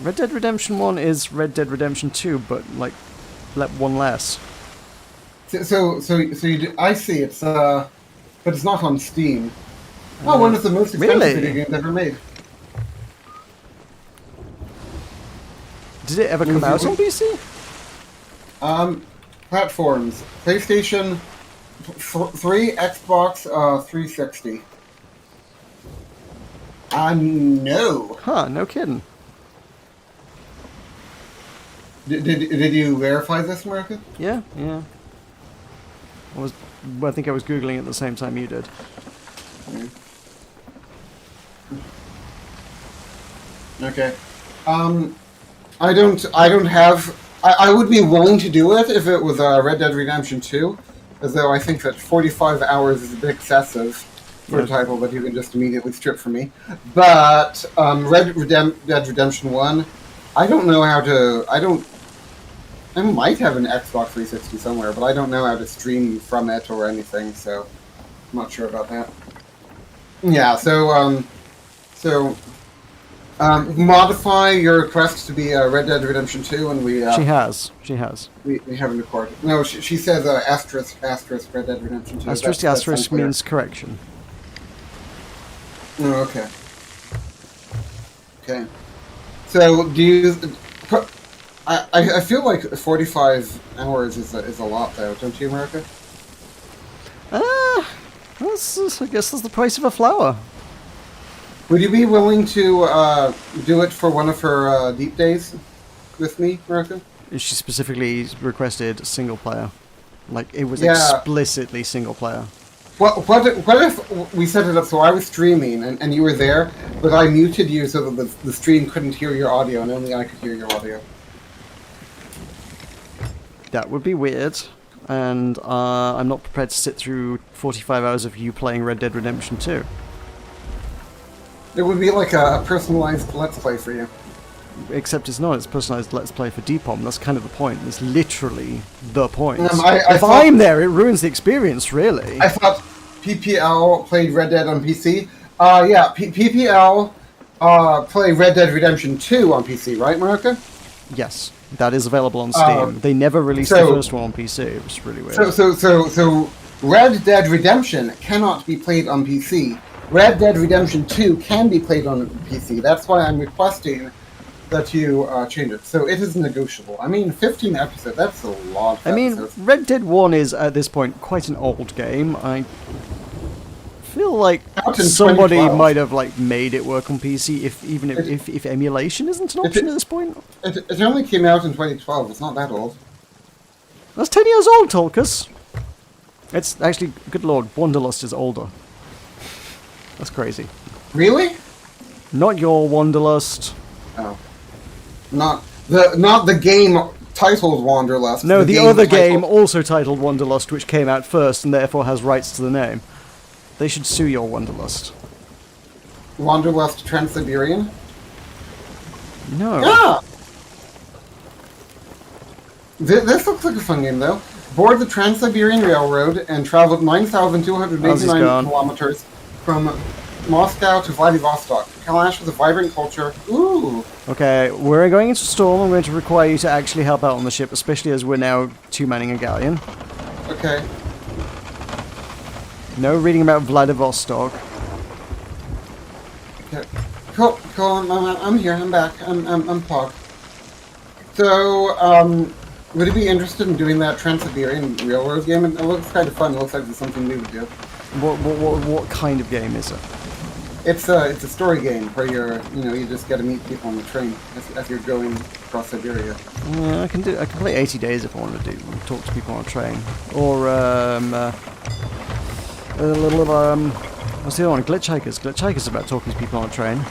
Speaker 1: Red Dead Redemption 1 is Red Dead Redemption 2, but like, one less.
Speaker 2: So you do, I see. It's but it's not on Steam. Oh, one of the most expensive
Speaker 1: Really?
Speaker 2: video games ever made.
Speaker 1: Did it ever come out on PC?
Speaker 2: Platforms: PlayStation 3, Xbox 360. No.
Speaker 1: Huh? No kidding.
Speaker 2: Did you verify this, Meroka?
Speaker 1: Yeah. I think I was googling at the same time you did.
Speaker 2: Okay. I don't have. I would be willing to do it if it was Red Dead Redemption 2, as though I think that 45 hours is a bit excessive for a title that you can just immediately strip from me. But Dead Redemption 1, I don't know how to. I might have an Xbox 360 somewhere, but I don't know how to stream from it or anything, so I'm not sure about that. Yeah, so modify your request to be Red Dead Redemption 2, and we...
Speaker 1: She has.
Speaker 2: We haven't recorded. No, she says asterisk Red Dead Redemption 2.
Speaker 1: Asterisk means correction.
Speaker 2: Oh, okay. Okay. So, do you... I feel like 45 hours is a lot, though, don't you, Meroka?
Speaker 1: I guess that's the price of a flower.
Speaker 2: Would you be willing to do it for one of her deep days with me, Meroka?
Speaker 1: She specifically requested single player. Like, it was
Speaker 2: Yeah.
Speaker 1: explicitly single player.
Speaker 2: What if we set it up so I was streaming and you were there, but I muted you so that the stream couldn't hear your audio and only I could hear your audio?
Speaker 1: That would be weird, and I'm not prepared to sit through 45 hours of you playing Red Dead Redemption 2.
Speaker 2: It would be like a personalized Let's Play for you.
Speaker 1: Except it's not, it's personalized Let's Play for Depom. That's kind of the point. It's literally the point.
Speaker 2: If
Speaker 1: I'm there, it ruins the experience, really.
Speaker 2: I thought PPL played Red Dead on PC. Yeah, PPL played Red Dead Redemption 2 on PC, right, Meroka?
Speaker 1: Yes, that is available on Steam. They never released the first one on PC. It was really weird.
Speaker 2: So Red Dead Redemption cannot be played on PC. Red Dead Redemption 2 can be played on PC. That's why I'm requesting that you change it. So it is negotiable. I mean, 15 episodes, that's a lot of episodes.
Speaker 1: Red Dead 1 is, at this point, quite an old game. I feel like somebody
Speaker 2: 2012.
Speaker 1: might have made it work on PC, even if emulation isn't an option at this point.
Speaker 2: It only came out in 2012. It's not that old.
Speaker 1: That's 10 years old, Tolkus. It's actually, good lord, Wanderlust is older. That's crazy.
Speaker 2: Really?
Speaker 1: Not your Wanderlust.
Speaker 2: Oh. Not the game titled Wanderlust.
Speaker 1: No, the
Speaker 2: game
Speaker 1: other game also titled Wanderlust, which came out first and therefore has rights to the name. They should sue your Wanderlust.
Speaker 2: Wanderlust Trans-Siberian?
Speaker 1: No.
Speaker 2: Ah! This looks like a fun game, though. Board the Trans-Siberian Railroad and traveled 9,289 kilometers from Moscow to Vladivostok. Kalash with a vibrant culture. Ooh!
Speaker 1: Okay, we're going into a storm. I'm going to require you to actually help out on the ship, especially as we're now two-manning a galleon.
Speaker 2: Okay.
Speaker 1: No reading about Vladivostok.
Speaker 2: Cool, I'm here. I'm back. I'm Pog. So, would you be interested in doing that Trans-Siberian Railroad game? It looks kind of fun. It looks like there's something new to do.
Speaker 1: What kind of game is it?
Speaker 2: It's a story game where you just get to meet people on the train as you're going across Siberia.
Speaker 1: I can play 80 Days if I want to talk to people on a train, or what's the other one? Glitch Hikers. Glitch Hikers is about talking to people on a train.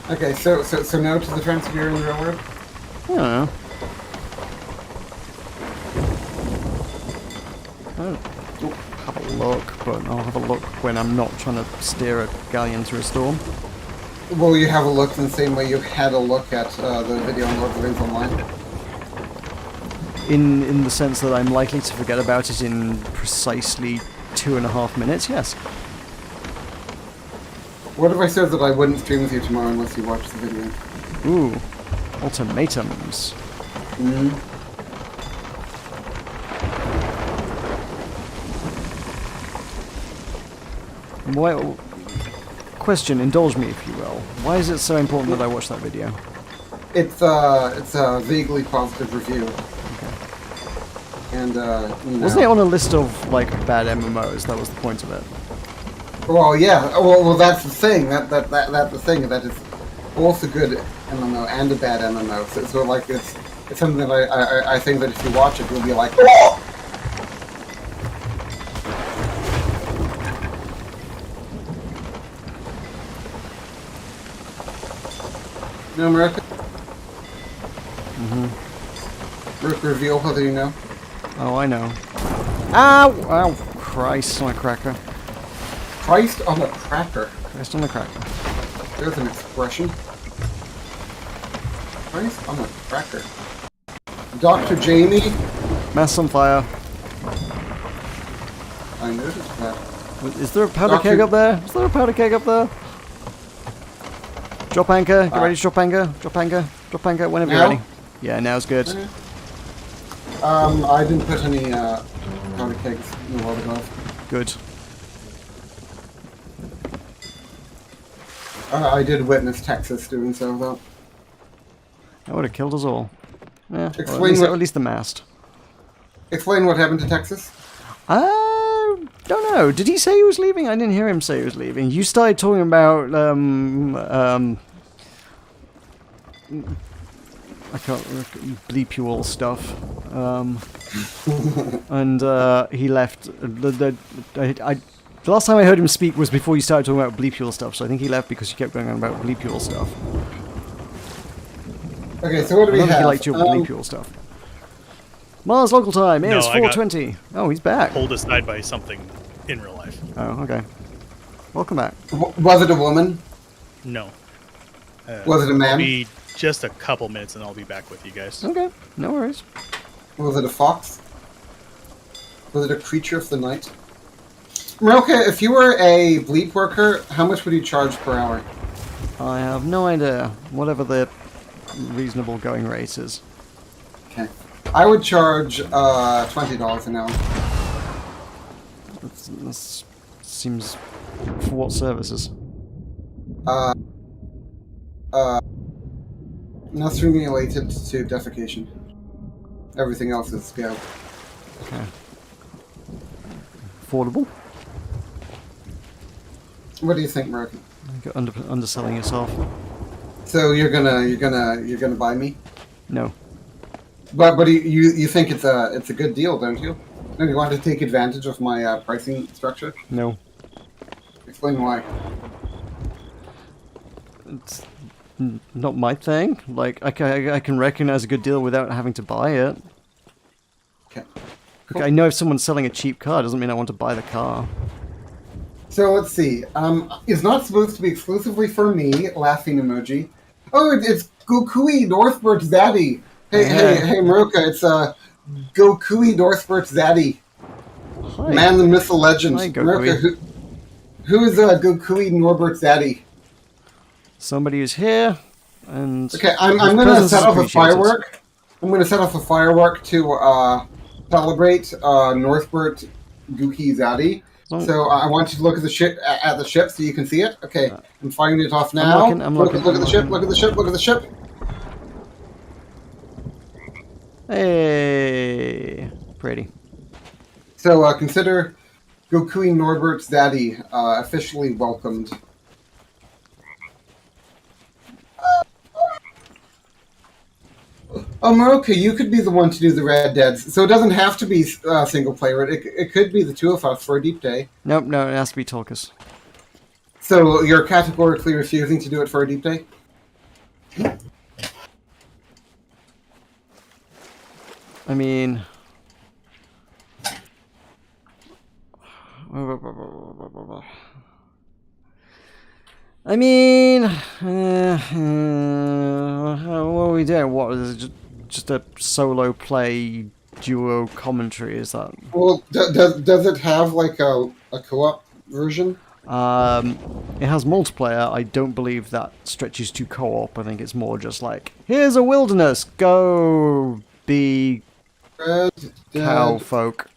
Speaker 2: Okay, so no to the Trans-Siberian Railroad.
Speaker 1: I don't know. I'll have a look, but I'll have a look when I'm not trying to steer a galleon through a storm.
Speaker 2: Will you have a look in the same way you had a look at the video on Lord of the Rings Online?
Speaker 1: In the sense that I'm likely to forget about it in precisely 2.5 minutes, yes.
Speaker 2: What if I said that I wouldn't stream with you tomorrow unless you watched the video?
Speaker 1: Ooh, ultimatums.
Speaker 2: Mm-hmm.
Speaker 1: Why? Question, indulge me if you will. Why is it so important that I watch that video?
Speaker 2: It's a vaguely positive review. And
Speaker 1: Wasn't it on a list of like bad MMOs? That was the point of it.
Speaker 2: Well, yeah. Well, that's the thing. That's the thing. That it's both a good MMO and a bad MMO. So like it's something that I think that if you watch it, you'll be like, oh! No, Meroka?
Speaker 1: Mm-hmm.
Speaker 2: Reveal whether you know.
Speaker 1: Oh, I know. Ow! Ow! Christ on a cracker.
Speaker 2: Christ on a cracker.
Speaker 1: Christ on a cracker.
Speaker 2: There's an expression. Christ on a cracker. Dr. Jamie.
Speaker 1: Mass on fire.
Speaker 2: I noticed that.
Speaker 1: Is there a powder keg up there? Is there a powder keg up there? Drop anchor. Get ready to drop anchor. Drop anchor. Drop anchor whenever you're
Speaker 2: Now?
Speaker 1: ready. Yeah, now's good.
Speaker 2: I didn't put any powder kegs in the water glove.
Speaker 1: Good.
Speaker 2: I did witness Texas doing so, though.
Speaker 1: That would have killed us all. Yeah,
Speaker 2: Explain
Speaker 1: or at least the mast.
Speaker 2: Explain what happened to Texas.
Speaker 1: Don't know. Did he say he was leaving? I didn't hear him say he was leaving. You started talking about I can't bleep you all stuff. And he left. The last time I heard him speak was before you started talking about bleep you all stuff. So I think he left because you kept going on about bleep you all stuff.
Speaker 2: Okay, so what do we
Speaker 1: I don't think
Speaker 2: have?
Speaker 1: he liked your bleep you all stuff. Mars local time is
Speaker 3: No, I got
Speaker 1: 4:20. Oh, he's back.
Speaker 3: Pulled aside by something in real life.
Speaker 1: Oh, okay. Welcome back.
Speaker 2: Was it a woman?
Speaker 3: No.
Speaker 2: Was it a man?
Speaker 3: It'll be just a couple minutes and I'll be back with you guys.
Speaker 1: Okay, no worries.
Speaker 2: Was it a fox? Was it a creature of the night? Meroka, if you were a bleep worker, how much would you charge per hour?
Speaker 1: I have no idea. Whatever the reasonable going rate is.
Speaker 2: Okay. I would charge $20 an hour.
Speaker 1: That seems... For what services?
Speaker 2: Nothing related to defecation. Everything else is scale.
Speaker 1: Okay. Affordable?
Speaker 2: What do you think, Meroka?
Speaker 1: You're underselling yourself.
Speaker 2: So you're gonna buy me?
Speaker 1: No.
Speaker 2: But you think it's a good deal, don't you? Don't you want to take advantage of my pricing structure?
Speaker 1: No.
Speaker 2: Explain why.
Speaker 1: It's not my thing. Like, I can recognize a good deal without having to buy it.
Speaker 2: Okay.
Speaker 1: Look, I know if someone's selling a cheap car, doesn't mean I want to buy the car.
Speaker 2: So let's see. It's not supposed to be exclusively for me. Laughing emoji. Oh, it's Gokui Northbert Zaddy. Hey, Meroka, it's Gokui Northbert Zaddy.
Speaker 1: Hi.
Speaker 2: Man, the myth, the legend.
Speaker 1: Hi, Gokui.
Speaker 2: Meroka, who is Gokui Norbert Zaddy?
Speaker 1: Somebody who's here, and...
Speaker 2: Okay, I'm
Speaker 1: his
Speaker 2: going to
Speaker 1: presence
Speaker 2: set
Speaker 1: is
Speaker 2: off a
Speaker 1: appreciated.
Speaker 2: firework. I'm going to set off a firework to celebrate Northbert Guki Zaddy. So I want you to look at the ship so you can see it. Okay, I'm firing it off now.
Speaker 1: I'm looking,
Speaker 2: Look at
Speaker 1: I'm
Speaker 2: the ship.
Speaker 1: looking.
Speaker 2: Look at the ship. Look at the ship.
Speaker 1: Hey, pretty.
Speaker 2: So consider Gokui Norbert's daddy officially welcomed. Oh, Meroka, you could be the one to do the Red Deads. So it doesn't have to be single player. It could be the two of us for a deep day.
Speaker 1: Nope, no, it has to be Tulkas.
Speaker 2: So you're categorically refusing to do it for a deep day?
Speaker 1: I mean... I mean... what are we doing? What, is it just a solo play duo commentary? Is that...
Speaker 2: Well, does it have like a co-op version?
Speaker 1: It has multiplayer. I don't believe that stretches to co-op. I think it's more just like, here's a wilderness, go be
Speaker 2: Red
Speaker 1: cow
Speaker 2: Dead
Speaker 1: folk.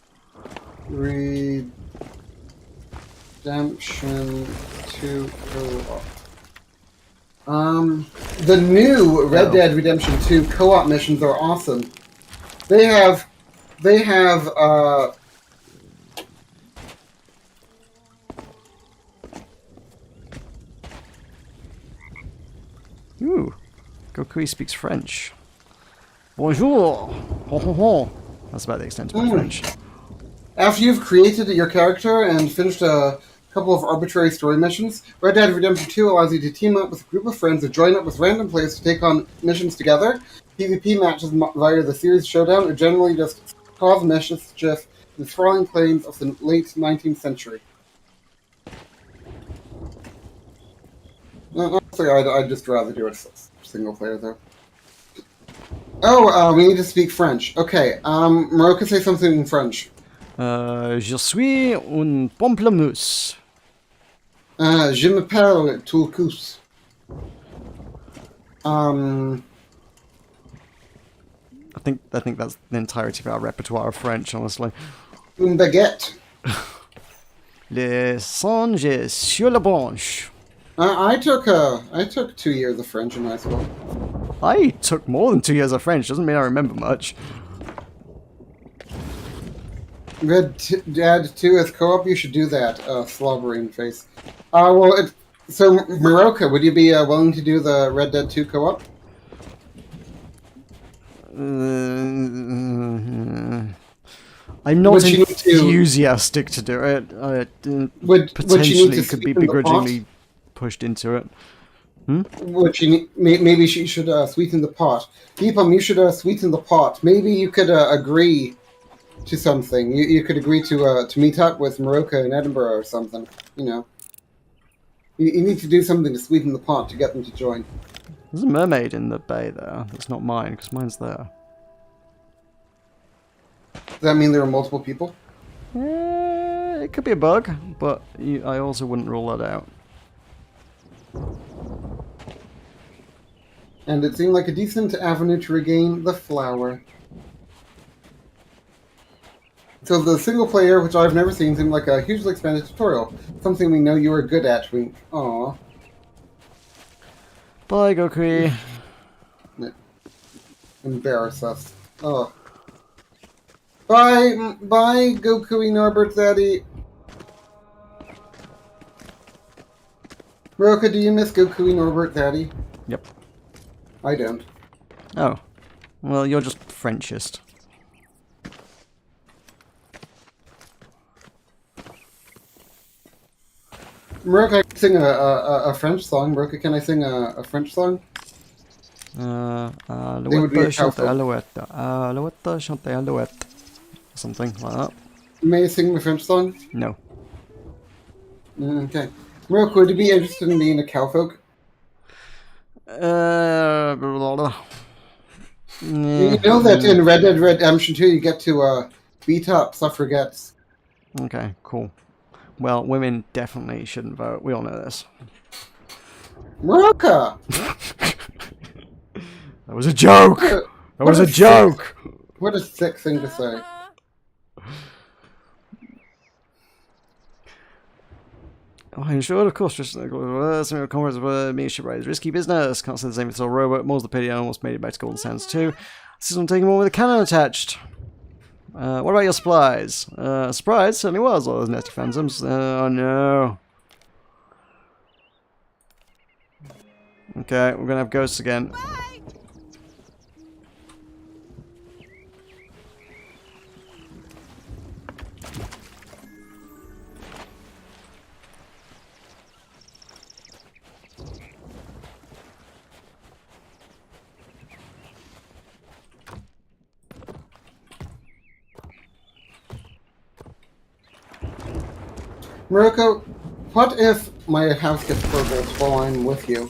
Speaker 2: Redemption 2 co-op. The new Red Dead Redemption 2 co-op missions are awesome. They have
Speaker 1: Ooh, Gokui speaks French. Bonjour. Ho, ho, ho. That's about the extent of my French.
Speaker 2: after you've created your character and finished a couple of arbitrary story missions, Red Dead Redemption 2 allows you to team up with a group of friends or join up with random players to take on missions together. PvP matches via the series showdown are generally just cause mischief in the sprawling plains of the late 19th century. Honestly, I'd just rather do it single player, though. Oh, we need to speak French. Okay, Meroka, say something in French.
Speaker 1: Je suis un pamplemousse.
Speaker 2: Je m'appelle Tulkus.
Speaker 1: I think that's the entirety of our repertoire of French, honestly.
Speaker 2: Une baguette.
Speaker 1: Le singe est sur la branche.
Speaker 2: I took 2 years of French in high school.
Speaker 1: I took more than 2 years of French. Doesn't mean I remember much.
Speaker 2: Red Dead 2 as co-op, you should do that. Slobbering face. So Meroka, would you be willing to do the Red Dead 2 co-op?
Speaker 1: I'm not
Speaker 2: Would you need to-
Speaker 1: enthusiastic to do it.
Speaker 2: Would
Speaker 1: Potentially
Speaker 2: you need to
Speaker 1: could be
Speaker 2: sweeten the
Speaker 1: begrudgingly pushed into it.
Speaker 2: What you need, maybe she should sweeten the pot. Deepam, you should sweeten the pot. Maybe you could agree to something. You could agree to meet up with Meroka in Edinburgh or something. You know, you need to do something to sweeten the pot to get them to join.
Speaker 1: There's a mermaid in the bay there. That's not mine, because mine's there.
Speaker 2: Does that mean there are multiple people?
Speaker 1: It could be a bug, but I also wouldn't rule that out.
Speaker 2: And it seemed like a decent avenue to regain the flower. So the single player, which I've never seen, seemed like a hugely expanded tutorial. Something we know you are good at, Wink. Aww.
Speaker 1: Bye, Gokui.
Speaker 2: Embarrass us. Oh. Bye, Gokui Norbert Zaddy. Meroka, do you miss Gokui Norbert Zaddy?
Speaker 1: Yep.
Speaker 2: I don't.
Speaker 1: Oh. Well, you're just Frenchist.
Speaker 2: Meroka, I can sing a French song. Meroka, can I sing a French song? would be a
Speaker 1: Alouette chante
Speaker 2: cowbell.
Speaker 1: alouette. Alouette chante alouette. Something like that.
Speaker 2: May I sing the French song?
Speaker 1: No.
Speaker 2: Okay. Meroka, would you be interested in being a cowfolk?
Speaker 1: Blah, blah.
Speaker 2: You know that in Red Dead Redemption 2 you get to beat up suffragettes.
Speaker 1: Okay, cool. Well, women definitely shouldn't vote. We all know this.
Speaker 2: Meroka!
Speaker 1: That was a joke! That
Speaker 2: What
Speaker 1: was a
Speaker 2: sick-
Speaker 1: joke!
Speaker 2: What a sick thing to say.
Speaker 1: Oh, I'm sure, of course, just like some of comrades were me shipwrights. Risky business. Can't say the same if it's all rowboat. More's the pity, I almost made it back to Golden Sands too. This is on taking one with a cannon attached. What about your supplies? Surprise, certainly was. All those nasty phantoms. Oh no. Okay, we're gonna have ghosts again.
Speaker 2: Meroka, what if my house gets burgled while I'm with you?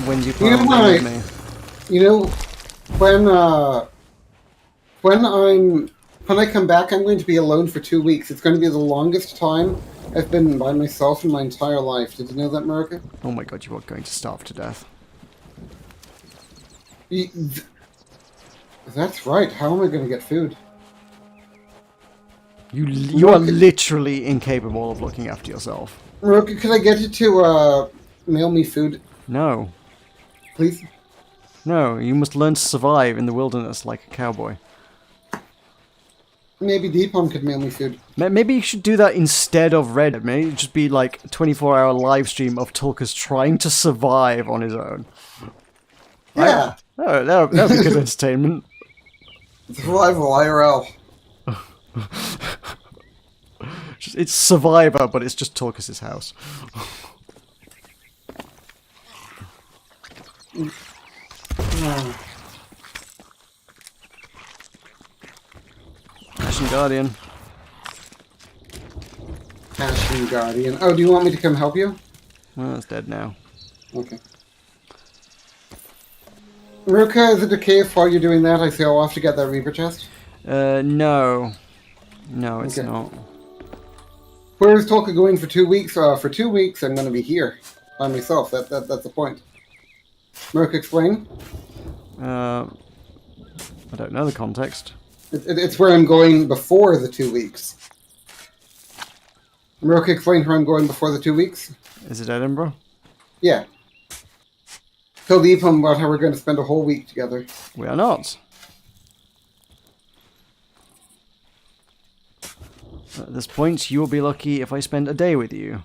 Speaker 1: When do you plan on being with me?
Speaker 2: You know, when I come back, I'm going to be alone for 2 weeks. It's going to be the longest time I've been by myself in my entire life. Did you know that, Meroka?
Speaker 1: Oh my god, you are going to starve to death.
Speaker 2: That's right. How am I going to get food?
Speaker 1: You are literally incapable of looking after yourself.
Speaker 2: Meroka, could I get you to mail me food,
Speaker 1: No.
Speaker 2: please?
Speaker 1: No, you must learn to survive in the wilderness like a cowboy.
Speaker 2: Maybe Deepom could mail me food.
Speaker 1: Maybe you should do that instead of Reddit. Maybe it just be like a 24-hour live stream of Tulkas trying to survive on his own.
Speaker 2: Yeah.
Speaker 1: Oh, that would be good entertainment.
Speaker 2: Survival IRL.
Speaker 1: It's Survivor, but it's just Tulkas' house. Ashen Guardian.
Speaker 2: Ashen Guardian. Oh, do you want me to come help you?
Speaker 1: Well, it's dead now.
Speaker 2: Okay. Meroka, is it okay if while you're doing that I say I'll have to get that Reaper chest?
Speaker 1: No. No, it's
Speaker 2: Okay.
Speaker 1: not.
Speaker 2: Where is Tolka going for 2 weeks? For 2 weeks I'm going to be here by myself. That's the point. Meroka, explain.
Speaker 1: I don't know the context.
Speaker 2: It's where I'm going before the 2 weeks. Meroka, explain where I'm going before the 2 weeks.
Speaker 1: Is it Edinburgh?
Speaker 2: Yeah. Tell Deepom about how we're going to spend a whole week together.
Speaker 1: We are not. At this point, you will be lucky if I spend a day with you.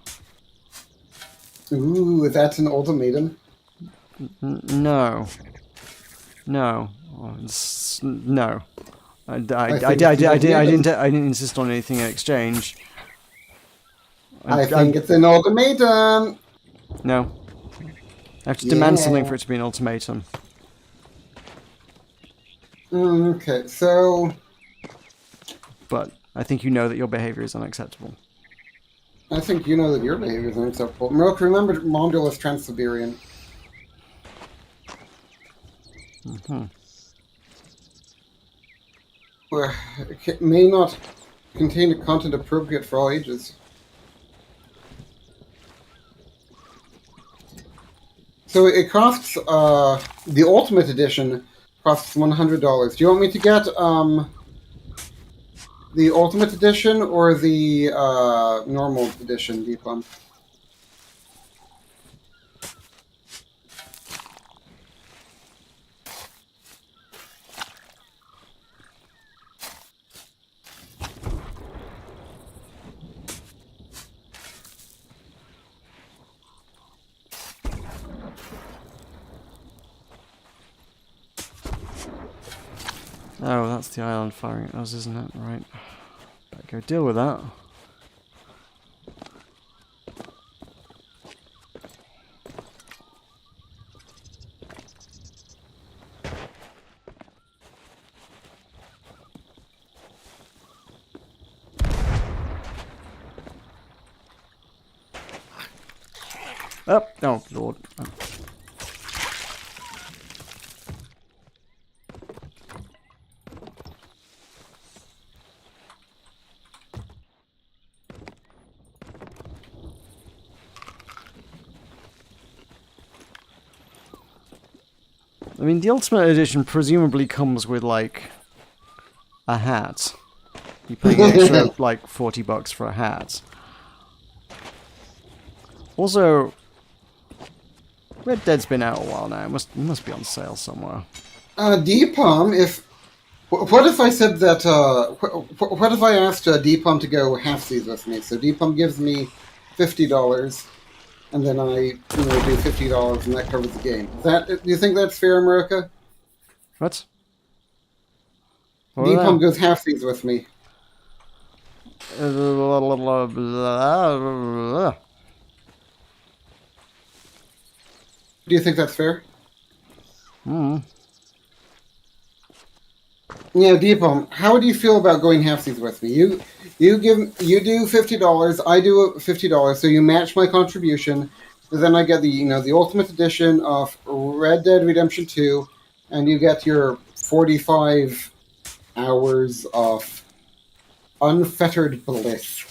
Speaker 2: Ooh, that's an ultimatum.
Speaker 1: No. No. No. I didn't insist on anything in exchange.
Speaker 2: I think it's an ultimatum.
Speaker 1: No. I have to demand something
Speaker 2: Yeah.
Speaker 1: for it to be an ultimatum.
Speaker 2: Okay, so
Speaker 1: But I think you know that your behavior is unacceptable.
Speaker 2: I think you know that your behavior is unacceptable. Meroka, remember Mondul is Trans-Siberian. It may not contain a content appropriate for all ages. So it costs, the Ultimate Edition costs $100. Do you want me to get, the Ultimate Edition or the, normal edition, Deepom?
Speaker 1: Oh, that's the island firing at us, isn't it? Right. Better go deal with that. Oh, Lord. Oh. I mean, the Ultimate Edition presumably comes with, like, a hat. You're paying an extra, like, $40 for a hat. Also, Red Dead's been out a while now. It must be on sale somewhere.
Speaker 2: Deepom, what if I said that, what if I asked Deepom to go halfsies with me? So Deepom gives me $50, and then I, do $50, and that covers the game. Do you think that's fair, Meroka?
Speaker 1: What?
Speaker 2: Deepom goes halfsies with me. Do you think that's fair?
Speaker 1: Hmm.
Speaker 2: Yeah, Deepom, how do you feel about going halfsies with me? You do $50, I do $50, so you match my contribution. And then I get the Ultimate Edition of Red Dead Redemption 2, and you get your 45 hours of unfettered bliss.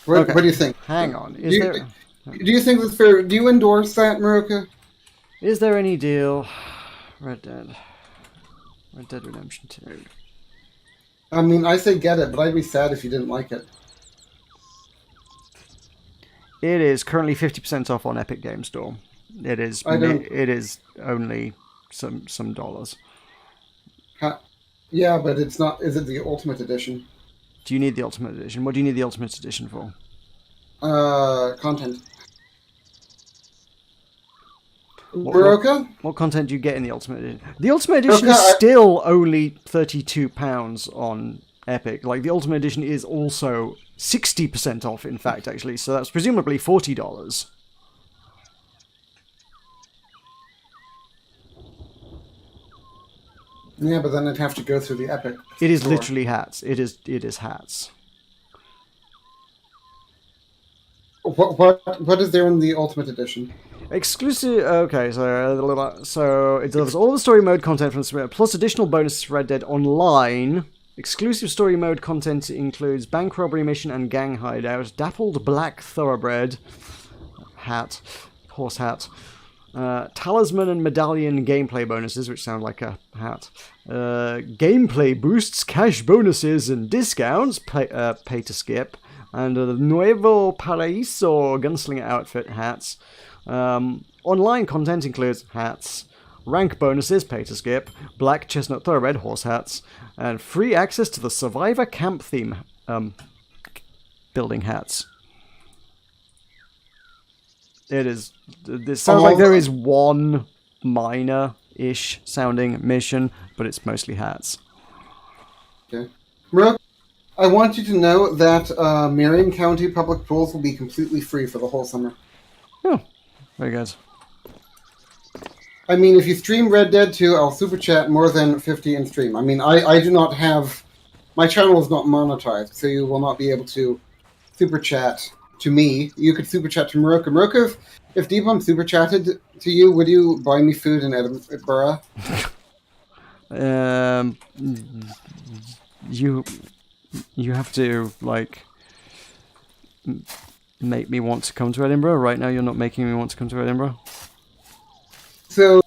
Speaker 2: What do you think?
Speaker 1: Hang on.
Speaker 2: Do you think that's fair? Do you endorse that, Meroka?
Speaker 1: Is there any deal? Red Dead Redemption 2.
Speaker 2: I mean, I say get it, but I'd be sad if you didn't like it.
Speaker 1: It is currently 50% off on Epic Game Store. It is only some dollars.
Speaker 2: Yeah, but it's not. Is it the Ultimate Edition?
Speaker 1: Do you need the Ultimate Edition? What do you need the Ultimate Edition for?
Speaker 2: Content. Meroka?
Speaker 1: What content do you get in the Ultimate Edition? The Ultimate Edition
Speaker 2: Okay,
Speaker 1: is still only £32 on Epic. Like, the Ultimate Edition is also 60% off, in fact, actually. So that's presumably $40.
Speaker 2: Yeah, but then I'd have to go through the Epic.
Speaker 1: It is
Speaker 2: store.
Speaker 1: literally hats. It is hats.
Speaker 2: What is there in the Ultimate Edition?
Speaker 1: Exclusive. Okay, so it delivers all the story mode content from the plus additional bonuses for Red Dead Online. Exclusive story mode content includes bank robbery mission and gang hideout, dappled black thoroughbred horse hat, talisman and medallion gameplay bonuses, which sound like a hat. Gameplay boosts, cash bonuses and discounts, pay to skip, and the Nuevo Paraíso gunslinger outfit hats. Online content includes hats, rank bonuses, pay to skip, black chestnut thoroughbred horse hats, and free access to the Survivor Camp theme building hats. This sounds like there is one minor-ish sounding mission, but it's mostly hats.
Speaker 2: Okay. Meroka, I want you to know that Marion County public pools will be completely free for the whole summer.
Speaker 1: Oh, very good.
Speaker 2: I mean, if you stream Red Dead 2, I'll super chat more than 50 in stream. I mean, I do not have... My channel is not monetized, so you will not be able to super chat to me. You could super chat to Meroka. Meroka, if Deepom super chatted to you, would you buy me food in Edinburgh?
Speaker 1: You have to, like, make me want to come to Edinburgh. Right now, you're not making me want to come to Edinburgh.
Speaker 2: So,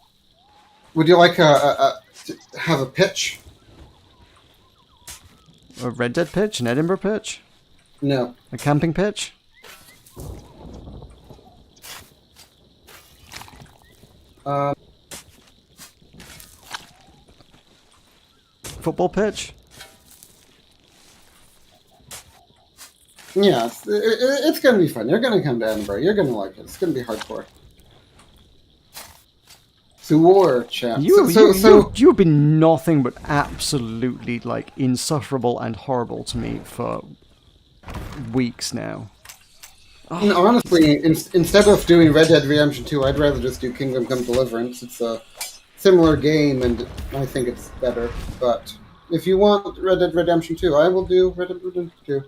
Speaker 2: would you like to have a pitch?
Speaker 1: A Red Dead pitch? An Edinburgh pitch?
Speaker 2: No.
Speaker 1: A camping pitch? Football pitch?
Speaker 2: Yeah, it's going to be fun. You're going to come to Edinburgh. You're going to like it. It's going to be hardcore. So war chat.
Speaker 1: You've been nothing but absolutely, like, insufferable and horrible to me for weeks now.
Speaker 2: And honestly, instead of doing Red Dead Redemption 2, I'd rather just do Kingdom Come Deliverance. It's a similar game, and I think it's better. But if you want Red Dead Redemption 2, I will do Red Dead Redemption 2.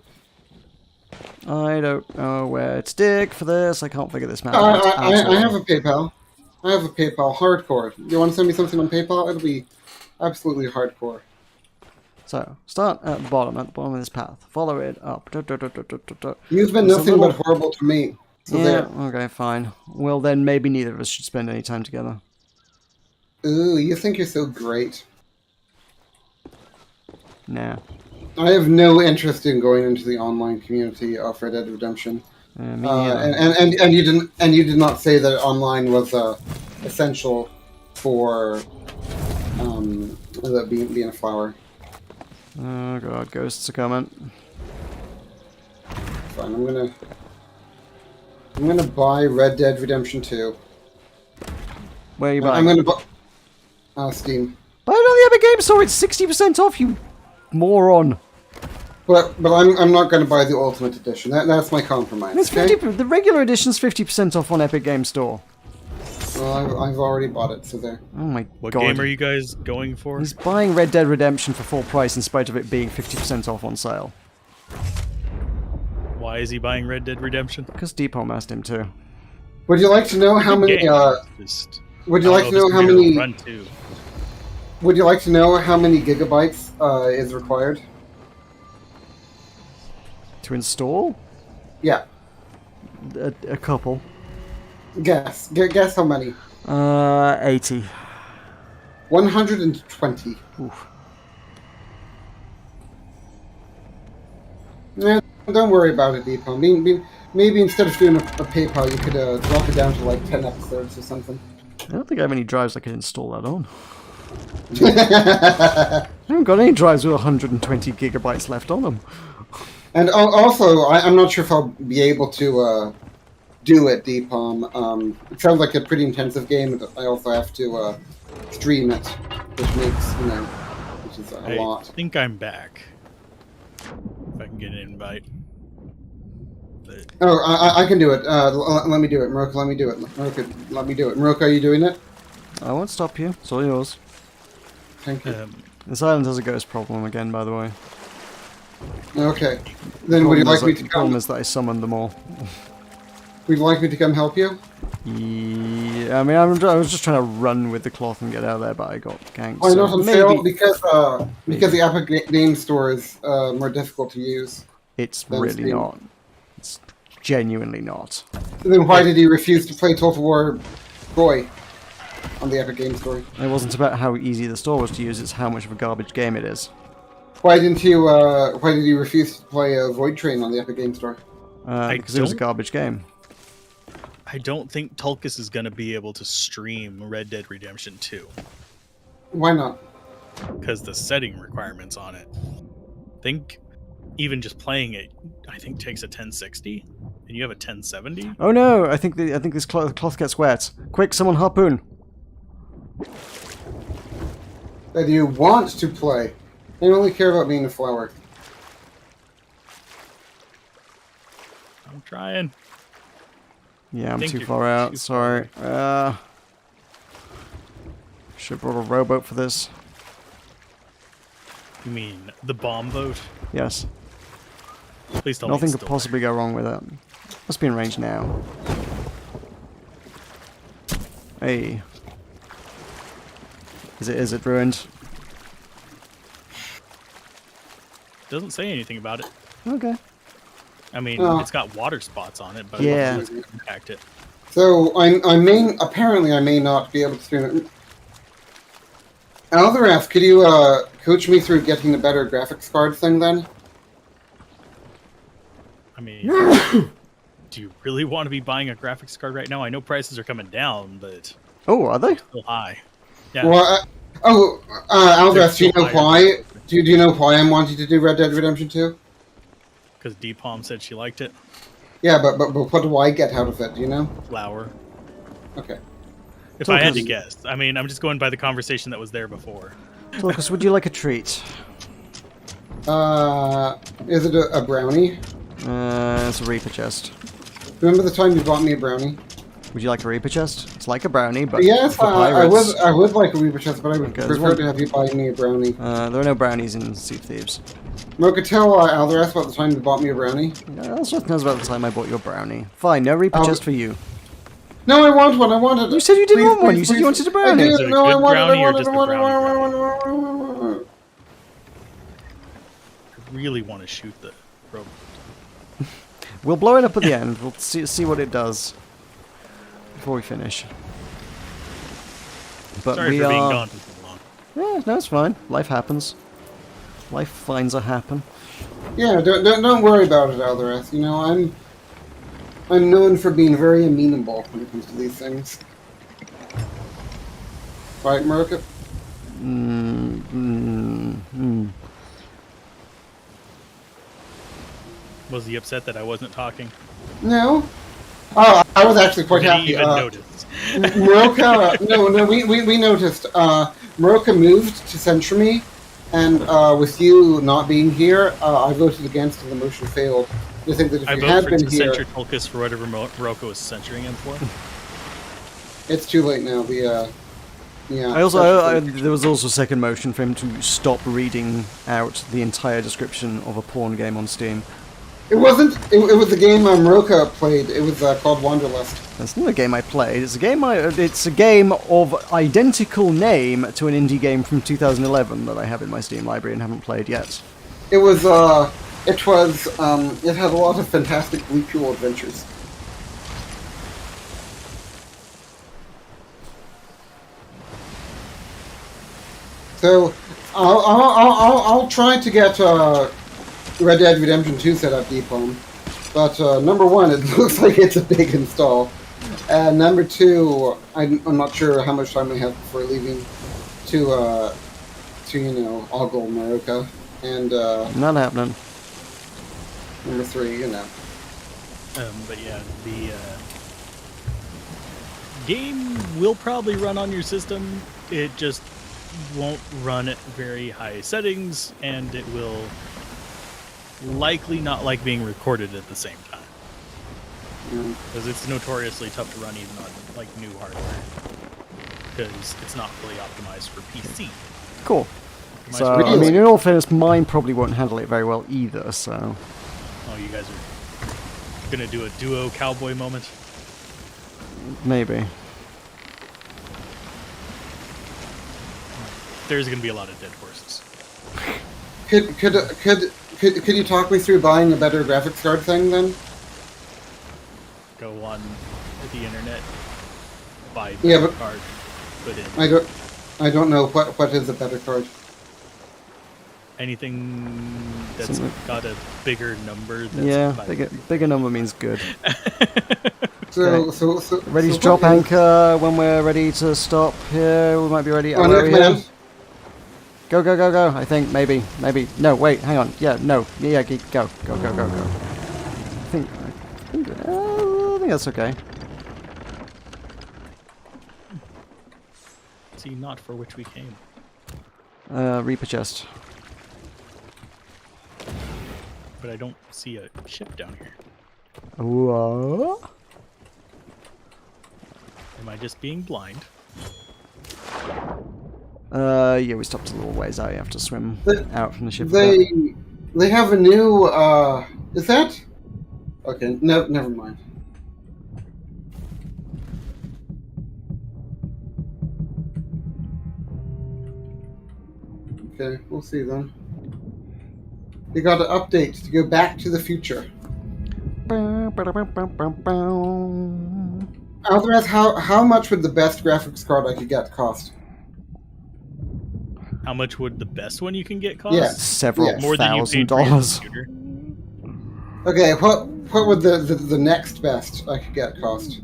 Speaker 1: I don't know where to dig for this. I can't figure this out.
Speaker 2: I have a PayPal. I have a PayPal. Hardcore. You want to send me something on PayPal? It'll be absolutely hardcore.
Speaker 1: So, start at the bottom of this path. Follow it up.
Speaker 2: You've been
Speaker 1: There's a
Speaker 2: nothing
Speaker 1: little-
Speaker 2: but horrible to me. So
Speaker 1: Yeah,
Speaker 2: there.
Speaker 1: okay, fine. Well, then maybe neither of us should spend any time together.
Speaker 2: Ooh, you think you're so great.
Speaker 1: Nah.
Speaker 2: I have no interest in going into the online community of Red Dead Redemption.
Speaker 1: Me neither.
Speaker 2: And you did not say that online was essential for being a flower.
Speaker 1: Oh god, ghosts are coming.
Speaker 2: Fine, I'm gonna buy Red Dead Redemption 2.
Speaker 1: Where are you
Speaker 2: I'm
Speaker 1: buying?
Speaker 2: gonna buy Steam.
Speaker 1: Buy it on the Epic Games Store, it's 60% off, you moron.
Speaker 2: But I'm not gonna buy the Ultimate Edition. That's my compromise.
Speaker 1: It's
Speaker 2: Okay?
Speaker 1: 50, the regular edition's 50% off on Epic Games Store.
Speaker 2: Well, I've already bought it, so there.
Speaker 1: Oh my
Speaker 3: What
Speaker 1: god.
Speaker 3: game are you guys going for?
Speaker 1: He's buying Red Dead Redemption for full price in spite of it being 50% off on sale.
Speaker 3: Why is he buying Red Dead Redemption?
Speaker 1: Because Deepom asked him to.
Speaker 2: Would you like to know how many?
Speaker 3: Just,
Speaker 2: Would you
Speaker 3: I
Speaker 2: like
Speaker 3: don't
Speaker 2: to know
Speaker 3: if
Speaker 2: how
Speaker 3: it's gonna
Speaker 2: many?
Speaker 3: Run too.
Speaker 2: Would you like to know how many gigabytes is required?
Speaker 1: To install?
Speaker 2: Yeah,
Speaker 1: A couple.
Speaker 2: guess. Guess how many?
Speaker 1: 80.
Speaker 2: 120.
Speaker 1: Oof.
Speaker 2: Yeah, don't worry about it, Deepon. Maybe instead of doing a PayPal, you could drop it down to like 10 episodes or something.
Speaker 1: I don't think I have any drives I can install that on. I haven't got any drives with 120 gigabytes left on them.
Speaker 2: And also, I'm not sure if I'll be able to do it, Deepom. It sounds like a pretty intensive game, and I also have to stream it, which makes, which is a
Speaker 3: I
Speaker 2: lot.
Speaker 3: think I'm back. If I can get an invite. But
Speaker 2: Oh, I can do it. Let me do it. Meroka, let me do it. Meroka, let me do it. Meroka, are you doing it?
Speaker 1: I won't stop you. It's all yours.
Speaker 2: Thank you.
Speaker 1: This island has a ghost problem again, by the way.
Speaker 2: Okay. Then would you like me to
Speaker 1: The problem
Speaker 2: come?
Speaker 1: is that I summoned them all.
Speaker 2: Would you like me to come help you?
Speaker 1: Yeah, I mean, I was just trying to run with the cloth and get out of there, but I got ganked.
Speaker 2: Why
Speaker 1: so
Speaker 2: not on
Speaker 1: maybe
Speaker 2: sale? Because the Epic Game Store is more difficult to use.
Speaker 1: it's
Speaker 2: Then
Speaker 1: really
Speaker 2: Steam.
Speaker 1: not. It's genuinely not.
Speaker 2: So then why did he refuse to play Total War Roy on the Epic Game Store?
Speaker 1: It wasn't about how easy the store was to use, it's how much of a garbage game it is.
Speaker 2: Why didn't you? Why did he refuse to play Void Train on the Epic Game Store?
Speaker 1: Because it was a
Speaker 3: don't-
Speaker 1: garbage game.
Speaker 3: I don't think Tulkas is going to be able to stream Red Dead Redemption 2
Speaker 2: Why not?
Speaker 3: because the setting requirements on it. I think even just playing it, I think takes a 1060, and you have a 1070.
Speaker 1: Oh no! I think this cloth gets wet. Quick, someone harpoon!
Speaker 2: That you want to play. They only care about being a flower.
Speaker 3: I'm trying.
Speaker 1: Yeah, I'm
Speaker 3: think
Speaker 1: too
Speaker 3: you're
Speaker 1: far out.
Speaker 3: too
Speaker 1: Sorry. Should have brought a rowboat for this.
Speaker 3: You mean the bomb boat?
Speaker 1: Yes.
Speaker 3: Please tell me
Speaker 1: Nothing
Speaker 3: it's
Speaker 1: could
Speaker 3: still
Speaker 1: possibly go wrong with it. Must be in range now. Hey. Is it ruined?
Speaker 3: there. Doesn't say anything about it.
Speaker 1: Okay.
Speaker 3: I mean,
Speaker 2: Oh.
Speaker 3: it's got water spots on it, but
Speaker 1: Yeah.
Speaker 3: it doesn't impact it.
Speaker 2: So I may not be able to stream it. Alvarez, could you coach me through getting a better graphics card thing then?
Speaker 3: I mean, do you really want to be buying a graphics card right now? I know prices are coming down, but
Speaker 1: Oh, are they?
Speaker 3: still high. Yeah.
Speaker 2: Well, Alvarez, do you
Speaker 3: still
Speaker 2: know
Speaker 3: higher.
Speaker 2: why? Do you know why I'm wanting to do Red Dead Redemption 2?
Speaker 3: Because Deepalm said she liked it.
Speaker 2: Yeah, but what do I get out of it? Do you know?
Speaker 3: Flower.
Speaker 2: Okay.
Speaker 3: If
Speaker 1: So
Speaker 3: I had to
Speaker 1: close.
Speaker 3: guess. I mean, I'm just going by the conversation that was there before.
Speaker 1: Lucas, would you like a treat?
Speaker 2: Is it a brownie?
Speaker 1: It's a Reaper chest.
Speaker 2: Remember the time you bought me a brownie?
Speaker 1: Would you like a Reaper chest? It's like a brownie, but
Speaker 2: Yes,
Speaker 1: for
Speaker 2: I
Speaker 1: pirates.
Speaker 2: would like a Reaper chest, but I would
Speaker 1: Okay, there's
Speaker 2: prefer
Speaker 1: one.
Speaker 2: to have you buy me a brownie.
Speaker 1: There are no brownies in Sea of Thieves.
Speaker 2: Mocha, tell Alvarez about the time you bought me a brownie.
Speaker 1: That's knows about the time I bought your brownie. Fine, no Reaper
Speaker 2: Oh,
Speaker 1: chest for you.
Speaker 2: No, I want one. I wanted it.
Speaker 1: You said you didn't
Speaker 2: Please,
Speaker 1: want one.
Speaker 2: please,
Speaker 1: You said you
Speaker 2: please.
Speaker 1: wanted a
Speaker 2: I
Speaker 1: brownie.
Speaker 2: did.
Speaker 3: Is it a
Speaker 2: No, I
Speaker 3: good
Speaker 2: wanted.
Speaker 3: brownie
Speaker 2: I
Speaker 3: or
Speaker 2: wanted.
Speaker 3: just
Speaker 2: I
Speaker 3: a
Speaker 2: wanted.
Speaker 3: brownie
Speaker 2: I wanted. I wanted.
Speaker 3: really want to shoot the robot.
Speaker 1: We'll blow it up at the end. We'll see what it does before we finish. But
Speaker 3: Sorry
Speaker 1: we
Speaker 3: for being
Speaker 1: are.
Speaker 3: gone for so long.
Speaker 1: Yeah, no, it's fine. Life happens. Life finds a happen.
Speaker 2: Yeah, don't worry about it, Aldereth. You know, I'm known for being very amenable when it comes to these things. Right, Meroka?
Speaker 3: Was he upset that I wasn't talking?
Speaker 2: No. Oh, I was actually quite
Speaker 3: Did
Speaker 2: happy.
Speaker 3: he even notice?
Speaker 2: Meroka, no, we noticed. Meroka moved to censure me, and with you not being here, I voted against and the motion failed. I think that if
Speaker 3: I
Speaker 2: you
Speaker 3: vote
Speaker 2: had
Speaker 3: for
Speaker 2: been
Speaker 3: to
Speaker 2: here,
Speaker 3: censure Tulkas for whatever Meroka was censoring him for.
Speaker 2: it's too late now. Yeah.
Speaker 1: There was also a second motion for him to stop reading out the entire description of a porn game on Steam.
Speaker 2: It wasn't. It was a game Meroka played. It was called Wanderlust.
Speaker 1: That's not a game I played. It's a game of identical name to an indie game from 2011 that I have in my Steam library and haven't played yet.
Speaker 2: It was. It had a lot of fantastic Bleak Fuel adventures. So, I'll try to get Red Dead Redemption 2 set up, Deepom. But number one, it looks like it's a big install. And number two, I'm not sure how much time we have before leaving to ogle Meroka. And
Speaker 1: Not happening.
Speaker 2: number three,
Speaker 3: But yeah, the game will probably run on your system. It just won't run at very high settings, and it will likely not like being recorded at the same time. Because it's notoriously tough to run even on like new hardware. Because it's not fully optimized for PC.
Speaker 1: Cool.
Speaker 3: Optimized
Speaker 1: So,
Speaker 3: for
Speaker 1: I mean, in all fairness, mine probably won't handle it very well either, so...
Speaker 3: Oh, you guys are gonna do a duo cowboy moment?
Speaker 1: Maybe.
Speaker 3: There's gonna be a lot of dead horses.
Speaker 2: Could you talk me through buying a better graphics card thing then?
Speaker 3: Go on the internet, buy
Speaker 2: Yeah,
Speaker 3: the
Speaker 2: but-
Speaker 3: card, put in
Speaker 2: I don't know what is a better card.
Speaker 3: anything that's
Speaker 1: Something-
Speaker 3: got a bigger number. That's
Speaker 1: Yeah,
Speaker 3: by-
Speaker 1: bigger number means good.
Speaker 2: So
Speaker 1: Ready
Speaker 2: so
Speaker 1: to drop
Speaker 2: what is-
Speaker 1: anchor when we're ready to stop here. We might be ready.
Speaker 2: On
Speaker 1: Are
Speaker 2: your
Speaker 1: we here?
Speaker 2: command.
Speaker 1: Go, go, go, go. I think, maybe. No, wait, hang on. Yeah, no. Yeah, go. Go. I think that's okay.
Speaker 3: See, not for which we came.
Speaker 1: Reaper chest.
Speaker 3: But I don't see a ship down here.
Speaker 1: What?
Speaker 3: Am I just being blind?
Speaker 1: Yeah, we stopped a little ways out. You have to swim out from the ship. a bit.
Speaker 2: They have a new is that? Okay, no, never mind. Okay, we'll see then. They got an update to go back to the future. Alvarez, how much would the best graphics card I could get cost?
Speaker 3: How much would the best one you can get cost?
Speaker 2: Yeah.
Speaker 1: Several
Speaker 2: Yeah.
Speaker 3: More than you paid for your
Speaker 1: $1,000.
Speaker 3: computer.
Speaker 2: Okay, what would the next best I could get cost?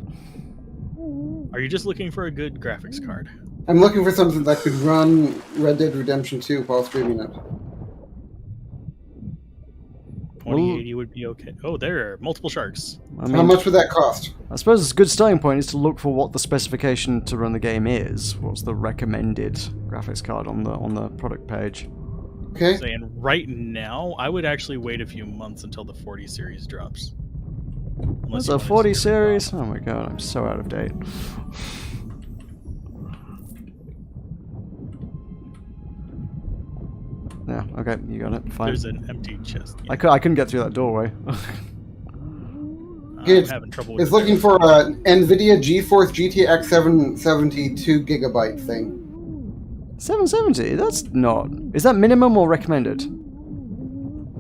Speaker 3: Are you just looking for a good graphics card?
Speaker 2: I'm looking for something that could run Red Dead Redemption 2 while streaming it.
Speaker 3: 2080 would be okay. Oh, there are multiple sharks.
Speaker 1: I
Speaker 2: How
Speaker 1: mean,
Speaker 2: much would that cost?
Speaker 1: I suppose it's a good starting point is to look for what the specification to run the game is. What's the recommended graphics card on the product page?
Speaker 2: Okay.
Speaker 3: Saying right now, I would actually wait a few months until the 40 series drops.
Speaker 1: There's
Speaker 3: Unless you
Speaker 1: a
Speaker 3: wanted to
Speaker 1: 40
Speaker 3: skip it
Speaker 1: series?
Speaker 3: off.
Speaker 1: Oh my god, I'm so out of date. Yeah, okay, you got it. Fine.
Speaker 3: There's an empty chest. Yeah.
Speaker 1: I couldn't get through that doorway.
Speaker 3: I'm having trouble with
Speaker 2: It's
Speaker 3: it.
Speaker 2: looking for a NVIDIA GeForce GTX 770 2GB thing.
Speaker 1: 770? That's not... Is that minimum or recommended?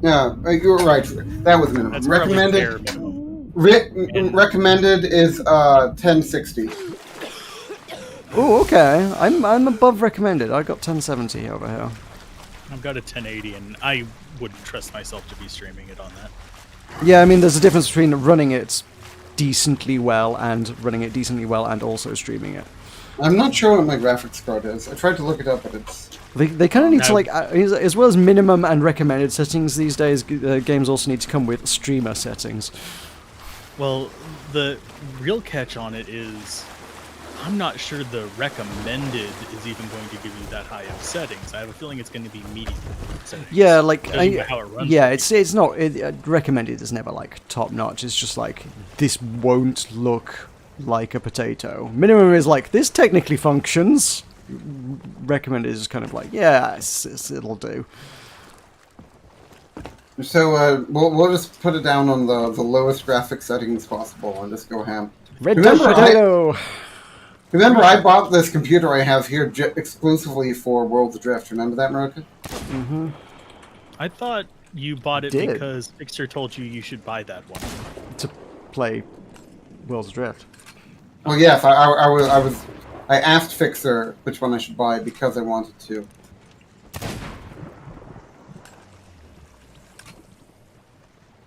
Speaker 2: Yeah, you were right. That was minimum.
Speaker 3: That's probably bare
Speaker 2: Recommended.
Speaker 3: minimum.
Speaker 2: Recommended is 1060.
Speaker 1: Oh, okay. I'm above recommended. I got 1070 over here.
Speaker 3: I've got a 1080, and I wouldn't trust myself to be streaming it on that.
Speaker 1: Yeah, I mean, there's a difference between running it decently well and also streaming it.
Speaker 2: I'm not sure what my graphics card is. I tried to look it up, but it's...
Speaker 1: They kind of need to,
Speaker 3: No.
Speaker 1: like, as well as minimum and recommended settings these days, games also need to come with streamer settings.
Speaker 3: Well, the real catch on it is I'm not sure the recommended is even going to give you that high of settings. I have a feeling it's going to be medium settings.
Speaker 1: Yeah, like,
Speaker 3: Judging by how it runs.
Speaker 1: yeah, it's not, recommended is never, like, top-notch. It's just like, this won't look like a potato. Minimum is like, this technically functions. Recommended is kind of like, yeah, it'll do.
Speaker 2: So we'll just put it down on the lowest graphic settings possible and just go ham.
Speaker 1: Red
Speaker 2: Remember,
Speaker 1: potato!
Speaker 2: Remember, I bought this computer I have here exclusively for World Adrift. Remember that, Meroka?
Speaker 1: Mm-hmm.
Speaker 3: I thought you bought it
Speaker 1: Did.
Speaker 3: because Fixer told you should buy that one.
Speaker 1: To play World's Adrift.
Speaker 2: Well, yes, I asked Fixer which one I should buy because I wanted to.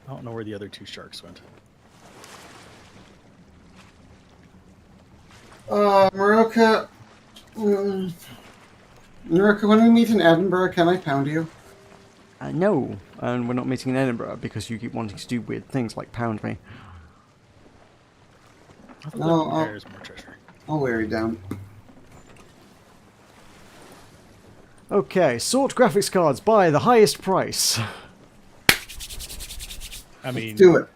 Speaker 3: I don't know where the other two sharks went.
Speaker 2: Meroka... Meroka, when we meet in Edinburgh, can I pound you?
Speaker 1: No, and we're not meeting in Edinburgh because you keep wanting to do weird things like pound me.
Speaker 3: I thought
Speaker 2: No,
Speaker 3: that there's more treasure.
Speaker 2: I'll wear you down.
Speaker 1: Okay, sort graphics cards by the highest price.
Speaker 3: I mean,
Speaker 2: Do it.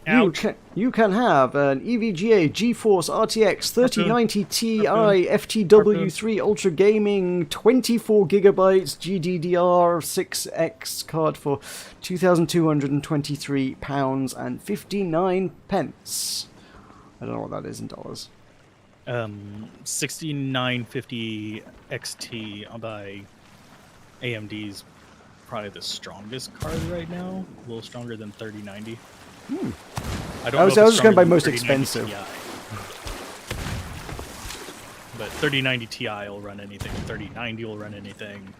Speaker 3: ouch.
Speaker 1: You can have an EVGA GeForce RTX 3090 Ti FTW3 Ultra Gaming 24GB GDDR6X card for £2,223.59. I don't know what that is in dollars.
Speaker 3: 6950 XT by AMD's probably the strongest card right now. A little stronger than 3090. I
Speaker 1: I was just going to buy most
Speaker 3: 3090
Speaker 1: expensive.
Speaker 3: Ti. But 3090 Ti will run anything. 3090 will run anything.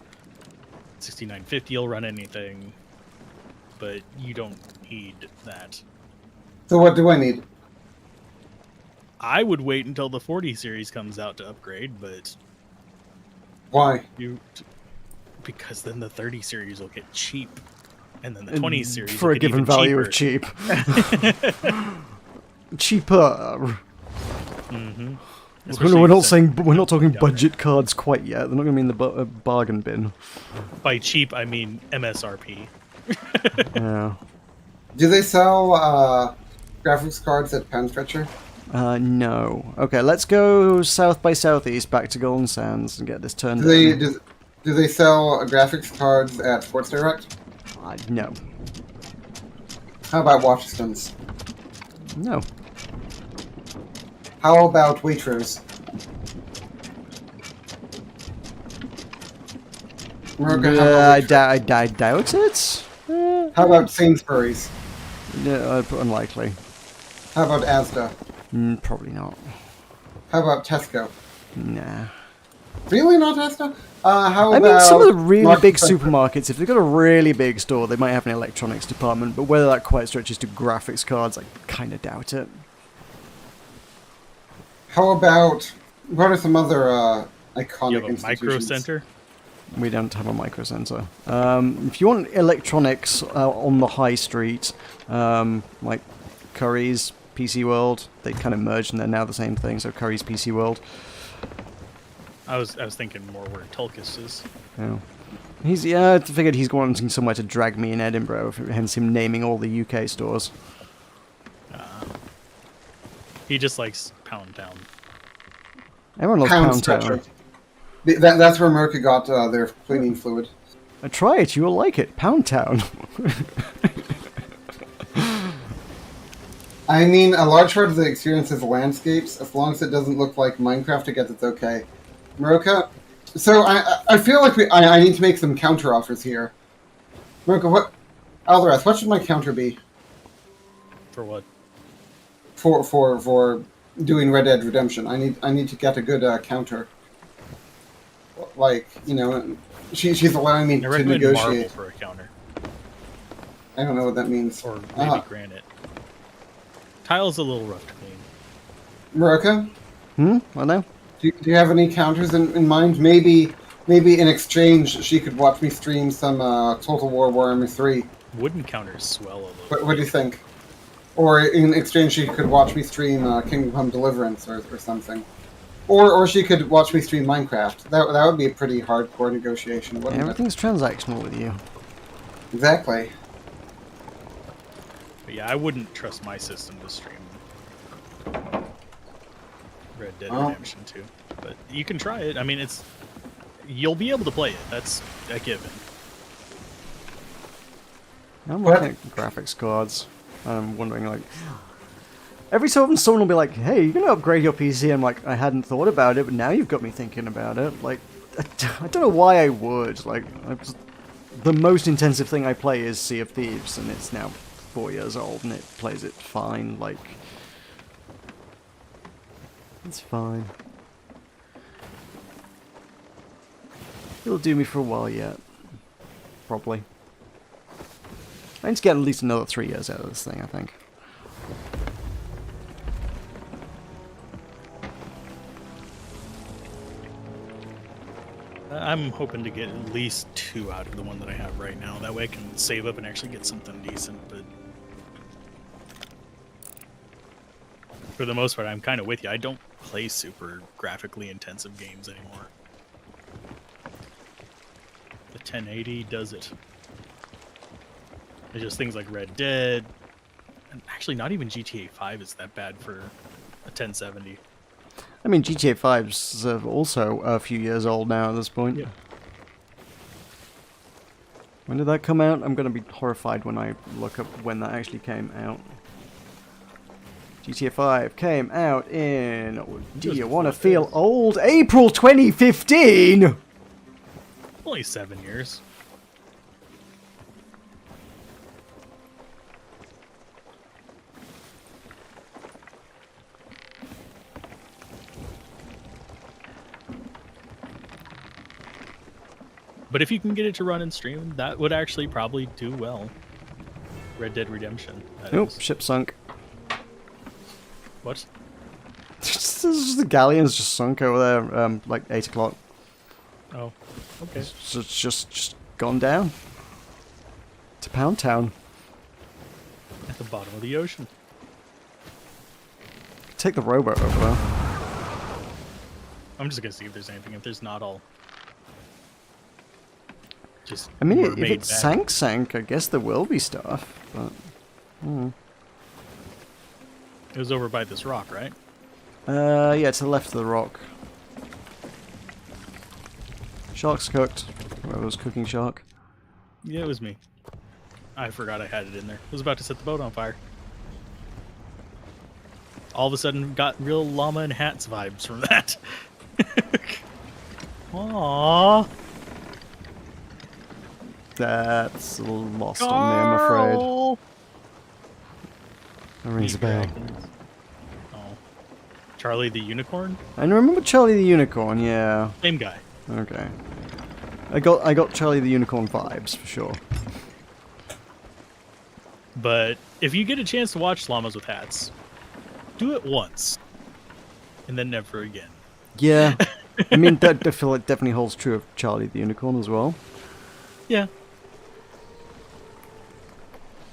Speaker 3: 6950 will run anything. But you don't need that.
Speaker 2: So what do I need?
Speaker 3: I would wait until the 40 series comes out to upgrade, but
Speaker 2: Why?
Speaker 3: because then the 30 series will get cheap, and then the 20 series
Speaker 1: for
Speaker 3: will
Speaker 1: a
Speaker 3: get
Speaker 1: given
Speaker 3: even
Speaker 1: value of
Speaker 3: cheaper.
Speaker 1: cheap. Cheaper.
Speaker 3: Mm-hmm.
Speaker 1: We're not talking budget cards quite yet. They're not going to be in the bargain bin.
Speaker 3: By cheap, I mean MSRP.
Speaker 1: Yeah.
Speaker 2: Do they sell graphics cards at Pound Stretcher?
Speaker 1: No. Okay, let's go south by southeast back to Golden Sands and get this turned
Speaker 2: Do they sell graphics cards at Sports Direct?
Speaker 1: No.
Speaker 2: How about Washington's?
Speaker 1: No.
Speaker 2: How about Waitrose? Meroka,
Speaker 1: I
Speaker 2: how about
Speaker 1: doubt it.
Speaker 2: How about Sainsbury's?
Speaker 1: No, unlikely.
Speaker 2: How about Asda?
Speaker 1: Probably not.
Speaker 2: How about Tesco?
Speaker 1: Nah.
Speaker 2: Really not Asda? How
Speaker 1: I
Speaker 2: about
Speaker 1: mean, some of the really
Speaker 2: Marks
Speaker 1: big
Speaker 2: and Spencer?
Speaker 1: supermarkets, if they've got a really big store, they might have an electronics department, but whether that quite stretches to graphics cards, I kind of doubt it.
Speaker 2: How about what are some other iconic
Speaker 3: You have a
Speaker 2: institutions?
Speaker 3: micro center.
Speaker 1: We don't have a micro center. If you want electronics on the high street, like Curry's, PC World, they kind of merged and they're now the same thing, so Curry's PC World.
Speaker 3: I was thinking more where Tulkus is.
Speaker 1: Yeah. I figured he's wanting somewhere to drag me in Edinburgh, hence him naming all the UK stores.
Speaker 3: He just likes Pound Town.
Speaker 1: Everyone loves
Speaker 2: Pound
Speaker 1: Pound
Speaker 2: Stretcher.
Speaker 1: Town.
Speaker 2: That's where Meroka got their cleaning fluid.
Speaker 1: Try it, you will like it. Pound Town.
Speaker 2: I mean, a large part of the experience is landscapes. As long as it doesn't look like Minecraft, I guess it's okay. Meroka, so I feel like I need to make some counter offers here. Meroka, what? Alvarez, what should my counter be
Speaker 3: For what?
Speaker 2: for doing Red Dead Redemption? I need to get a good counter. Like, you know, she's allowing me
Speaker 3: I
Speaker 2: to
Speaker 3: recommend Marble
Speaker 2: negotiate.
Speaker 3: for a counter,
Speaker 2: I don't know what that means.
Speaker 3: or maybe Granite. Tile's a little rough to clean.
Speaker 2: Meroka,
Speaker 1: What now?
Speaker 2: do you have any counters in mind? Maybe in exchange she could watch me stream some Total War Warhammer 3.
Speaker 3: Wooden counters swell a little.
Speaker 2: What do you think? Or in exchange she could watch me stream Kingdom Come Deliverance or something. Or she could watch me stream Minecraft. That would be a pretty hardcore negotiation, wouldn't it?
Speaker 1: Everything's transactional with you.
Speaker 2: Exactly.
Speaker 3: But yeah, I wouldn't trust my system to stream Red Dead Redemption 2. But you can try it. I mean, you'll be able to play it. That's a given.
Speaker 1: I'm looking at graphics cards. I'm wondering, like, every so often someone will be like, hey, you're going to upgrade your PC. I'm like, I hadn't thought about it, but now you've got me thinking about it. Like, I don't know why I would. Like, the most intensive thing I play is Sea of Thieves, and it's now 4 years old, and it plays it fine. Like, it's fine. It'll do me for a while yet. Probably. I need to get at least another 3 years out of this thing, I think.
Speaker 3: I'm hoping to get at least 2 out of the one that I have right now. That way I can save up and actually get something decent. But for the most part, I'm kind of with you. I don't play super graphically intensive games anymore. The 1080 does it. It's just things like Red Dead. And actually, not even GTA 5 is that bad for a 1070.
Speaker 1: I mean, GTA 5's also a few years old now at this point.
Speaker 3: Yeah.
Speaker 1: When did that come out? I'm going to be horrified when I look up when that actually came out. GTA 5 came out in... Do you want to feel old? April 2015!
Speaker 3: Only 7 years. But if you can get it to run and stream, that would actually probably do well. Red Dead Redemption.
Speaker 1: Nope, ship sunk.
Speaker 3: What?
Speaker 1: The galleon's just sunk over there, like 8 o'clock.
Speaker 3: Oh, okay.
Speaker 1: So it's just gone down. To Pound Town.
Speaker 3: At the bottom of the ocean.
Speaker 1: Take the rowboat over there.
Speaker 3: I'm just gonna see if there's anything. If there's not, I'll just.
Speaker 1: I mean, if
Speaker 3: mermaid
Speaker 1: it
Speaker 3: back.
Speaker 1: sank, I guess there will be stuff, but...
Speaker 3: It was over by this rock, right?
Speaker 1: Yeah, to the left of the rock. Shark's cooked. Whoever was cooking shark.
Speaker 3: Yeah, it was me. I forgot I had it in there. I was about to set the boat on fire. All of a sudden, got real llama and hats vibes from that. Aww.
Speaker 1: That's lost on me, I'm afraid.
Speaker 3: Carl!
Speaker 1: That rings a bell.
Speaker 3: Oh. Charlie the Unicorn?
Speaker 1: I remember Charlie the Unicorn, yeah.
Speaker 3: Same guy.
Speaker 1: Okay. I got Charlie the Unicorn vibes, for sure.
Speaker 3: But if you get a chance to watch llamas with hats, do it once. And then never again.
Speaker 1: Yeah. I mean, that I feel like definitely holds true of Charlie the Unicorn as well.
Speaker 3: Yeah.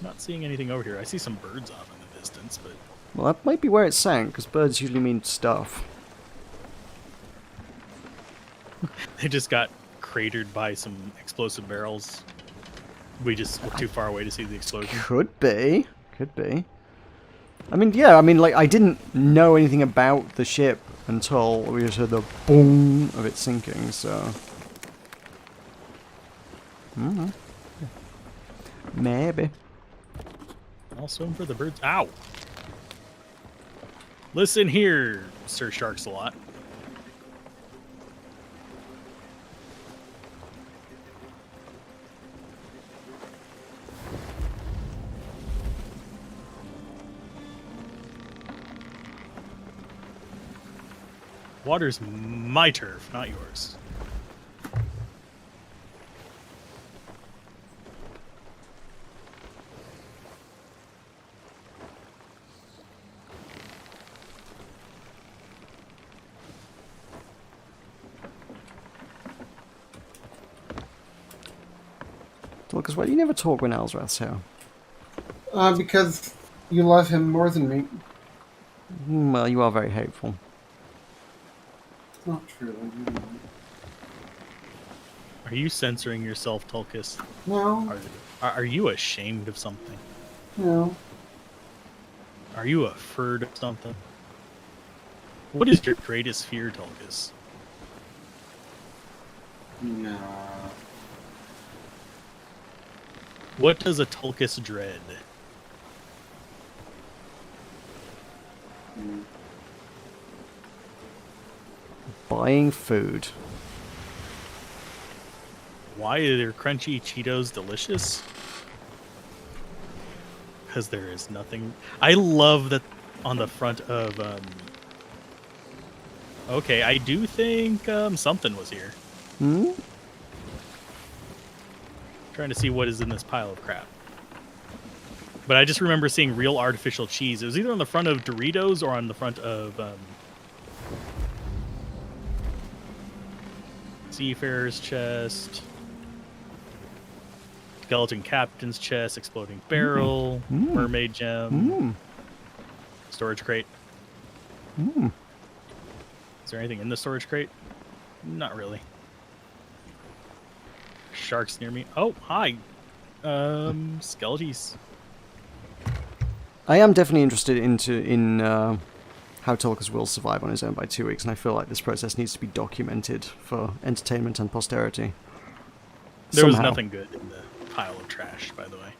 Speaker 3: Not seeing anything over here. I see some birds off in the distance, but...
Speaker 1: Well, that might be where it sank, because birds usually mean stuff.
Speaker 3: They just got cratered by some explosive barrels. We just were too far away to see the explosion.
Speaker 1: Could be. Could be. I mean, yeah, I mean, like, I didn't know anything about the ship until we just heard the boom of it sinking, so... Maybe.
Speaker 3: I'll swim for the birds. Ow! Listen here, Sir Sharks-a-Lot. Water's my turf, not yours.
Speaker 1: Lucas, why do you never talk when Alzrath's here?
Speaker 2: Because you love him more than me.
Speaker 1: Well, you are very hateful.
Speaker 2: It's not true. You know.
Speaker 3: Are you censoring yourself, Tulkas?
Speaker 2: No,
Speaker 3: Are you ashamed of something?
Speaker 2: no.
Speaker 3: Are you afraid of something? What is your greatest fear, Tulkas?
Speaker 2: No.
Speaker 3: What does a Tulkas dread?
Speaker 1: Buying food.
Speaker 3: Why are their crunchy Cheetos delicious? Because there is nothing. I love that on the front of. Okay, I do think something was here.
Speaker 1: Hmm?
Speaker 3: Trying to see what is in this pile of crap. But I just remember seeing real artificial cheese. It was either on the front of Doritos or on the front of Seafarer's chest. Skeleton Captain's chest, exploding barrel, mermaid gem, storage crate. Is there anything in the storage crate? Not really. Sharks near me. Oh, hi. Skellies.
Speaker 1: I am definitely interested in how Tulkas will survive on his own by 2 weeks, and I feel like this process needs to be documented for entertainment and posterity.
Speaker 3: There was
Speaker 1: Somehow.
Speaker 3: nothing good in the pile of trash, by the way.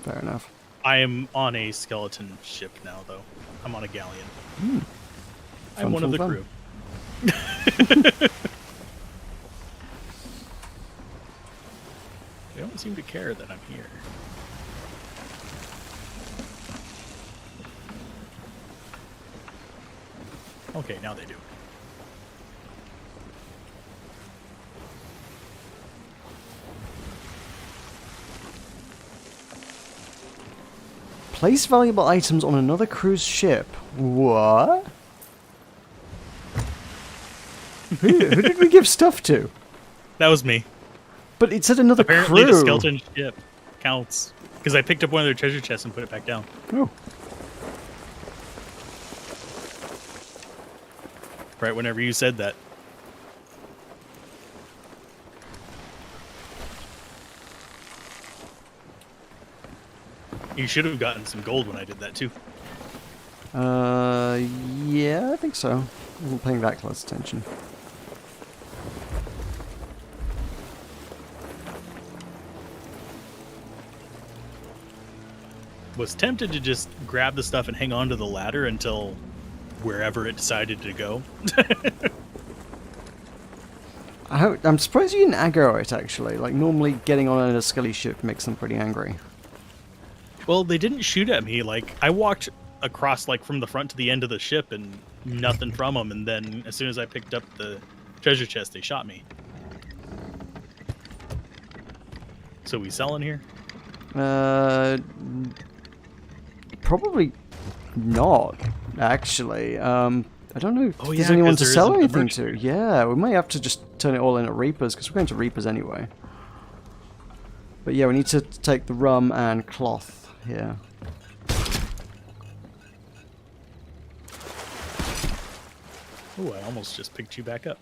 Speaker 1: Fair enough.
Speaker 3: I am on a skeleton ship now, though. I'm on a galleon. I'm
Speaker 1: Fun,
Speaker 3: one of
Speaker 1: fun,
Speaker 3: the
Speaker 1: fun.
Speaker 3: crew. They don't seem to care that I'm here. Okay, now they do.
Speaker 1: Place valuable items on another cruise ship. What? who did we give stuff to?
Speaker 3: That was me.
Speaker 1: But it said another
Speaker 3: Apparently
Speaker 1: crew.
Speaker 3: the skeleton ship counts. Because I picked up one of their treasure chests and put it back down.
Speaker 1: Oh.
Speaker 3: Right whenever you said that. You should have gotten some gold when I did that too.
Speaker 1: Yeah, I think so. I wasn't paying that close attention.
Speaker 3: Was tempted to just grab the stuff and hang on to the ladder until wherever it decided to go.
Speaker 1: I'm surprised you didn't aggro it, actually. Like, normally getting on a Scully ship makes them pretty angry.
Speaker 3: Well, they didn't shoot at me. Like, I walked across, like, from the front to the end of the ship and nothing from them. And then as soon as I picked up the treasure chest, they shot me. So we selling here?
Speaker 1: Probably not, actually. I don't know if
Speaker 3: Oh,
Speaker 1: there's
Speaker 3: yeah,
Speaker 1: anyone
Speaker 3: 'cause
Speaker 1: to
Speaker 3: there
Speaker 1: sell
Speaker 3: isn't a
Speaker 1: anything
Speaker 3: merchant.
Speaker 1: to. Yeah, we might have to just turn it all in at Reapers, because we're going to Reapers anyway. But yeah, we need to take the rum and cloth here.
Speaker 3: Oh, I almost just picked you back up.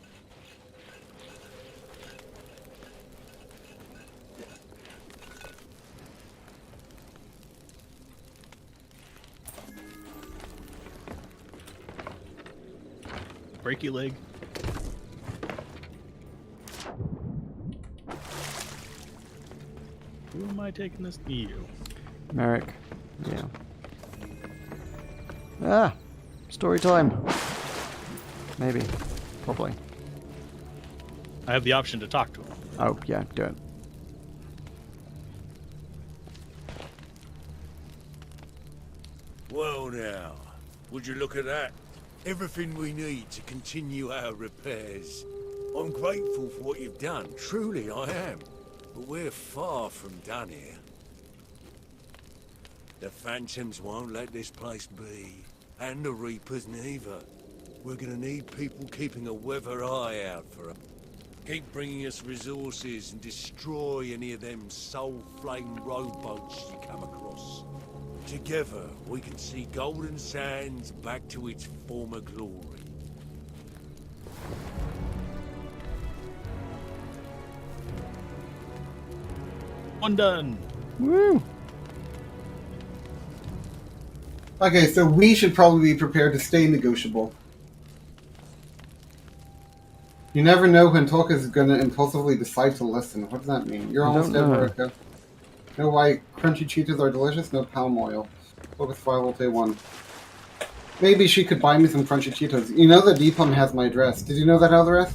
Speaker 3: Break your leg. Who am I taking this? You.
Speaker 1: Merrick. Yeah. Ah! Story time. Maybe. Probably.
Speaker 3: I have the option to talk to him.
Speaker 1: Oh, yeah, do it.
Speaker 5: Well now, would you look at that? everything we need to continue our repairs. I'm grateful for what you've done, truly I am. But we're far from done here. The Phantoms won't let this place be, and the Reapers neither. We're gonna need people keeping a weather eye out for them. Keep bringing us resources and destroy any of them soul-flame rowboats you come across. Together, we can see Golden Sands back to its former glory.
Speaker 3: One done.
Speaker 1: Woo!
Speaker 2: Okay, so we should probably be prepared to stay negotiable. You never know when Tolkien is going to impulsively decide to listen. What does that mean? You're almost dead, Meroka. Know why crunchy Cheetos are delicious? No palm oil. Focus 5 will pay 1. Maybe she could buy me some crunchy Cheetos. You know that Deepum has my address. Did you know that, Alvarez?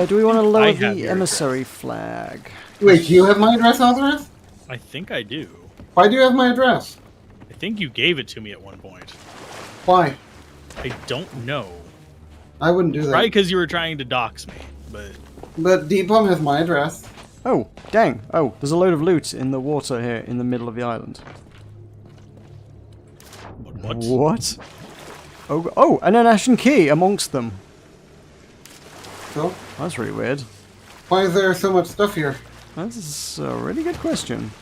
Speaker 1: Do we want to lower
Speaker 3: I have
Speaker 1: the
Speaker 3: your
Speaker 1: emissary flag?
Speaker 2: Wait, do you have my address, Alvarez?
Speaker 3: I think I do.
Speaker 2: Why do you have my address?
Speaker 3: I think you gave it to me at one point.
Speaker 2: Why?
Speaker 3: I don't know.
Speaker 2: I wouldn't do that.
Speaker 3: Probably because you were trying to dox me, but...
Speaker 2: But Deepum has my address.
Speaker 1: Oh, dang. Oh, there's a load of loot in the water here in the middle of the island.
Speaker 3: What?
Speaker 1: What? Oh, and an ashen key amongst them.
Speaker 2: So,
Speaker 1: That's really weird.
Speaker 2: why is there so much stuff here?
Speaker 1: That's a really good question.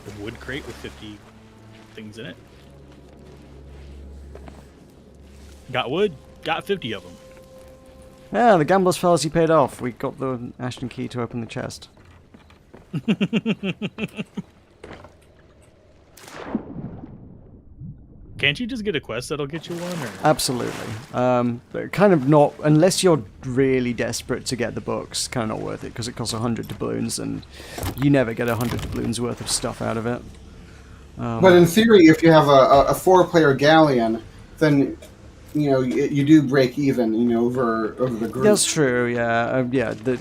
Speaker 3: A wood crate with 50 things in it. Got wood, got 50 of them.
Speaker 1: Yeah, the gambler's fallacy paid off. We got the ashen key to open the chest.
Speaker 3: Can't you just get a quest that'll get you one? Or?
Speaker 1: Absolutely. But kind of not, unless you're really desperate to get the books, kind of not worth it, because it costs 100 doubloons, and you never get 100 doubloons worth of stuff out of it.
Speaker 2: But in theory, if you have a 4-player galleon, then you know you do break even. You know, over the group.
Speaker 1: That's true, yeah.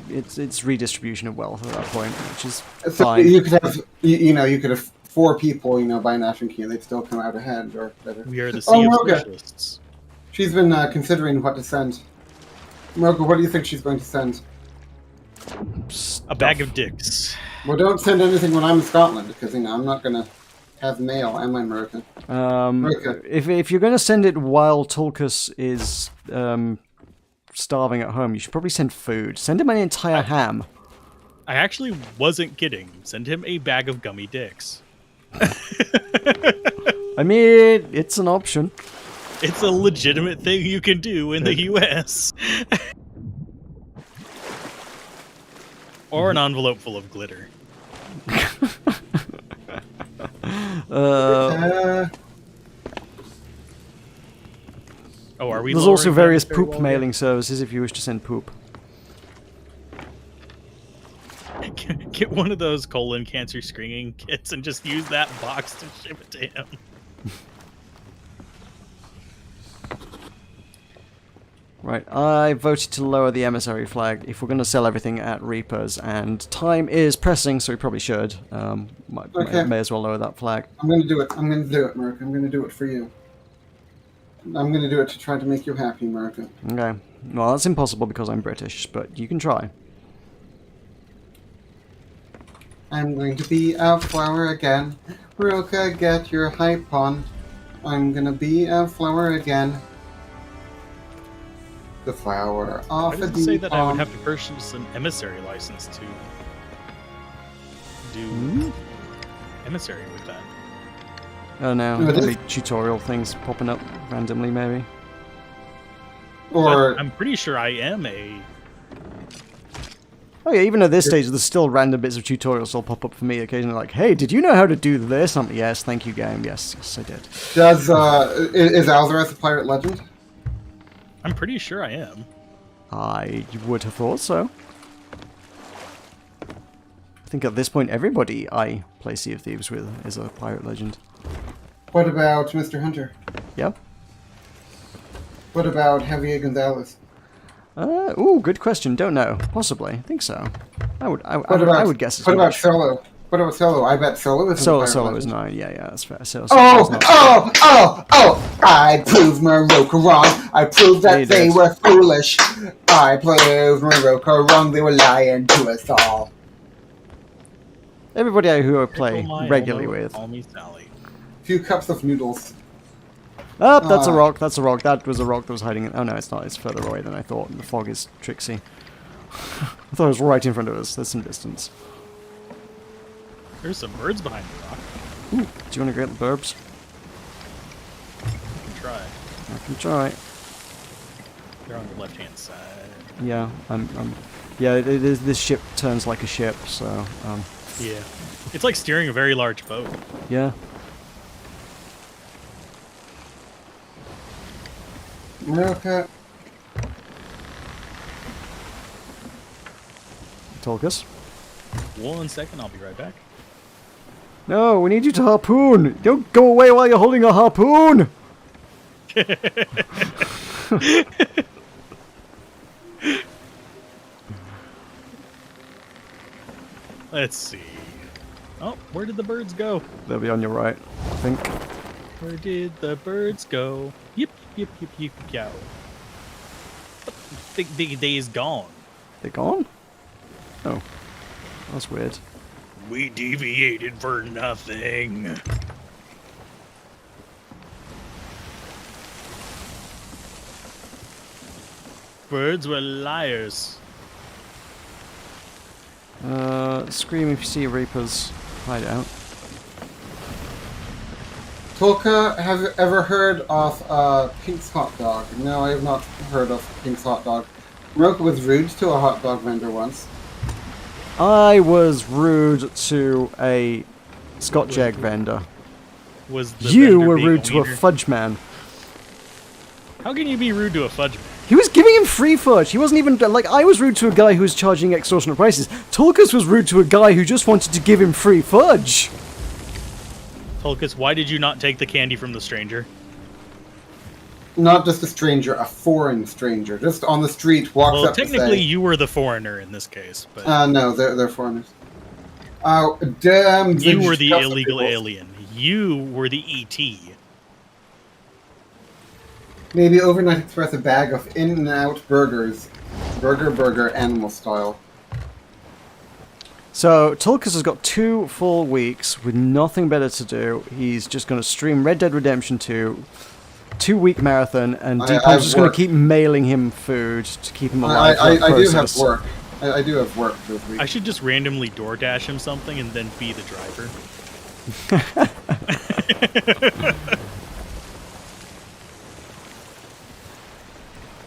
Speaker 1: It's redistribution of wealth at that point, which is
Speaker 2: So
Speaker 1: fine.
Speaker 2: you could have you could have 4 people, buy an ashen key, and they'd still come out ahead or better.
Speaker 3: We are the Sea of
Speaker 2: Meroka.
Speaker 3: Specialists.
Speaker 2: She's been considering what to send. Meroka, what do you think she's going to send?
Speaker 3: A bag of dicks.
Speaker 2: Well, don't send anything when I'm in Scotland, because I'm not going to have mail, am I, Meroka? Meroka.
Speaker 1: If you're going to send it while Tulkas is starving at home, you should probably send food. Send him an entire ham.
Speaker 3: I actually wasn't kidding. Send him a bag of gummy dicks.
Speaker 1: I mean, it's an option.
Speaker 3: It's a legitimate thing you can do in the US. Or an envelope full of glitter. Oh, are we?
Speaker 1: There's also
Speaker 3: lowering
Speaker 1: various
Speaker 3: that very
Speaker 1: poop
Speaker 3: well
Speaker 1: mailing services if you wish to send poop.
Speaker 3: yet? Get one of those colon cancer screening kits and just use that box to ship it to him.
Speaker 1: Right, I voted to lower the emissary flag if we're going to sell everything at Reapers, and time is pressing, so we probably should. May as well lower that flag.
Speaker 2: I'm going to do it. I'm going to do it, Meroka. I'm going to do it for you. I'm going to do it to try to make you happy, Meroka.
Speaker 1: Okay. Well, that's impossible because I'm British, but you can try.
Speaker 2: I'm going to be a flower again. Meroka, get your hype on. I'm going to be a flower again. The flower off
Speaker 3: I
Speaker 2: a
Speaker 3: didn't say that I would
Speaker 2: deep
Speaker 3: have to purchase an emissary license to do emissary with that.
Speaker 1: Oh no,
Speaker 2: No, it
Speaker 1: there'll
Speaker 2: is-
Speaker 1: be tutorial things popping up randomly, maybe.
Speaker 2: Or
Speaker 3: But I'm pretty sure I am a...
Speaker 1: Oh yeah, even at this stage, there's still random bits of tutorials that'll pop up for me occasionally, like, hey, did you know how to do this? Yes, thank you, game. Yes, I did.
Speaker 2: does is Alvarez a pirate legend?
Speaker 3: I'm pretty sure I am.
Speaker 1: I would have thought so. I think at this point, everybody I play Sea of Thieves with is a pirate legend.
Speaker 2: What about Mr. Hunter?
Speaker 1: Yep.
Speaker 2: What about Javier Gonzalez?
Speaker 1: Ooh, good question. Don't know. Possibly. I think so. I would guess as
Speaker 2: What about
Speaker 1: much.
Speaker 2: Solo? What about Solo? I bet Solo is
Speaker 1: Solo is 9. Yeah, that's fair. Solo is
Speaker 2: Oh,
Speaker 1: not.
Speaker 2: oh, oh, oh! I proved Meroka wrong. I proved
Speaker 1: Yeah,
Speaker 2: that
Speaker 1: you
Speaker 2: they
Speaker 1: did.
Speaker 2: were foolish. I proved Meroka wrong. They were lying to us all.
Speaker 1: Everybody who I
Speaker 3: Tickle
Speaker 1: play
Speaker 3: my
Speaker 1: regularly
Speaker 3: Elmo,
Speaker 1: with.
Speaker 3: call me Sally.
Speaker 2: Few cups of noodles.
Speaker 1: Oh, that's a
Speaker 2: Ah.
Speaker 1: rock. That's a rock. That was a rock that was hiding in... Oh, no, it's not. It's further away than I thought. The fog is tricksy. I thought it was right in front of us. There's some distance.
Speaker 3: There's some birds behind the rock.
Speaker 1: Ooh, do you want to get the burbs?
Speaker 3: You can try.
Speaker 1: I can try.
Speaker 3: They're on the left-hand side.
Speaker 1: Yeah, yeah, it is. This ship turns like a ship, so
Speaker 3: Yeah. It's like steering a very large boat.
Speaker 1: yeah.
Speaker 2: Meroka.
Speaker 1: Tulkas.
Speaker 3: 1 second, I'll be right back.
Speaker 1: No, we need you to harpoon. Don't go away while you're holding a harpoon.
Speaker 3: Let's see. Oh, where did the birds go?
Speaker 1: They'll be on your right, I think.
Speaker 3: Where did the birds go? Yip, yip, yip, yip, yow. They's gone.
Speaker 1: They're gone. Oh, that's weird.
Speaker 3: We deviated for nothing. Birds were liars.
Speaker 1: Scream if you see Reaper's hideout.
Speaker 2: Tolka, have you ever heard of Pink's Hot Dog? No, I have not heard of Pink's Hot Dog. Meroka was rude to a hot dog vendor once.
Speaker 1: I was rude to a Scotch egg vendor.
Speaker 3: Was the
Speaker 1: You
Speaker 3: vendor
Speaker 1: were
Speaker 3: being
Speaker 1: rude to a
Speaker 3: wiener?
Speaker 1: fudge man.
Speaker 3: How can you be rude to a fudge man?
Speaker 1: He was giving him free fudge. He wasn't even like I was rude to a guy who was charging extortionate prices. Tulkas was rude to a guy who just wanted to give him free fudge.
Speaker 3: Tulkas, why did you not take the candy from the stranger?
Speaker 2: Not just a stranger, a foreign stranger. Just on the street, walks
Speaker 3: Well,
Speaker 2: up to
Speaker 3: technically,
Speaker 2: say...
Speaker 3: you were the foreigner in this case, but
Speaker 2: No, they're foreigners. Oh, damn.
Speaker 3: you were
Speaker 2: vintage
Speaker 3: the
Speaker 2: cups of
Speaker 3: illegal
Speaker 2: pickles.
Speaker 3: alien. You were the E ET.
Speaker 2: Maybe overnight express a bag of In-N-Out burgers. Burger, animal style.
Speaker 1: So Tulkas has got 2 full weeks with nothing better to do. He's just going to stream Red Dead Redemption 2, 2-week marathon, and
Speaker 2: I've
Speaker 1: Deepom's just going to
Speaker 2: worked.
Speaker 1: keep mailing him food to keep him alive.
Speaker 2: I
Speaker 1: for that
Speaker 2: do have
Speaker 1: process.
Speaker 2: work. I do have work this week.
Speaker 3: I should just randomly DoorDash him something and then be the driver.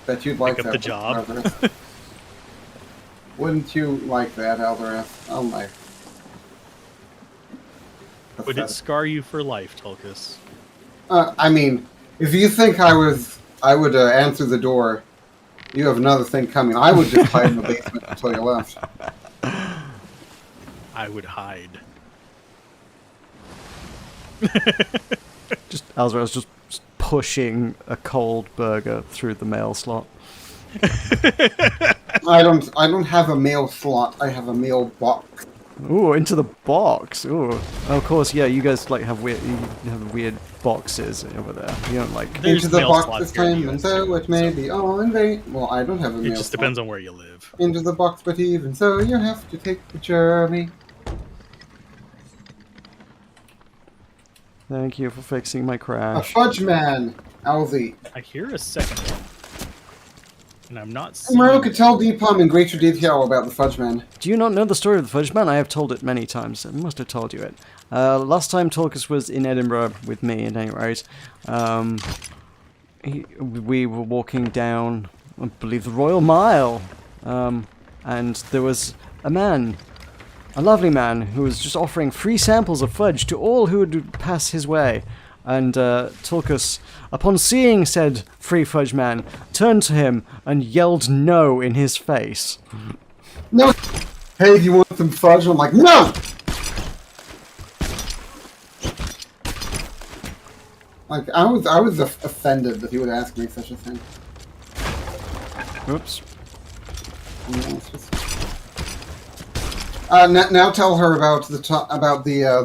Speaker 2: Bet you'd like
Speaker 3: Pick up
Speaker 2: that.
Speaker 3: the job.
Speaker 2: Alvarez. Wouldn't you like that, Alvarez? Oh my.
Speaker 3: Would it scar you for life, Tulkas?
Speaker 2: I mean, if you think I would answer the door, you have another thing coming. I would just hide in the basement until you left.
Speaker 3: I would hide.
Speaker 1: Just Alvarez just pushing a cold burger through the mail slot.
Speaker 2: I don't have a mail slot. I have a mail box.
Speaker 1: Ooh, into the box. Ooh, of course, yeah. You guys like have weird boxes over there. You don't like.
Speaker 3: There's
Speaker 2: Into the
Speaker 3: mail
Speaker 2: box
Speaker 3: slots
Speaker 2: this
Speaker 3: here in the
Speaker 2: time, and
Speaker 3: US
Speaker 2: so
Speaker 3: too,
Speaker 2: it may be all in vain. Well, I don't have a mail
Speaker 3: It just
Speaker 2: slot.
Speaker 3: depends on where you live.
Speaker 2: Into the box, but even so, you have to take the journey.
Speaker 1: Thank you for fixing my
Speaker 2: A
Speaker 1: crash.
Speaker 2: fudge man, Alzy.
Speaker 3: I hear a second one. And I'm not seeing
Speaker 2: Meroka, tell Deepom in greater detail about the fudge man.
Speaker 1: Do you not know the story of the Fudge Man? I have told it many times. I must have told you it. Last time Tulkas was in Edinburgh with me, at any rate, we were walking down, I believe, the Royal Mile, and there was a man, a lovely man, who was just offering free samples of fudge to all who would pass his way. And Tulkas, upon seeing said free fudge man, turned to him and yelled no in his face.
Speaker 2: No! Hey, do you want some fudge? I'm like, no! Like, I was offended that he would ask me such a thing.
Speaker 1: Oops.
Speaker 2: Yeah, it's just... now tell her about the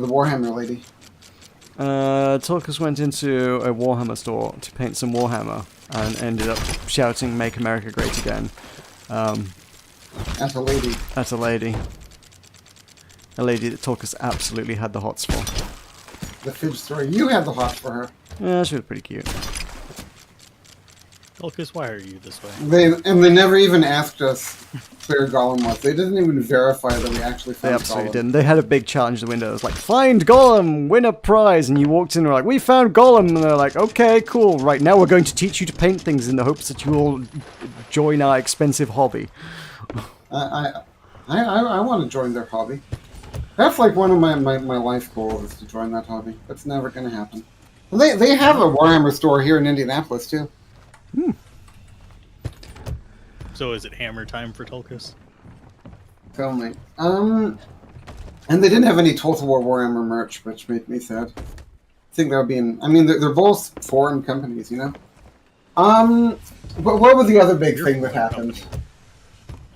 Speaker 2: Warhammer lady.
Speaker 1: Tulkas went into a Warhammer store to paint some Warhammer and ended up shouting "Make America Great Again."
Speaker 2: As a lady.
Speaker 1: At a lady. A lady that Tulkas absolutely had the hots for.
Speaker 2: The Fidge story. You had the hots for her.
Speaker 1: Yeah, she was pretty cute.
Speaker 3: Tulkas, why are you this way?
Speaker 2: They never even asked us where Gollum was. They didn't even verify that we actually
Speaker 1: They
Speaker 2: found
Speaker 1: absolutely
Speaker 2: Gollum.
Speaker 1: didn't. They had a big challenge at the window. It was like, find Gollum, win a prize. And you walked in and were like, we found Gollum. And they're like, okay, cool. Right, now we're going to teach you to paint things in the hopes that you will join our expensive hobby.
Speaker 2: I want to join their hobby. That's like one of my life goals is to join that hobby. That's never going to happen. They have a Warhammer store here in Indianapolis, too.
Speaker 3: So is it hammer time for Tulkas?
Speaker 2: Tell me. And they didn't have any Total War Warhammer merch, which made me sad. I think that would be I mean, they're both foreign companies, you know? What was the other big thing that happened?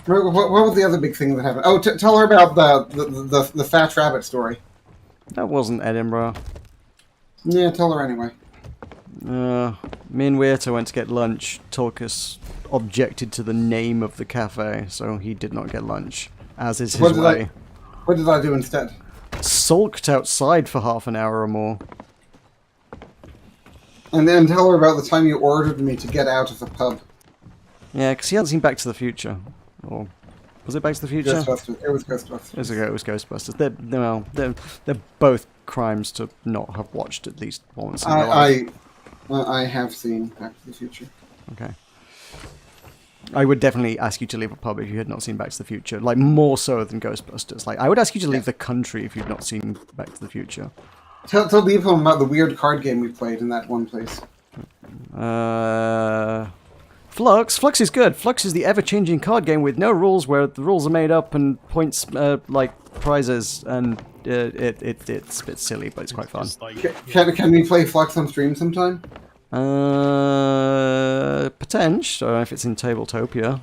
Speaker 2: What was the other big thing that happened? Oh, tell her about the Fat Rabbit story.
Speaker 1: That wasn't Edinburgh.
Speaker 2: Yeah, tell her anyway.
Speaker 1: Me and Weirto went to get lunch. Tulkas objected to the name of the cafe, so he did not get lunch, as is his way.
Speaker 2: What did I do instead?
Speaker 1: Sulked outside for half an hour or more.
Speaker 2: And then tell her about the time you ordered me to get out of the pub.
Speaker 1: Yeah, because he hadn't seen Back to the Future. Or was it Back to the Future?
Speaker 2: Ghostbusters. It was Ghostbusters.
Speaker 1: It was Ghostbusters. They're both crimes to not have watched at least once in your life.
Speaker 2: I have seen Back to the Future.
Speaker 1: Okay. I would definitely ask you to leave a pub if you had not seen Back to the Future. Like, more so than Ghostbusters. Like, I would ask you to leave the country if you'd not seen Back to the Future.
Speaker 2: Tell the people about the weird card game we played in that one place.
Speaker 1: Flux? Flux is good. Flux is the ever-changing card game with no rules, where the rules are made up and points, like, prizes, and it's a bit silly, but it's quite fun.
Speaker 2: Can we play Flux on stream sometime?
Speaker 1: Potential. I don't know if it's in Tabletopia.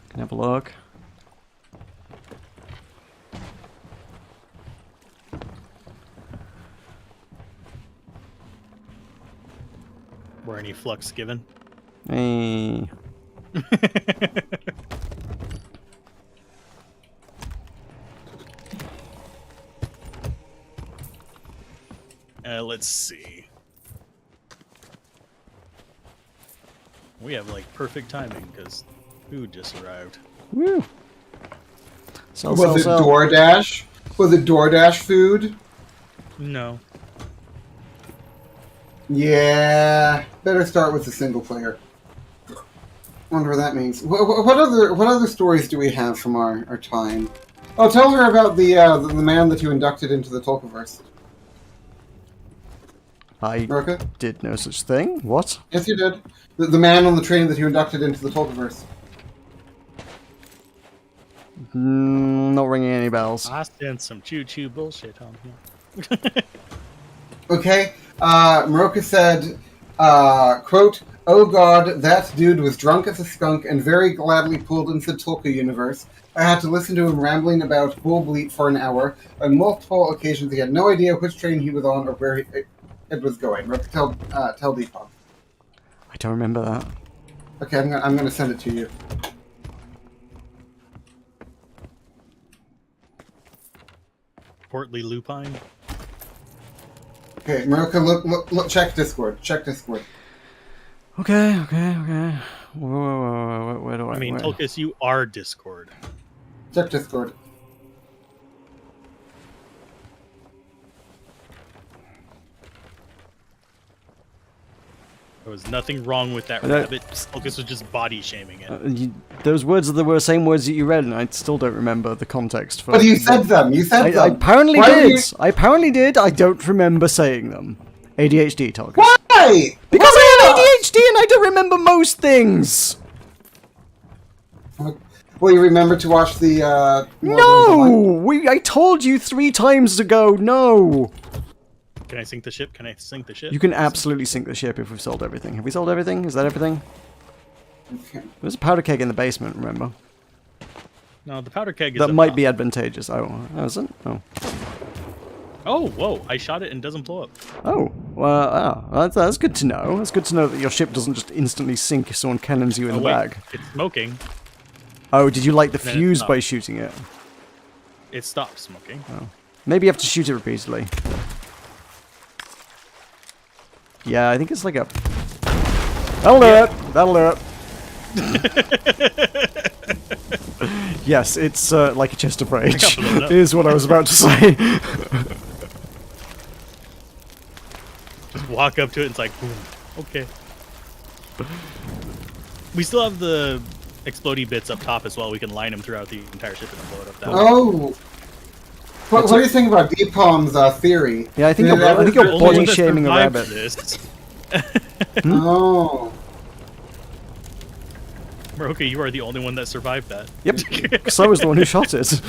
Speaker 1: Can have a look.
Speaker 3: Were any flux given?
Speaker 1: Hey.
Speaker 3: Let's see. We have like perfect timing because food just arrived.
Speaker 1: Woo. Sell,
Speaker 2: Was it DoorDash? Was it DoorDash food?
Speaker 3: No.
Speaker 2: Yeah, better start with the single player. Wonder what that means. What other stories do we have from our time? Oh, tell her about the man that you inducted into the Tolkienverse.
Speaker 1: I
Speaker 2: Meroka?
Speaker 1: did no such thing. What?
Speaker 2: Yes, you did. The man on the train that you inducted into the Tolkienverse.
Speaker 1: Not ringing any bells.
Speaker 3: I sent some choo-choo bullshit on here.
Speaker 2: Okay. Meroka said, quote, "Oh God, that dude was drunk as a skunk and very gladly pulled into the Tolkien universe. I had to listen to him rambling about Bullbleat for an hour. On multiple occasions, he had no idea which train he was on or where it was going." Meroka, tell Deepak.
Speaker 1: I don't remember that.
Speaker 2: Okay, I'm gonna send it to you.
Speaker 3: Portly lupine.
Speaker 2: Okay, Meroka, look, check Discord. Check Discord.
Speaker 1: Okay. Where do I...
Speaker 3: I mean,
Speaker 1: where?
Speaker 3: Tulkas, you are Discord.
Speaker 2: Check Discord.
Speaker 3: There was nothing wrong with that
Speaker 1: I don't-
Speaker 3: rabbit. Tulkas was just body shaming it.
Speaker 1: Those words are the same words that you read, and I still don't remember the context for.
Speaker 2: But you said them. You said
Speaker 1: I
Speaker 2: them.
Speaker 1: apparently
Speaker 2: Why
Speaker 1: did.
Speaker 2: were you-
Speaker 1: I apparently did. I don't remember saying them. ADHD, Tulkas.
Speaker 2: Why?
Speaker 1: Because I have ADHD and I don't remember most things.
Speaker 2: Well, you remember to watch the.
Speaker 1: No, I told you 3 times ago. No.
Speaker 3: Can I sink the ship? Can I sink the ship?
Speaker 1: You can absolutely sink the ship if we've sold everything. Have we sold everything? Is that everything?
Speaker 2: Okay.
Speaker 1: There's a powder keg in the basement. Remember?
Speaker 3: No, the powder keg is
Speaker 1: That
Speaker 3: up
Speaker 1: might
Speaker 3: top.
Speaker 1: be advantageous. Oh, is it? Oh.
Speaker 3: Oh, whoa! I shot it and it doesn't blow up.
Speaker 1: Oh, well, that's good to know. That's good to know that your ship doesn't just instantly sink if someone cannons you in
Speaker 3: Oh,
Speaker 1: the
Speaker 3: wait,
Speaker 1: bag.
Speaker 3: it's smoking.
Speaker 1: Oh, did you light the
Speaker 3: Then it's
Speaker 1: fuse
Speaker 3: not.
Speaker 1: by shooting it?
Speaker 3: It stopped smoking.
Speaker 1: Maybe you have to shoot it repeatedly. Yeah, I think it's like a... That'll do it! That'll do it! Yes, it's like a chest of rage,
Speaker 3: blown up.
Speaker 1: is what I was about to say.
Speaker 3: Just walk up to it and it's like, boom. Okay. We still have the explodey bits up top as well. We can line them throughout the entire ship and then blow it up that way.
Speaker 2: Oh. What do you think about Deepalm's theory?
Speaker 1: Yeah, I think
Speaker 2: Did it ever-
Speaker 1: you're
Speaker 3: Only one
Speaker 1: body
Speaker 3: that
Speaker 1: shaming a
Speaker 3: survived
Speaker 1: rabbit.
Speaker 3: This.
Speaker 2: Oh.
Speaker 3: Meroka, you are the only one that survived that.
Speaker 1: Yep, because I was the one who shot it.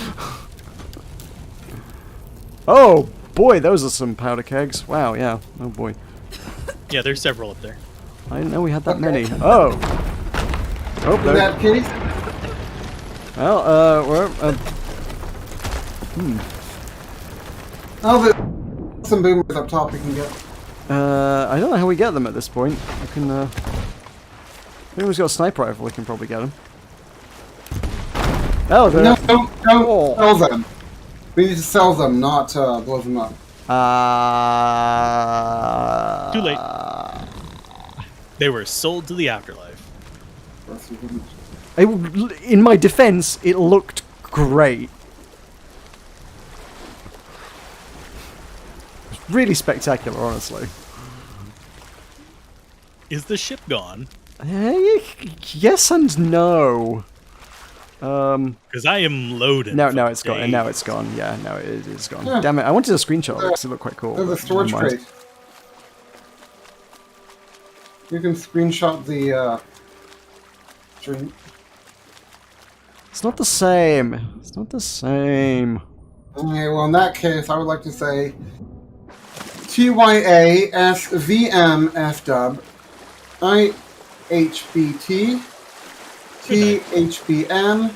Speaker 1: Oh, boy, those are some powder kegs. Wow, yeah. Oh, boy.
Speaker 3: Yeah, there's several up there.
Speaker 1: I didn't know we had that many. Oh! Oh,
Speaker 2: In
Speaker 1: there.
Speaker 2: that case,
Speaker 1: Well, we're...
Speaker 2: oh, there's some boomers up top we can get.
Speaker 1: I don't know how we get them at this point. I can, Who's got a sniper rifle, we can probably get them. Oh, they're...
Speaker 2: No, don't
Speaker 1: Oh.
Speaker 2: sell them. We need to sell them, not blow them up.
Speaker 3: Too late. They were sold to the afterlife.
Speaker 1: In my defense, it looked great. It was really spectacular, honestly.
Speaker 3: Is the ship gone?
Speaker 1: Yes and no.
Speaker 3: Because I am loaded.
Speaker 1: No,
Speaker 3: for
Speaker 1: it's gone.
Speaker 3: days.
Speaker 1: Now it's gone. Yeah, no, it is gone.
Speaker 2: Yeah.
Speaker 1: Damn it! I wanted a screenshot of it because it looked quite cool.
Speaker 2: There's a
Speaker 1: but
Speaker 2: storage
Speaker 1: never mind.
Speaker 2: crate. You can screenshot the stream.
Speaker 1: It's not the same. It's not the same.
Speaker 2: Okay, well in that case, I would like to say TYASVMFW IHBT THBM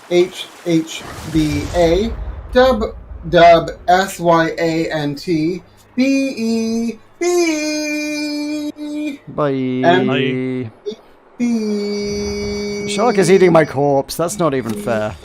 Speaker 2: HHBA dub SYANT BEB
Speaker 1: Bye.
Speaker 2: And-
Speaker 1: Shark is eating my corpse. That's not even fair.